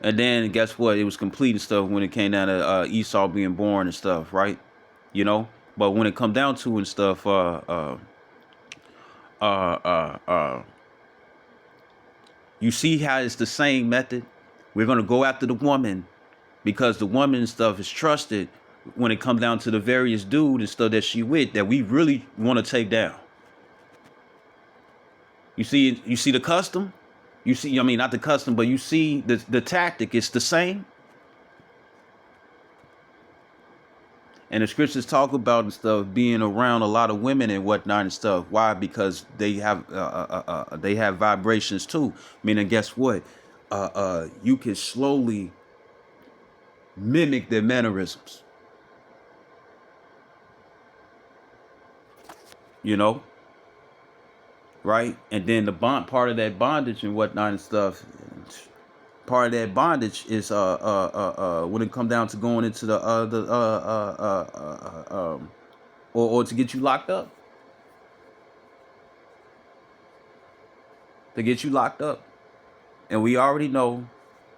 [SPEAKER 2] and then guess what? It was complete and stuff when it came down to Esau being born and stuff, right? You know, but when it come down to and stuff, you see how it's the same method. We're going to go after the woman because the woman and stuff is trusted when it comes down to the various dude and stuff that she with that we really want to take down. You see the custom? You see, I mean, not the custom, but you see the tactic. It's the same. And the scriptures talk about and stuff being around a lot of women and whatnot and stuff. Why? Because they have vibrations too. Meaning, guess what? You can slowly mimic their mannerisms. You know, right? And then the part of that bondage and whatnot and stuff. Part of that bondage is when it come down to going into the or to get you locked up. To get you locked up. And we already know,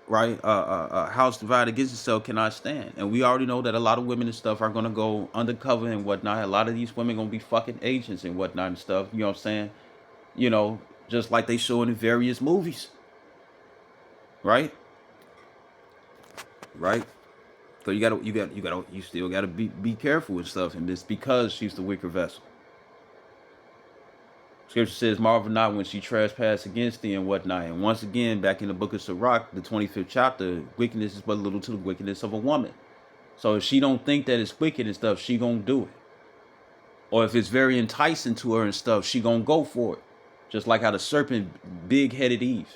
[SPEAKER 2] right? House divided against itself cannot stand. And we already know that a lot of women and stuff are gonna go undercover and whatnot. A lot of these women gonna be fucking agents and whatnot and stuff. You know what I'm saying? You know, just like they show in various movies. Right? Right? So you still gotta be careful with stuff, and it's because she's the weaker vessel. Scripture says, marvel not when she trespass against thee and whatnot. And once again, back in the book of Sirach, the 25th chapter, wickedness is but little to the wickedness of a woman. So if she don't think that it's wicked and stuff, she gonna do it. Or if it's very enticing to her and stuff, she gonna go for it. Just like how the serpent big-headed Eve.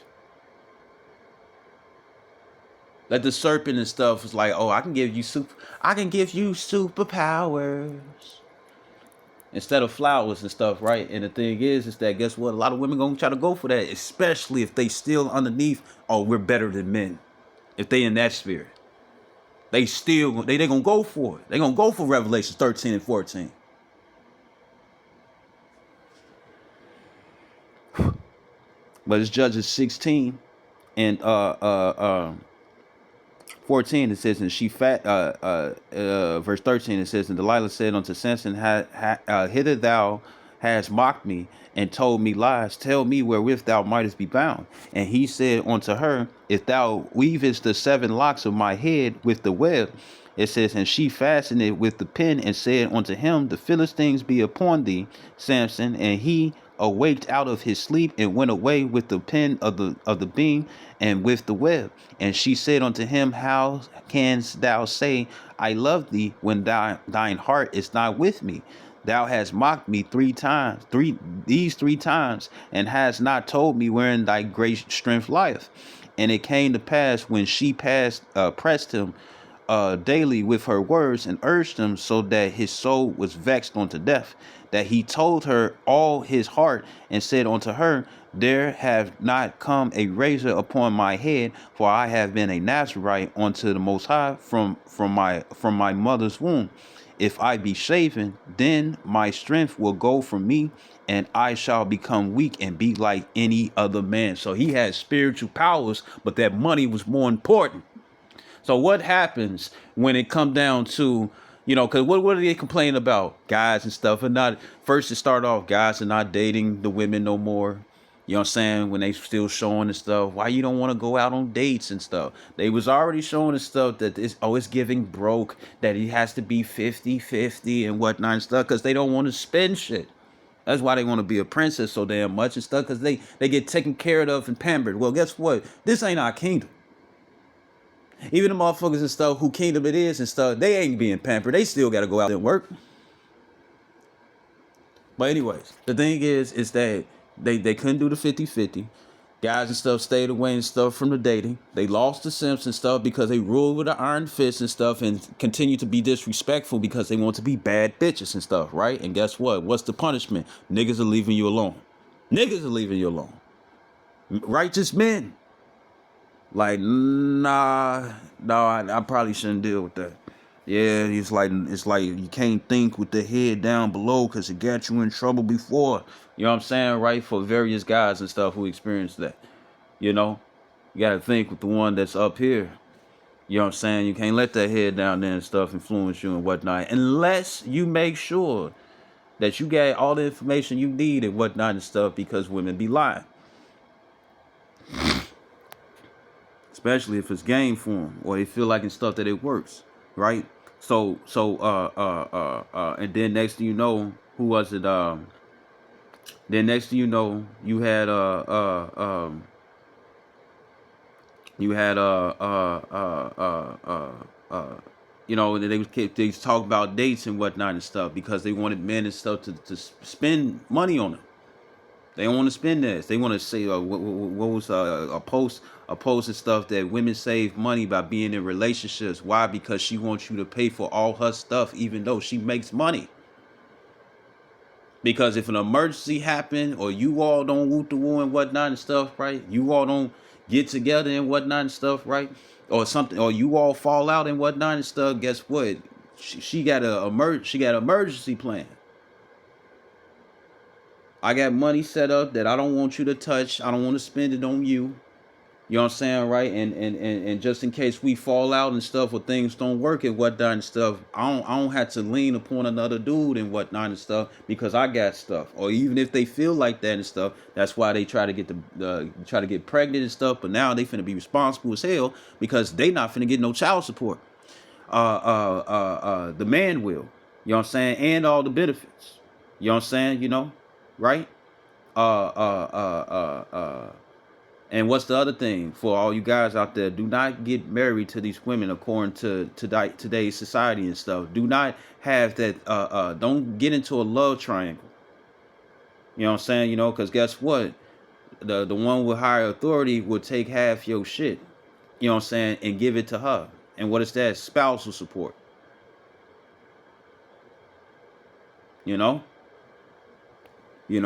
[SPEAKER 2] That the serpent and stuff was like, oh, I can give you superpowers instead of flowers and stuff, right? And the thing is that guess what? A lot of women gonna try to go for that, especially if they still underneath. Oh, we're better than men. If they in that spirit, they gonna go for it. They gonna go for Revelations 13 and 14. But it's Judges 16 and 14, it says, and verse 13, it says, and Delilah said unto Samson, hither thou has mocked me and told me lies. Tell me wherewith thou mightest be bound. And he said unto her, if thou weavest the 7 locks of my head with the web, it says, and she fastened it with the pin and said unto him, the Philistines be upon thee, Samson. And he awaked out of his sleep and went away with the pin of the beam and with the web. And she said unto him, how canst thou say, I love thee, when thine heart is not with me? Thou hast mocked me 3 times, these 3 times, and hast not told me wherein thy great strength lieth. And it came to pass when she pressed him daily with her words and urged him so that his soul was vexed unto death, that he told her all his heart and said unto her, there have not come a razor upon my head, for I have been a Nazarite unto the Most High from my mother's womb. If I be shaven, then my strength will go from me, and I shall become weak and be like any other man. So he had spiritual powers, but that money was more important. So what happens when it come down to, because what are they complaining about? Guys and stuff, and not first to start off, guys are not dating the women no more. You know what I'm saying? When they still showing and stuff, why you don't want to go out on dates and stuff? They was already showing the stuff that it's giving broke, that it has to be 50-50 and whatnot and stuff, because they don't want to spend shit. That's why they want to be a princess so damn much and stuff, because they get taken care of and pampered. Well, guess what? This ain't our kingdom. Even the motherfuckers and stuff who kingdom it is and stuff, they ain't being pampered. They still got to go out and work. But anyways, the thing is that they couldn't do the 50-50. Guys and stuff stayed away and stuff from the dating. They lost the simps and stuff because they ruled with an iron fist and stuff and continue to be disrespectful because they want to be bad bitches and stuff, right? And guess what? What's the punishment? Niggas are leaving you alone. Niggas are leaving you alone. Righteous men. Like, I probably shouldn't deal with that. Yeah, it's like you can't think with the head down below because it got you in trouble before. You know what I'm saying, right? For various guys and stuff who experienced that. You gotta think with the one that's up here. You know what I'm saying? You can't let that head down there and stuff influence you and whatnot, unless you make sure that you got all the information you need and whatnot and stuff, because women be lying. Especially if it's game form or they feel like and stuff that it works, right? So and then next thing you know, who was it? Then next thing you know, you had they talk about dates and whatnot and stuff because they wanted men and stuff to spend money on them. They don't want to spend this. They want to say what was a post and stuff that women save money by being in relationships. Why? Because she wants you to pay for all her stuff, even though she makes money. Because if an emergency happen or you all don't woot the woo and whatnot and stuff, right? You all don't get together and whatnot and stuff, right? Or something, or you all fall out and whatnot and stuff. Guess what? She got an emergency plan. I got money set up that I don't want you to touch. I don't want to spend it on you. You know what I'm saying, right? And just in case we fall out and stuff or things don't work and whatnot and stuff, I don't have to lean upon another dude and whatnot and stuff because I got stuff. Or even if they feel like that and stuff, that's why they try to get pregnant and stuff. But now they finna be responsible as hell because they not finna get no child support. The man will. You know what I'm saying? And all the benefits. You know what I'm saying? Right? And what's the other thing for all you guys out there? Do not get married to these women according to today's society and stuff. Do not have that. Don't get into a love triangle. You know what I'm saying? Because guess what? The one with higher authority will take half your shit. You know what I'm saying? And give it to her. And what is that? Spousal support. You know. And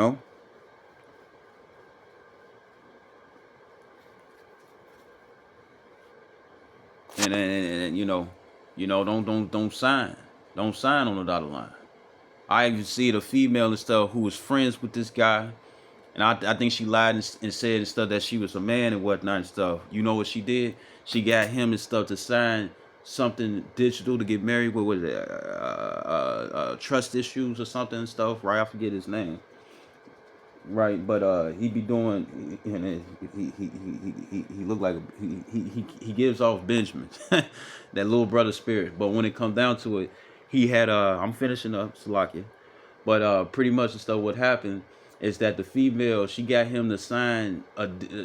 [SPEAKER 2] don't sign. Don't sign on the dotted line. I even see the female and stuff who was friends with this guy, and I think she lied and said and stuff that she was a man and whatnot and stuff. You know what she did? She got him and stuff to sign something digital to get married. What was it? Trust issues or something and stuff, right? I forget his name. right? But he be doing, and he look like he gives off Benjamin, that little brother spirit. But when it comes down to it, he had I'm finishing up Salakia, but pretty much the stuff what happened is that the female, she got him to sign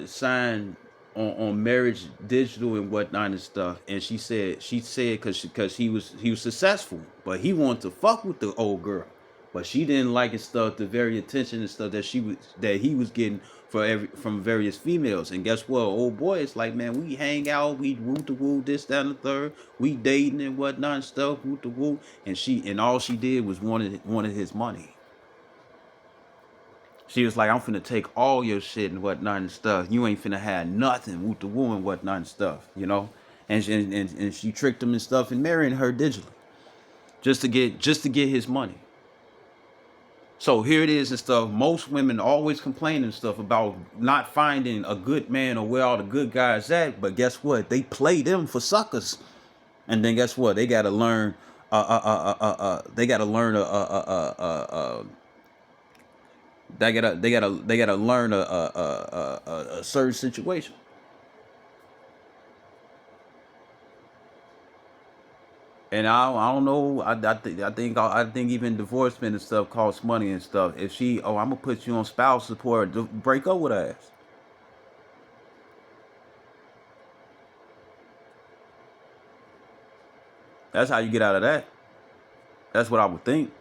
[SPEAKER 2] sign on marriage digital and whatnot and stuff, and she said because he was successful, but he wanted to fuck with the old girl. But she didn't like and stuff, the very attention and stuff that he was getting from various females. And guess what? Old boy is like, man, we hang out, we woo to woo, this, that, and the third, we dating and whatnot and stuff, woo to woo. And all she did was wanted his money. She was like, I'm finna take all your shit and whatnot and stuff. You ain't finna have nothing, woo to woo and whatnot and stuff, you know? And she tricked him and stuff and marrying her digitally. Just to get his money. So here it is and stuff. Most women always complain and stuff about not finding a good man or where all the good guys at. But guess what? They play them for suckers. And then guess what? They gotta learn. They gotta learn they gotta learn a certain situation. And I don't know. I think even divorcement and stuff costs money and stuff. If she, oh, I'm gonna put you on spouse support, break up with her ass. That's how you get out of that. That's what I would think.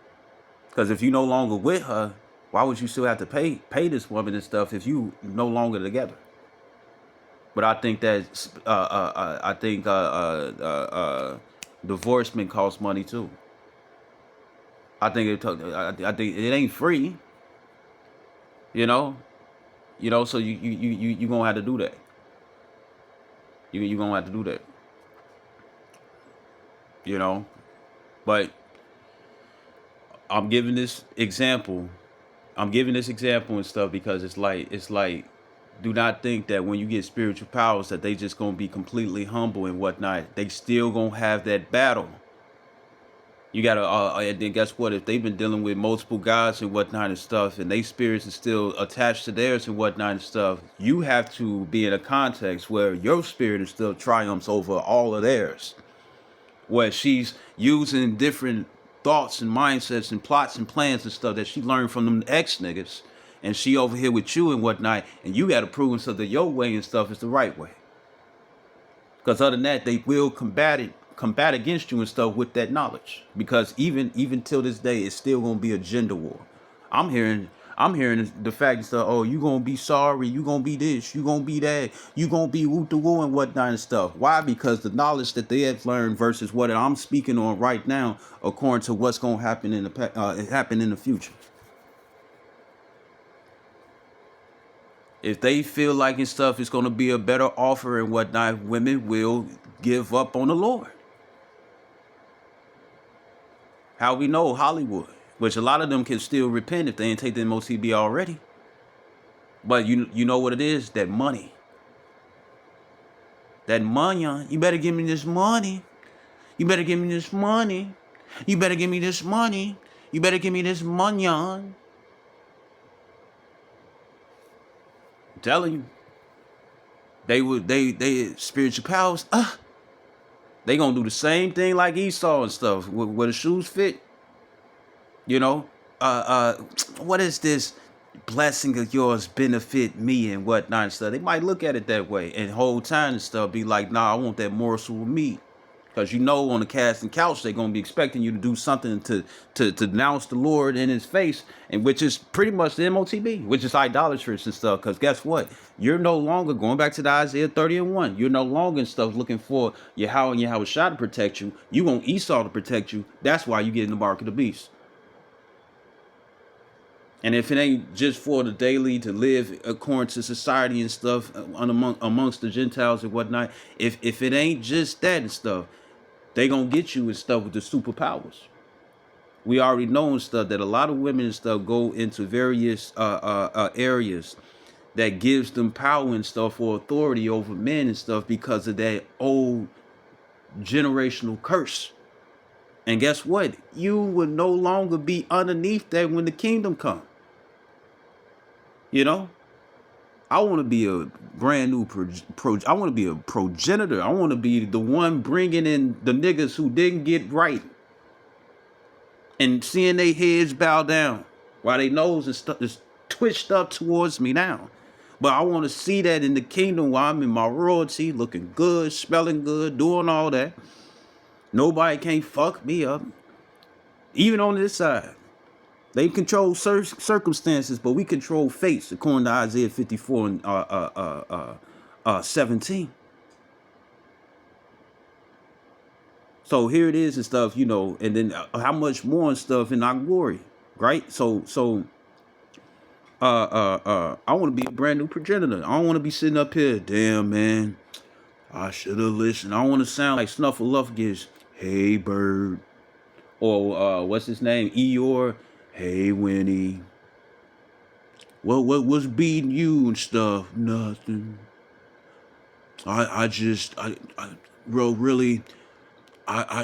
[SPEAKER 2] Because if you no longer with her, why would you still have to pay this woman and stuff if you no longer together? But I think that divorcement costs money too. I think I think it ain't free. You know, So you gonna have to do that. You gonna have to do that. You know, but I'm giving this example. I'm giving this example and stuff because it's like, do not think that when you get spiritual powers that they just gonna be completely humble and whatnot. They still gonna have that battle. You gotta, and then guess what? If they've been dealing with multiple gods and whatnot and stuff, and they spirits are still attached to theirs and whatnot and stuff, you have to be in a context where your spirit is still triumphs over all of theirs. Where she's using different thoughts and mindsets and plots and plans and stuff that she learned from them ex niggas, and she over here with you and whatnot, and you got to prove and stuff that your way and stuff is the right way. Because other than that, they will combat against you and stuff with that knowledge. Because even till this day, it's still gonna be a gender war. I'm hearing the fact and stuff. Oh, you gonna be sorry. You gonna be this. You gonna be that. You gonna be woo to woo and whatnot and stuff. Why? Because the knowledge that they have learned versus what I'm speaking on right now, according to what's gonna happen in the future. If they feel like and stuff is gonna be a better offer and whatnot, women will give up on the Lord. How we know Hollywood, which a lot of them can still repent if they ain't take the MOTB already. But you know what it is? That money. That money. You better give me this money. You better give me this money. You better give me this money. You better give me this money. I'm telling you. They spiritual powers. They gonna do the same thing like Esau and stuff. Where the shoes fit. You know, what is this blessing of yours benefit me and whatnot and stuff? They might look at it that way and whole time and stuff be like, nah, I want that morsel with meat. Because you know on the casting couch, they're going to be expecting you to do something to denounce the Lord in his face, and which is pretty much the MOTB, which is idolatrous and stuff. Because guess what? You're no longer, going back to the Isaiah 30:1, you're no longer and stuff looking for Yahweh and Yahweh Shah to protect you. You want Esau to protect you. That's why you get in the mark of the beast. And if it ain't just for the daily to live according to society and stuff amongst the Gentiles and whatnot, if it ain't just that and stuff, they gonna get you and stuff with the superpowers. We already know and stuff that a lot of women and stuff go into various areas that gives them power and stuff or authority over men and stuff because of that old generational curse. And guess what? You will no longer be underneath that when the kingdom comes. You know, I want to be a brand new I want to be a progenitor. I want to be the one bringing in the niggas who didn't get right and seeing their heads bow down while their nose is twitched up towards me now. But I want to see that in the kingdom while I'm in my royalty, looking good, smelling good, doing all that. Nobody can't fuck me up. Even on this side. They control circumstances, but we control fates, according to Isaiah 54 and 17. So here it is and stuff, you know, and then how much more and stuff in our glory, right? I want to be a brand new progenitor. I don't want to be sitting up here, damn man, I should have listened. I don't want to sound like Snuffleupagus, hey bird, or what's his name, Eeyore, hey Winnie. What's beating you and stuff? Nothing. I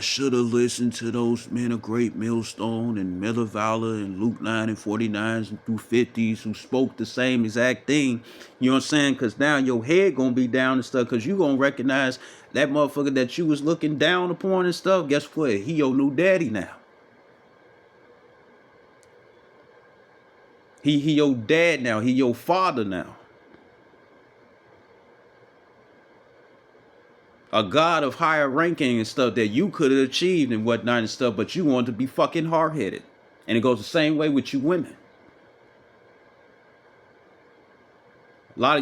[SPEAKER 2] should have listened to those men of great millstone and men of valor and Luke 9 and 49s and through 50s who spoke the same exact thing. You know what I'm saying? Because now your head gonna be down and stuff, because you gonna recognize that motherfucker that you was looking down upon and stuff. Guess what? He your new daddy now. He your dad now. He your father now. A god of higher ranking and stuff that you could have achieved and whatnot and stuff, but you want to be fucking hard-headed. And it goes the same way with you women. A lot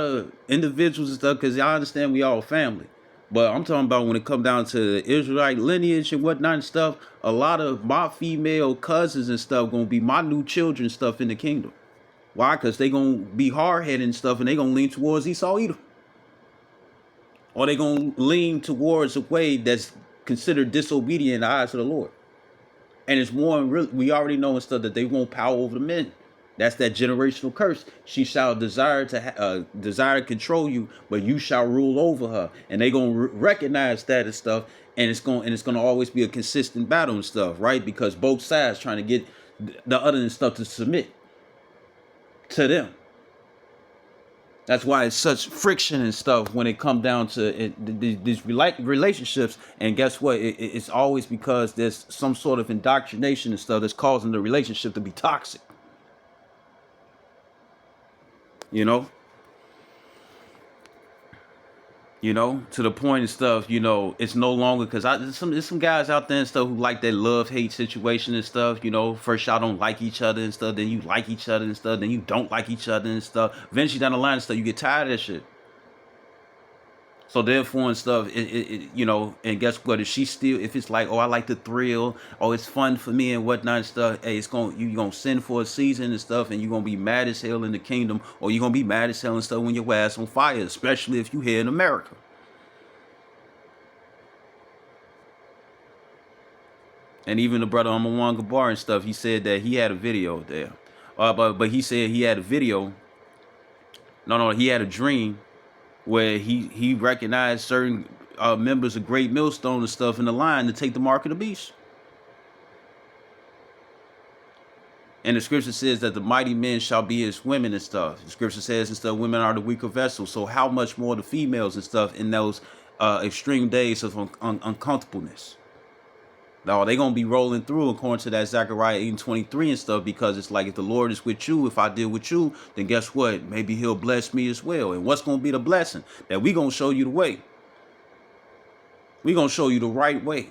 [SPEAKER 2] of individuals and stuff, because I understand we all family. But I'm talking about when it comes down to the Israelite lineage and whatnot and stuff, a lot of my female cousins and stuff gonna be my new children stuff in the kingdom. Why? Because they gonna be hard-headed and stuff, and they gonna lean towards Esau Edom. Or they gonna lean towards a way that's considered disobedient in the eyes of the Lord. And it's more, we already know and stuff that they won't power over the men. That's that generational curse. She shall desire to control you, but you shall rule over her. And they gonna recognize that and stuff, and it's gonna always be a consistent battle and stuff, right? Because both sides trying to get the other and stuff to submit to them. That's why it's such friction and stuff when it comes down to these relationships. And guess what? It's always because there's some sort of indoctrination and stuff that's causing the relationship to be toxic. You know, to the point and stuff, it's no longer, because there's some guys out there and stuff who like that love-hate situation and stuff, first y'all don't like each other and stuff, then you like each other and stuff, then you don't like each other and stuff. Eventually down the line and stuff, you get tired of that shit. So therefore and stuff, and guess what? If it's like, oh, I like the thrill, oh, it's fun for me and whatnot and stuff, hey, you're gonna sin for a season and stuff, and you're gonna be mad as hell in the kingdom, or you're gonna be mad as hell and stuff when your ass on fire, especially if you here in America. And even the brother Amawan Gabar and stuff, he said that he had a video there. But he said he had a video. No, he had a dream where he recognized certain members of Great Millstone and stuff in the line to take the mark of the beast. And the scripture says that the mighty men shall be as women and stuff. The scripture says and stuff, women are the weaker vessels. So how much more the females and stuff in those extreme days of uncomfortableness? Now they gonna be rolling through according to that Zechariah 8:23 and stuff, because it's like, if the Lord is with you, if I deal with you, then guess what? Maybe he'll bless me as well. And what's gonna be the blessing? That we gonna show you the way. We gonna show you the right way.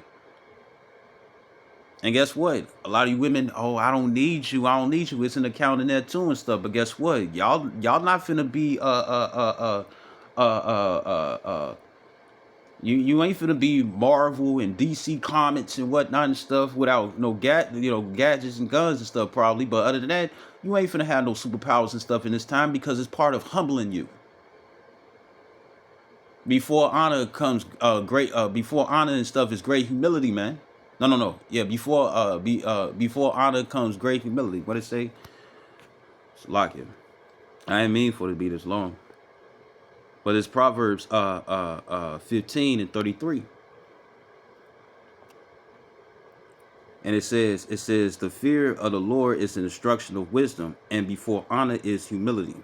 [SPEAKER 2] And guess what? A lot of you women, oh, I don't need you. It's an account in there too and stuff. But guess what? Y'all not finna be You ain't finna be Marvel and DC Comics and whatnot and stuff without no gadgets and guns and stuff probably. But other than that, you ain't finna have no superpowers and stuff in this time, because it's part of humbling you. Before honor comes before honor and stuff is great humility, man. No. Yeah, before honor comes great humility. What it say? It's lock it. I ain't mean for it to be this long. But it's Proverbs 15 and 33. And it says the fear of the Lord is an instruction of wisdom, and before honor is humility.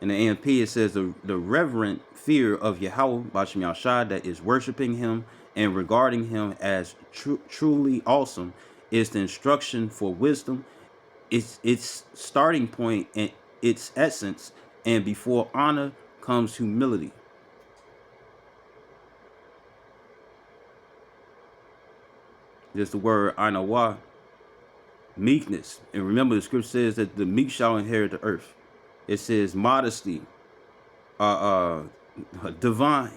[SPEAKER 2] In the AMP, it says the reverent fear of Yahweh, Bashim Yahshua, that is worshiping him and regarding him as truly awesome, is the instruction for wisdom. It's its starting point and its essence, and before honor comes humility. There's the word Anawah, meekness. And remember, the scripture says that the meek shall inherit the earth. It says modesty, divine.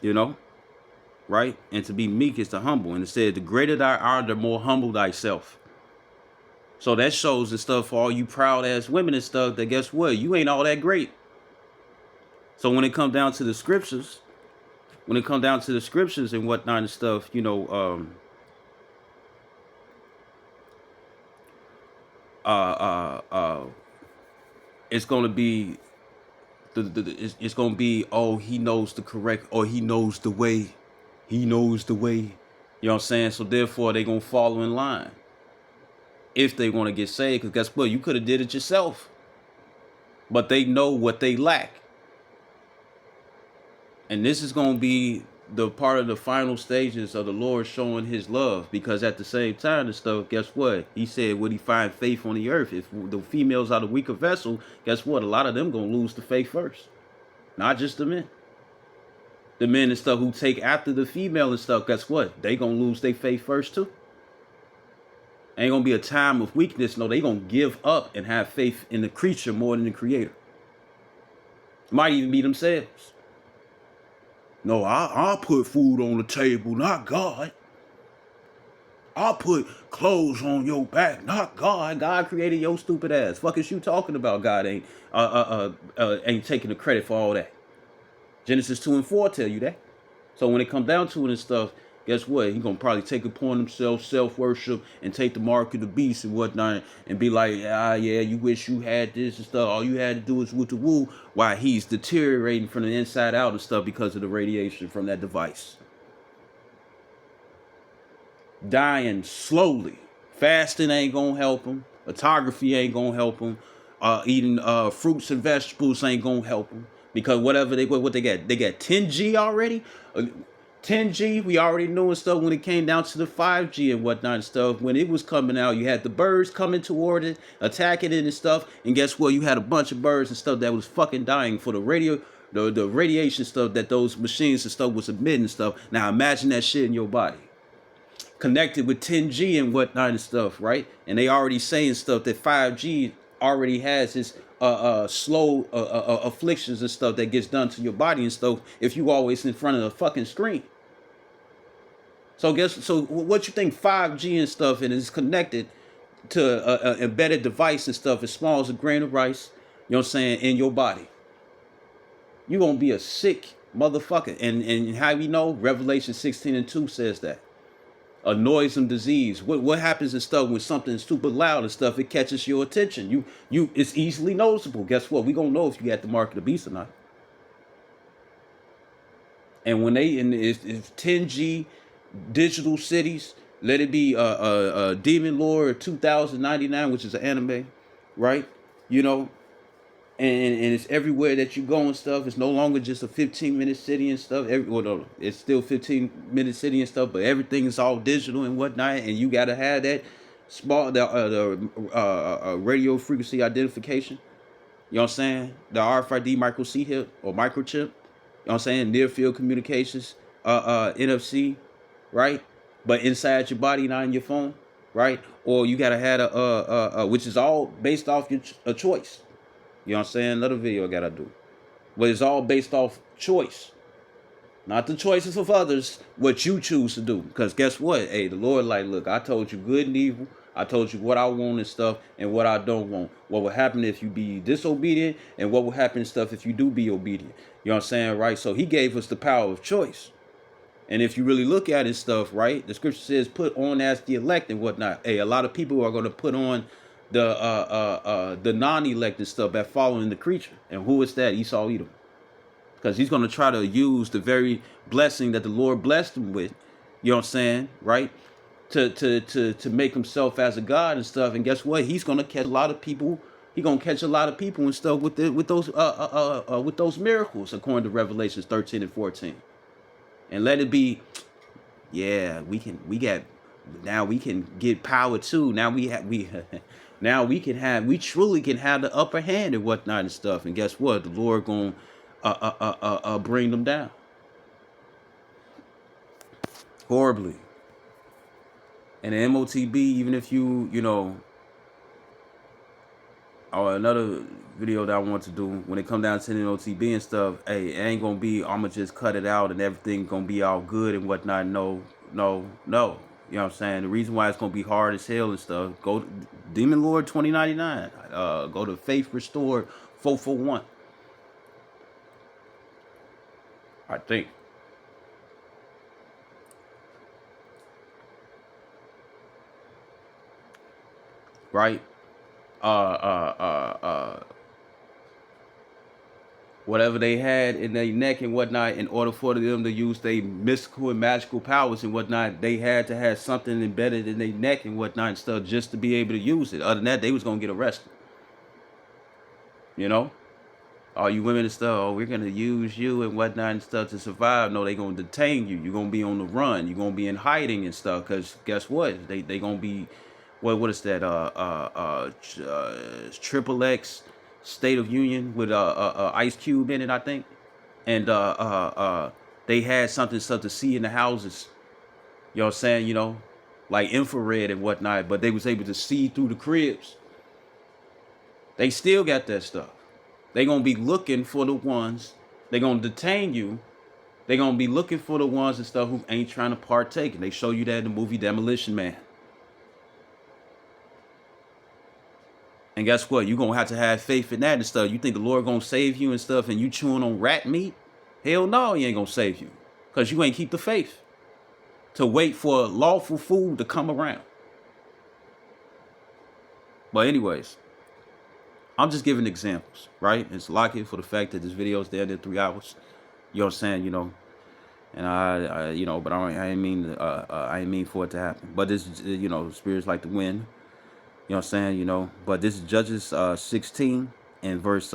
[SPEAKER 2] You know, right? And to be meek is to humble. And it said, the greater thou art, the more humble thyself. So that shows the stuff for all you proud ass women and stuff that guess what? You ain't all that great. So when it comes down to the scriptures, and whatnot and stuff, you know, it's gonna be it's gonna be, oh, he knows the correct, or he knows the way. You know what I'm saying? So therefore they gonna follow in line if they want to get saved, because guess what? You could have did it yourself, but they know what they lack. And this is gonna be the part of the final stages of the Lord showing his love, because at the same time and stuff, guess what? He said, would he find faith on the earth? If the females are the weaker vessel, guess what? A lot of them gonna lose the faith first. Not just the men. The men and stuff who take after the female and stuff, guess what? They gonna lose their faith first too. Ain't gonna be a time of weakness. No, they gonna give up and have faith in the creature more than the creator. Might even be themselves. No, I'll put food on the table, not God. I'll put clothes on your back, not God. God created your stupid ass. Fuck is you talking about? God ain't taking the credit for all that. Genesis 2 and 4 tell you that. So when it comes down to it and stuff, guess what? He gonna probably take upon himself self-worship and take the mark of the beast and whatnot and be like, yeah, you wish you had this and stuff. All you had to do is woo to woo, while he's deteriorating from the inside out and stuff because of the radiation from that device. Dying slowly. Fasting ain't gonna help him. Photography ain't gonna help him. Eating fruits and vegetables ain't gonna help him. Because what they got 10G already. 10G, we already knew and stuff when it came down to the 5G and whatnot and stuff. When it was coming out, you had the birds coming toward it, attacking it and stuff. And guess what? You had a bunch of birds and stuff that was fucking dying for the radiation stuff that those machines and stuff was emitting and stuff. Now imagine that shit in your body. Connected with 10G and whatnot and stuff, right? And they already saying stuff that 5G already has its slow afflictions and stuff that gets done to your body and stuff if you always in front of the fucking screen. So what you think 5G and stuff, and it's connected to an embedded device and stuff as small as a grain of rice, you know what I'm saying, in your body. You're gonna be a sick motherfucker. And how we know? Revelation 16 and 2 says that. A noisome disease. What happens and stuff when something's super loud and stuff? It catches your attention. It's easily noticeable. Guess what? We gonna know if you got the mark of the beast or not. And when if 10G digital cities, let it be Demon Lord 2099, which is an anime, right? You know, and it's everywhere that you go and stuff. It's no longer just a 15-minute city and stuff. It's still 15-minute city and stuff, but everything is all digital and whatnot. And you gotta have that radio frequency identification. You know what I'm saying? The RFID microchip or microchip. You know what I'm saying? Near field communications, NFC, right? But inside your body, not in your phone, right? Or you gotta have which is all based off a choice. You know what I'm saying? Another video I gotta do. But it's all based off choice. Not the choices of others, what you choose to do. Because guess what? Hey, the Lord like, look, I told you good and evil. I told you what I want and stuff and what I don't want. What will happen if you be disobedient, and what will happen and stuff if you do be obedient. You know what I'm saying, right? So he gave us the power of choice. And if you really look at it stuff, right? The scripture says put on as the elect and whatnot. Hey, a lot of people are going to put on the non-elect and stuff by following the creature. And who is that? Esau Edom. because he's going to try to use the very blessing that the Lord blessed him with, you know what I'm saying, right? To make himself as a god and stuff. And guess what? He's going to catch a lot of people. He's going to catch a lot of people and stuff with those miracles, according to Revelations 13 and 14. And let it be, yeah, we can get power too. Now now we truly can have the upper hand and whatnot and stuff. And guess what? The Lord gonna bring them down horribly. And the MOTB, even if you know, or another video that I want to do when it come down to the MOTB and stuff, hey, it ain't gonna be I'ma just cut it out and everything gonna be all good and whatnot. No. You know what I'm saying? The reason why it's gonna be hard as hell and stuff, go to Demon Lord 2099. Go to Faith Restored 441. I think. Right? Whatever they had in their neck and whatnot, in order for them to use their mystical and magical powers and whatnot, they had to have something embedded in their neck and whatnot and stuff just to be able to use it. Other than that, they was gonna get arrested. You know? All you women and stuff, oh, we're gonna use you and whatnot and stuff to survive. No, they gonna detain you. You're gonna be on the run. You're gonna be in hiding and stuff. Cause guess what? They gonna be, what is that? Triple X State of Union with Ice Cube in it, I think. And they had something to see in the houses. You know what I'm saying? You know, like infrared and whatnot. But they was able to see through the cribs. They still got that stuff. They gonna be looking for the ones. They gonna detain you. They gonna be looking for the ones and stuff who ain't trying to partake. And they show you that in the movie Demolition Man. And guess what? You're gonna have to have faith in that and stuff. You think the Lord gonna save you and stuff, and you chewing on rat meat? Hell no, he ain't gonna save you, cause you ain't keep the faith to wait for lawful food to come around. But anyways, I'm just giving examples, right? It's lucky for the fact that this video is there in 3 hours. You know what I'm saying? You know, and I you know, but I ain't mean for it to happen. But this, you know, spirits like the wind. You know what I'm saying? You know, but this is Judges 16 and verse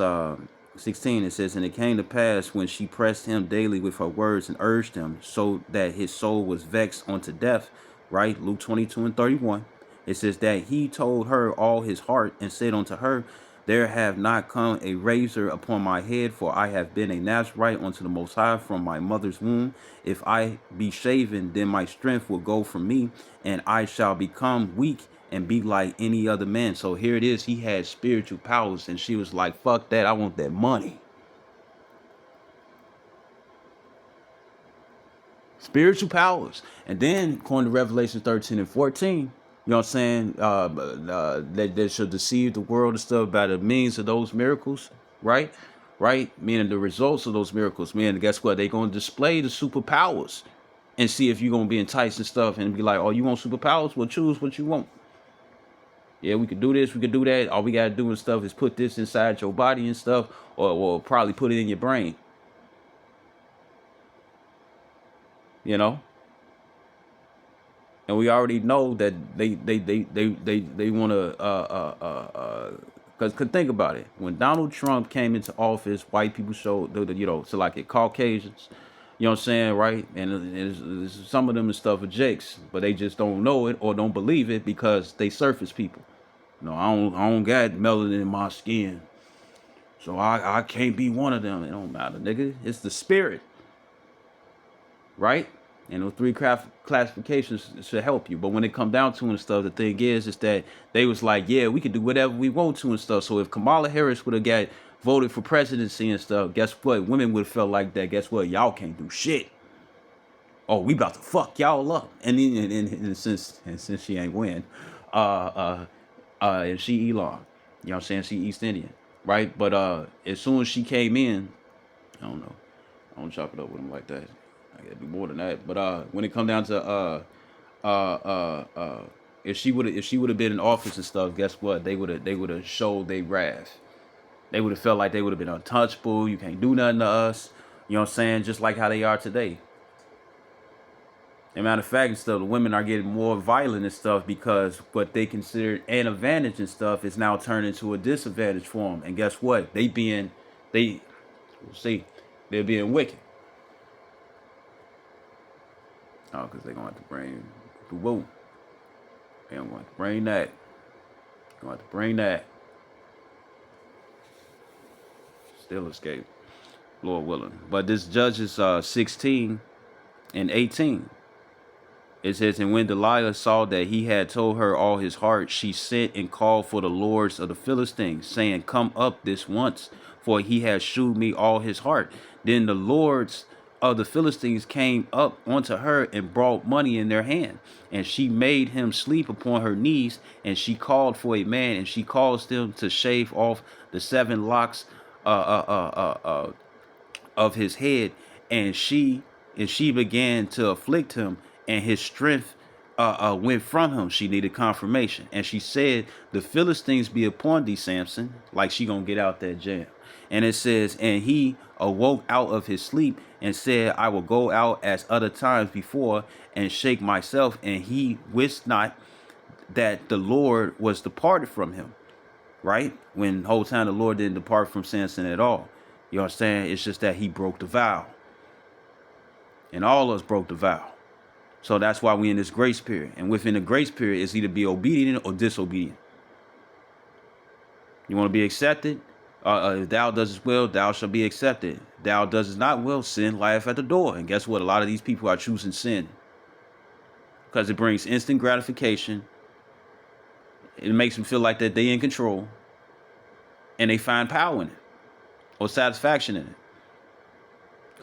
[SPEAKER 2] 16. It says, and it came to pass when she pressed him daily with her words and urged him, so that his soul was vexed unto death. Right? Luke 22 and 31. It says that he told her all his heart and said unto her, there have not come a razor upon my head, for I have been a Nazarite unto the Most High from my mother's womb. If I be shaven, then my strength will go from me, and I shall become weak and be like any other man. So here it is. He had spiritual powers, and she was like, fuck that. I want that money. Spiritual powers. And then, according to Revelation 13 and 14, you know what I'm saying? That should deceive the world and stuff by the means of those miracles, right? Right? Meaning the results of those miracles. Meaning, guess what? They're going to display the superpowers and see if you're going to be enticed and stuff and be like, oh, you want superpowers? Well, choose what you want. Yeah, we could do this, we could do that. All we got to do and stuff is put this inside your body and stuff, or probably put it in your brain. You know? And we already know that they want to because think about it. When Donald Trump came into office, white people showed, you know, so like it Caucasians, you know what I'm saying, right? And some of them and stuff are jakes, but they just don't know it or don't believe it because they surface people. You know, I don't got melanin in my skin, so I can't be one of them. It don't matter, nigga. It's the spirit, right? And those 3 classifications should help you. But when it come down to it and stuff, the thing is that they was like, yeah, we can do whatever we want to and stuff. So if Kamala Harris would have got voted for presidency and stuff, guess what? Women would have felt like that. Guess what? Y'all can't do shit. Oh, we about to fuck y'all up. And since she ain't win, and she Elon, you know what I'm saying? She East Indian, right? But as soon as she came in, I don't know. I don't chop it up with them like that. I gotta do more than that. But when it come down to if she would have been in office and stuff, guess what? They would have showed their wrath. They would have felt like they would have been untouchable. You can't do nothing to us. You know what I'm saying? Just like how they are today. As a matter of fact and stuff, the women are getting more violent and stuff because what they considered an advantage and stuff is now turned into a disadvantage for them. And guess what? They see, they're being wicked. Oh, because they're going to have to bring the woo. They're going to bring that. Going to have to bring that. Still escape, Lord willing. But this Judges 16 and 18. It says, and when Delilah saw that he had told her all his heart, she sent and called for the lords of the Philistines, saying, come up this once, for he has shewed me all his heart. Then the lords of the Philistines came up unto her and brought money in their hand. And she made him sleep upon her knees, and she called for a man, and she caused him to shave off the 7 locks of his head, and she began to afflict him, and his strength went from him. She needed confirmation, and she said, the Philistines be upon thee, Samson. Like she gonna get out that jam. And it says, and he awoke out of his sleep and said, I will go out as other times before and shake myself. And he wist not that the Lord was departed from him. Right? When the whole time the Lord didn't depart from Samson at all. You know what I'm saying? It's just that he broke the vow. And all of us broke the vow. So that's why we in this grace period. And within the grace period, it's either be obedient or disobedient. You want to be accepted? If thou doest well, thou shalt be accepted. Thou doest not well, sin lieth at the door. And guess what? A lot of these people are choosing sin. Because it brings instant gratification. It makes them feel like that they in control. And they find power in it. Or satisfaction in it. It's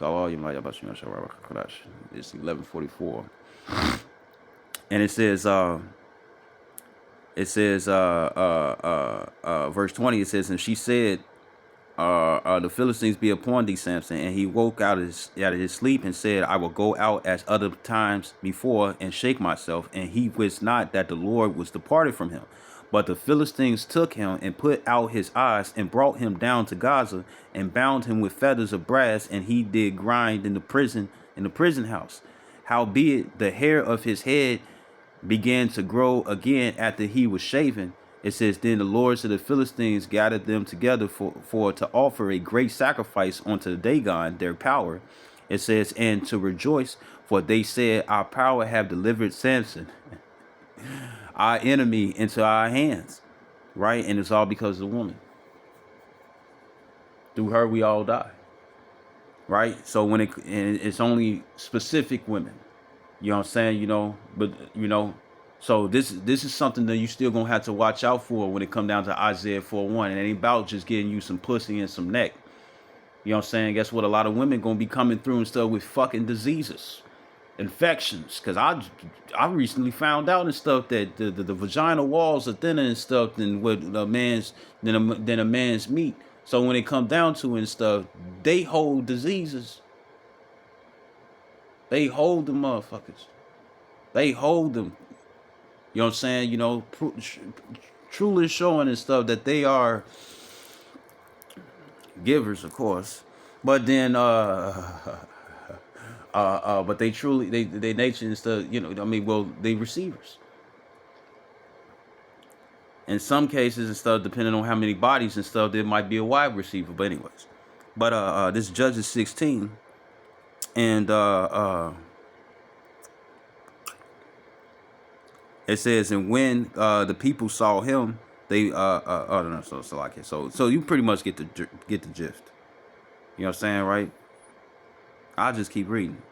[SPEAKER 2] 11:44. And it says, verse 20, it says, and she said, the Philistines be upon thee, Samson. And he woke out of his sleep and said, I will go out as other times before and shake myself. And he wist not that the Lord was departed from him. But the Philistines took him and put out his eyes and brought him down to Gaza and bound him with fetters of brass. And he did grind in the prison house. Howbeit the hair of his head began to grow again after he was shaven. It says, then the lords of the Philistines gathered them together for to offer a great sacrifice unto Dagon, their power. It says, and to rejoice, for they said, our power have delivered Samson, our enemy, into our hands. Right? And it's all because of the woman. Through her, we all die. Right? So when it's only specific women. You know what I'm saying? You know, but you know, so this is something that you still gonna have to watch out for when it come down to Isaiah 4:1. And it ain't about just getting you some pussy and some neck. You know what I'm saying? Guess what? A lot of women gonna be coming through and stuff with fucking diseases, infections. Cause I recently found out and stuff that the vaginal walls are thinner and stuff than what a man's than a man's meat. So when it come down to it and stuff, they hold diseases. They hold them motherfuckers. They hold them. You know what I'm saying? You know, truly showing and stuff that they are givers, of course. But then, but they truly, they nature and stuff, you know, I mean, well, they receivers. In some cases and stuff, depending on how many bodies and stuff, there might be a wide receiver. But anyways, but this Judges 16, and it says, and when the people saw him, they oh no, so like it. So you pretty much get the gist. You know what I'm saying, right? I'll just keep reading.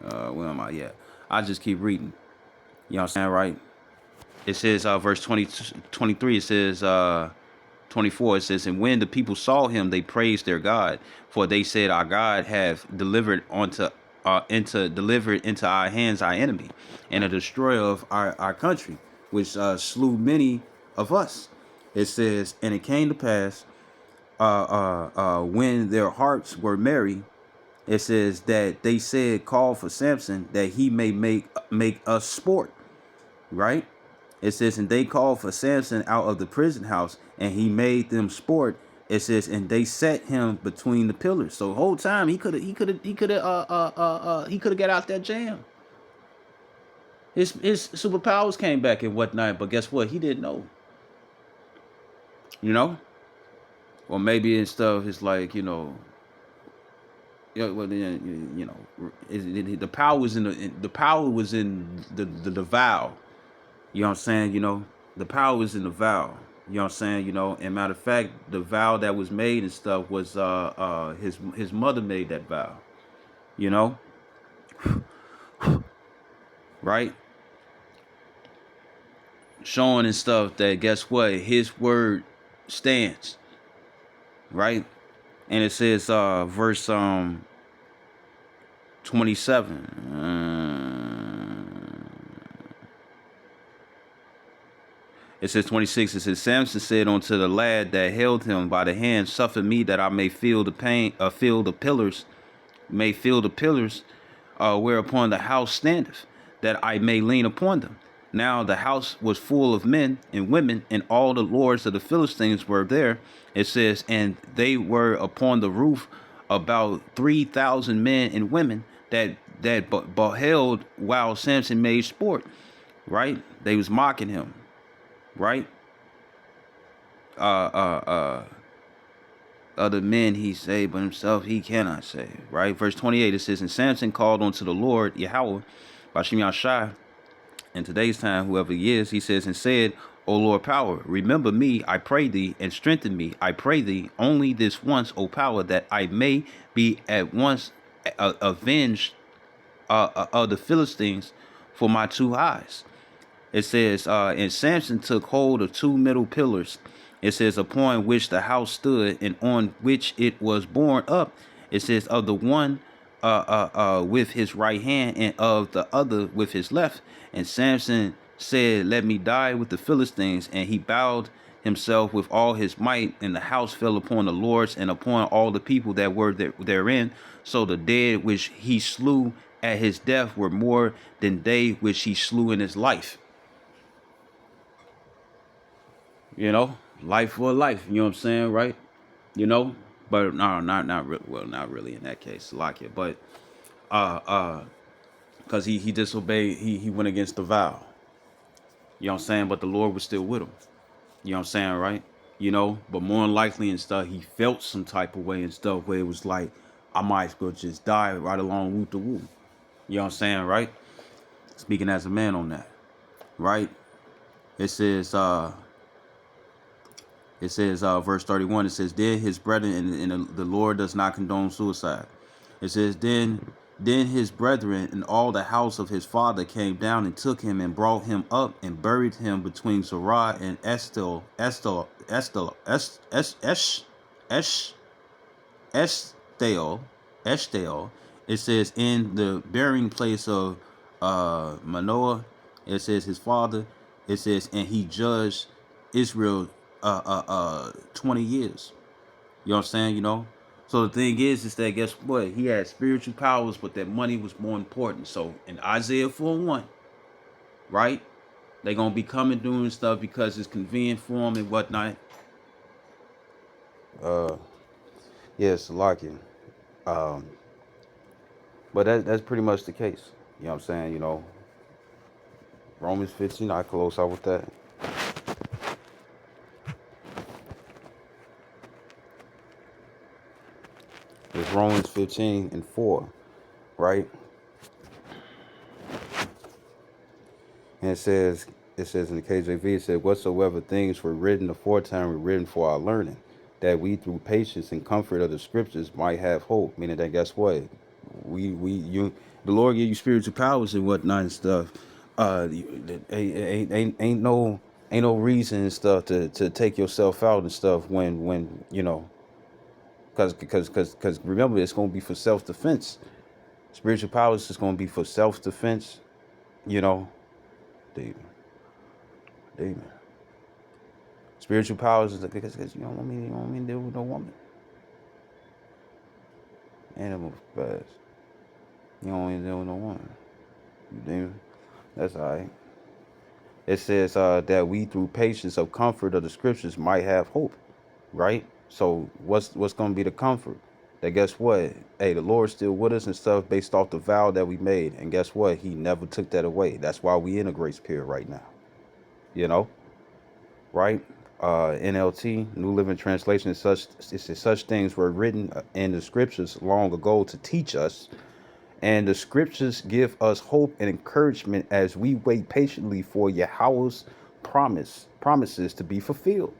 [SPEAKER 2] Where am I? Yeah, I just keep reading. You know what I'm saying, right? It says verse 23. It says 24. It says, and when the people saw him, they praised their God, for they said, our God hath delivered delivered into our hands our enemy, and a destroyer of our country, which slew many of us. It says, and it came to pass when their hearts were merry, it says that they said, call for Samson that he may make us sport. Right? It says, and they called for Samson out of the prison house, and he made them sport It says, and they set him between the pillars. So the whole time he could have got out that jam. His superpowers came back and whatnot, but guess what? He didn't know. You know? Or maybe and stuff, it's like, well, the power was in the vow. You know what I'm saying? The power was in the vow. You know what I'm saying? And matter of fact, the vow that was made and stuff was his mother made that vow. You know? Right? Showing and stuff that guess what? His word stands. Right? And it says verse 27. It says 26. It says, Samson said unto the lad that held him by the hand, suffer me that I may feel the pain, feel the pillars, whereupon the house standeth, that I may lean upon them. Now the house was full of men and women, and all the lords of the Philistines were there. It says, and they were upon the roof about 3,000 men and women that beheld while Samson made sport. Right? They was mocking him. Right? Other men he saved, but himself he cannot save. Right? Verse 28, it says, and Samson called unto the Lord Yahweh Bashem Yashai. In today's time, whoever he is, he says, and said, O Lord power, remember me, I pray thee, and strengthen me, I pray thee, only this once, O power, that I may be at once avenged of the Philistines for my two eyes. It says, and Samson took hold of two middle pillars. It says, upon which the house stood, and on which it was borne up. It says, of the one with his right hand, and of the other with his left. And Samson said, let me die with the Philistines. And he bowed himself with all his might, and the house fell upon the lords and upon all the people that were therein. So the dead which he slew at his death were more than they which he slew in his life. Life for life. You know what I'm saying, right? But no, not really. Well, not really in that case, Salakia. But because he disobeyed, he went against the vow. You know what I'm saying? But the Lord was still with him. You know what I'm saying, right? But more than likely and stuff, he felt some type of way and stuff where it was like, I might as well just die right along with the woo. You know what I'm saying, right? Speaking as a man on that, right? It says, verse 31, it says, then his brethren, and the Lord does not condone suicide. It says, then his brethren and all the house of his father came down and took him and brought him up and buried him between Zorah and Eshtaol. It says, in the burying place of Manoah. It says his father. It says, and he judged Israel 20 years. You know what I'm saying? So the thing is that guess what? He had spiritual powers, but that money was more important. So in Isaiah 4:1, right? They're gonna be coming doing stuff because it's convenient for them and whatnot.
[SPEAKER 1] Yes, Salakia. But that's pretty much the case. You know what I'm saying? Romans 15, I close out with that. It's Romans 15:4, right? And it says in the KJV, it said, whatsoever things were written aforetime were written for our learning, that we through patience and comfort of the scriptures might have hope. Meaning that guess what? The Lord give you spiritual powers and whatnot and stuff. Ain't no reason and stuff to take yourself out and stuff when because remember, it's gonna be for self-defense. Spiritual powers is gonna be for self-defense. Demon. Spiritual powers is because you don't want me to deal with no woman. Animal fast. You don't want to deal with no woman. You demon. That's alright. It says that we through patience of comfort of the scriptures might have hope. Right? So what's gonna be the comfort? That guess what? Hey, the Lord's still with us and stuff based off the vow that we made. And guess what? He never took that away. That's why we in a grace period right now. You know, right? NLT, New Living Translation, is such it says such things were written in the scriptures long ago to teach us, and the scriptures give us hope and encouragement as we wait patiently for Yahweh's promises to be fulfilled.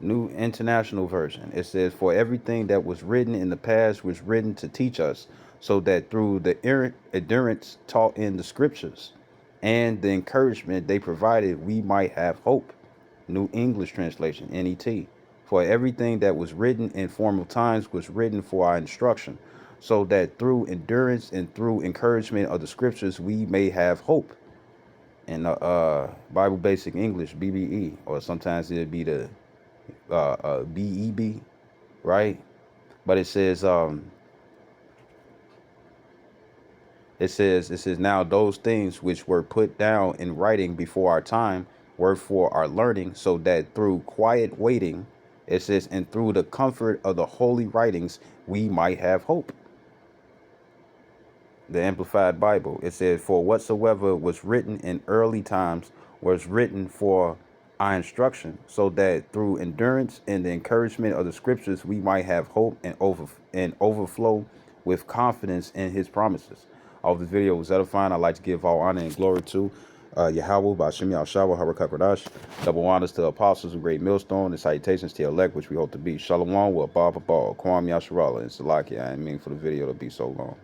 [SPEAKER 1] New International Version. It says, "For everything that was written in the past was written to teach us, so that through the endurance taught in the scriptures and the encouragement they provided, we might have hope." New English Translation, NET. "For everything that was written in former times was written for our instruction, so that through endurance and through encouragement of the scriptures we may have hope." And Bible Basic English, BBE, or sometimes it'd be the BEB, right? But it says now those things which were put down in writing before our time were for our learning, so that through quiet waiting, it says, and through the comfort of the holy writings, we might have hope. The Amplified Bible, it says, "For whatsoever was written in early times was written for our instruction, so that through endurance and the encouragement of the scriptures we might have hope and overflow with confidence in his promises." I hope this video was edifying. I'd like to give all honor and glory to Yahweh, Bashim Yahshua, Harakak Radash. Double honors to the apostles of Great Millstone, and salutations to the elect, which we hope to be. Shalom with Baba Kwam Yasharala, and Salakia. I didn't mean for the video to be so long.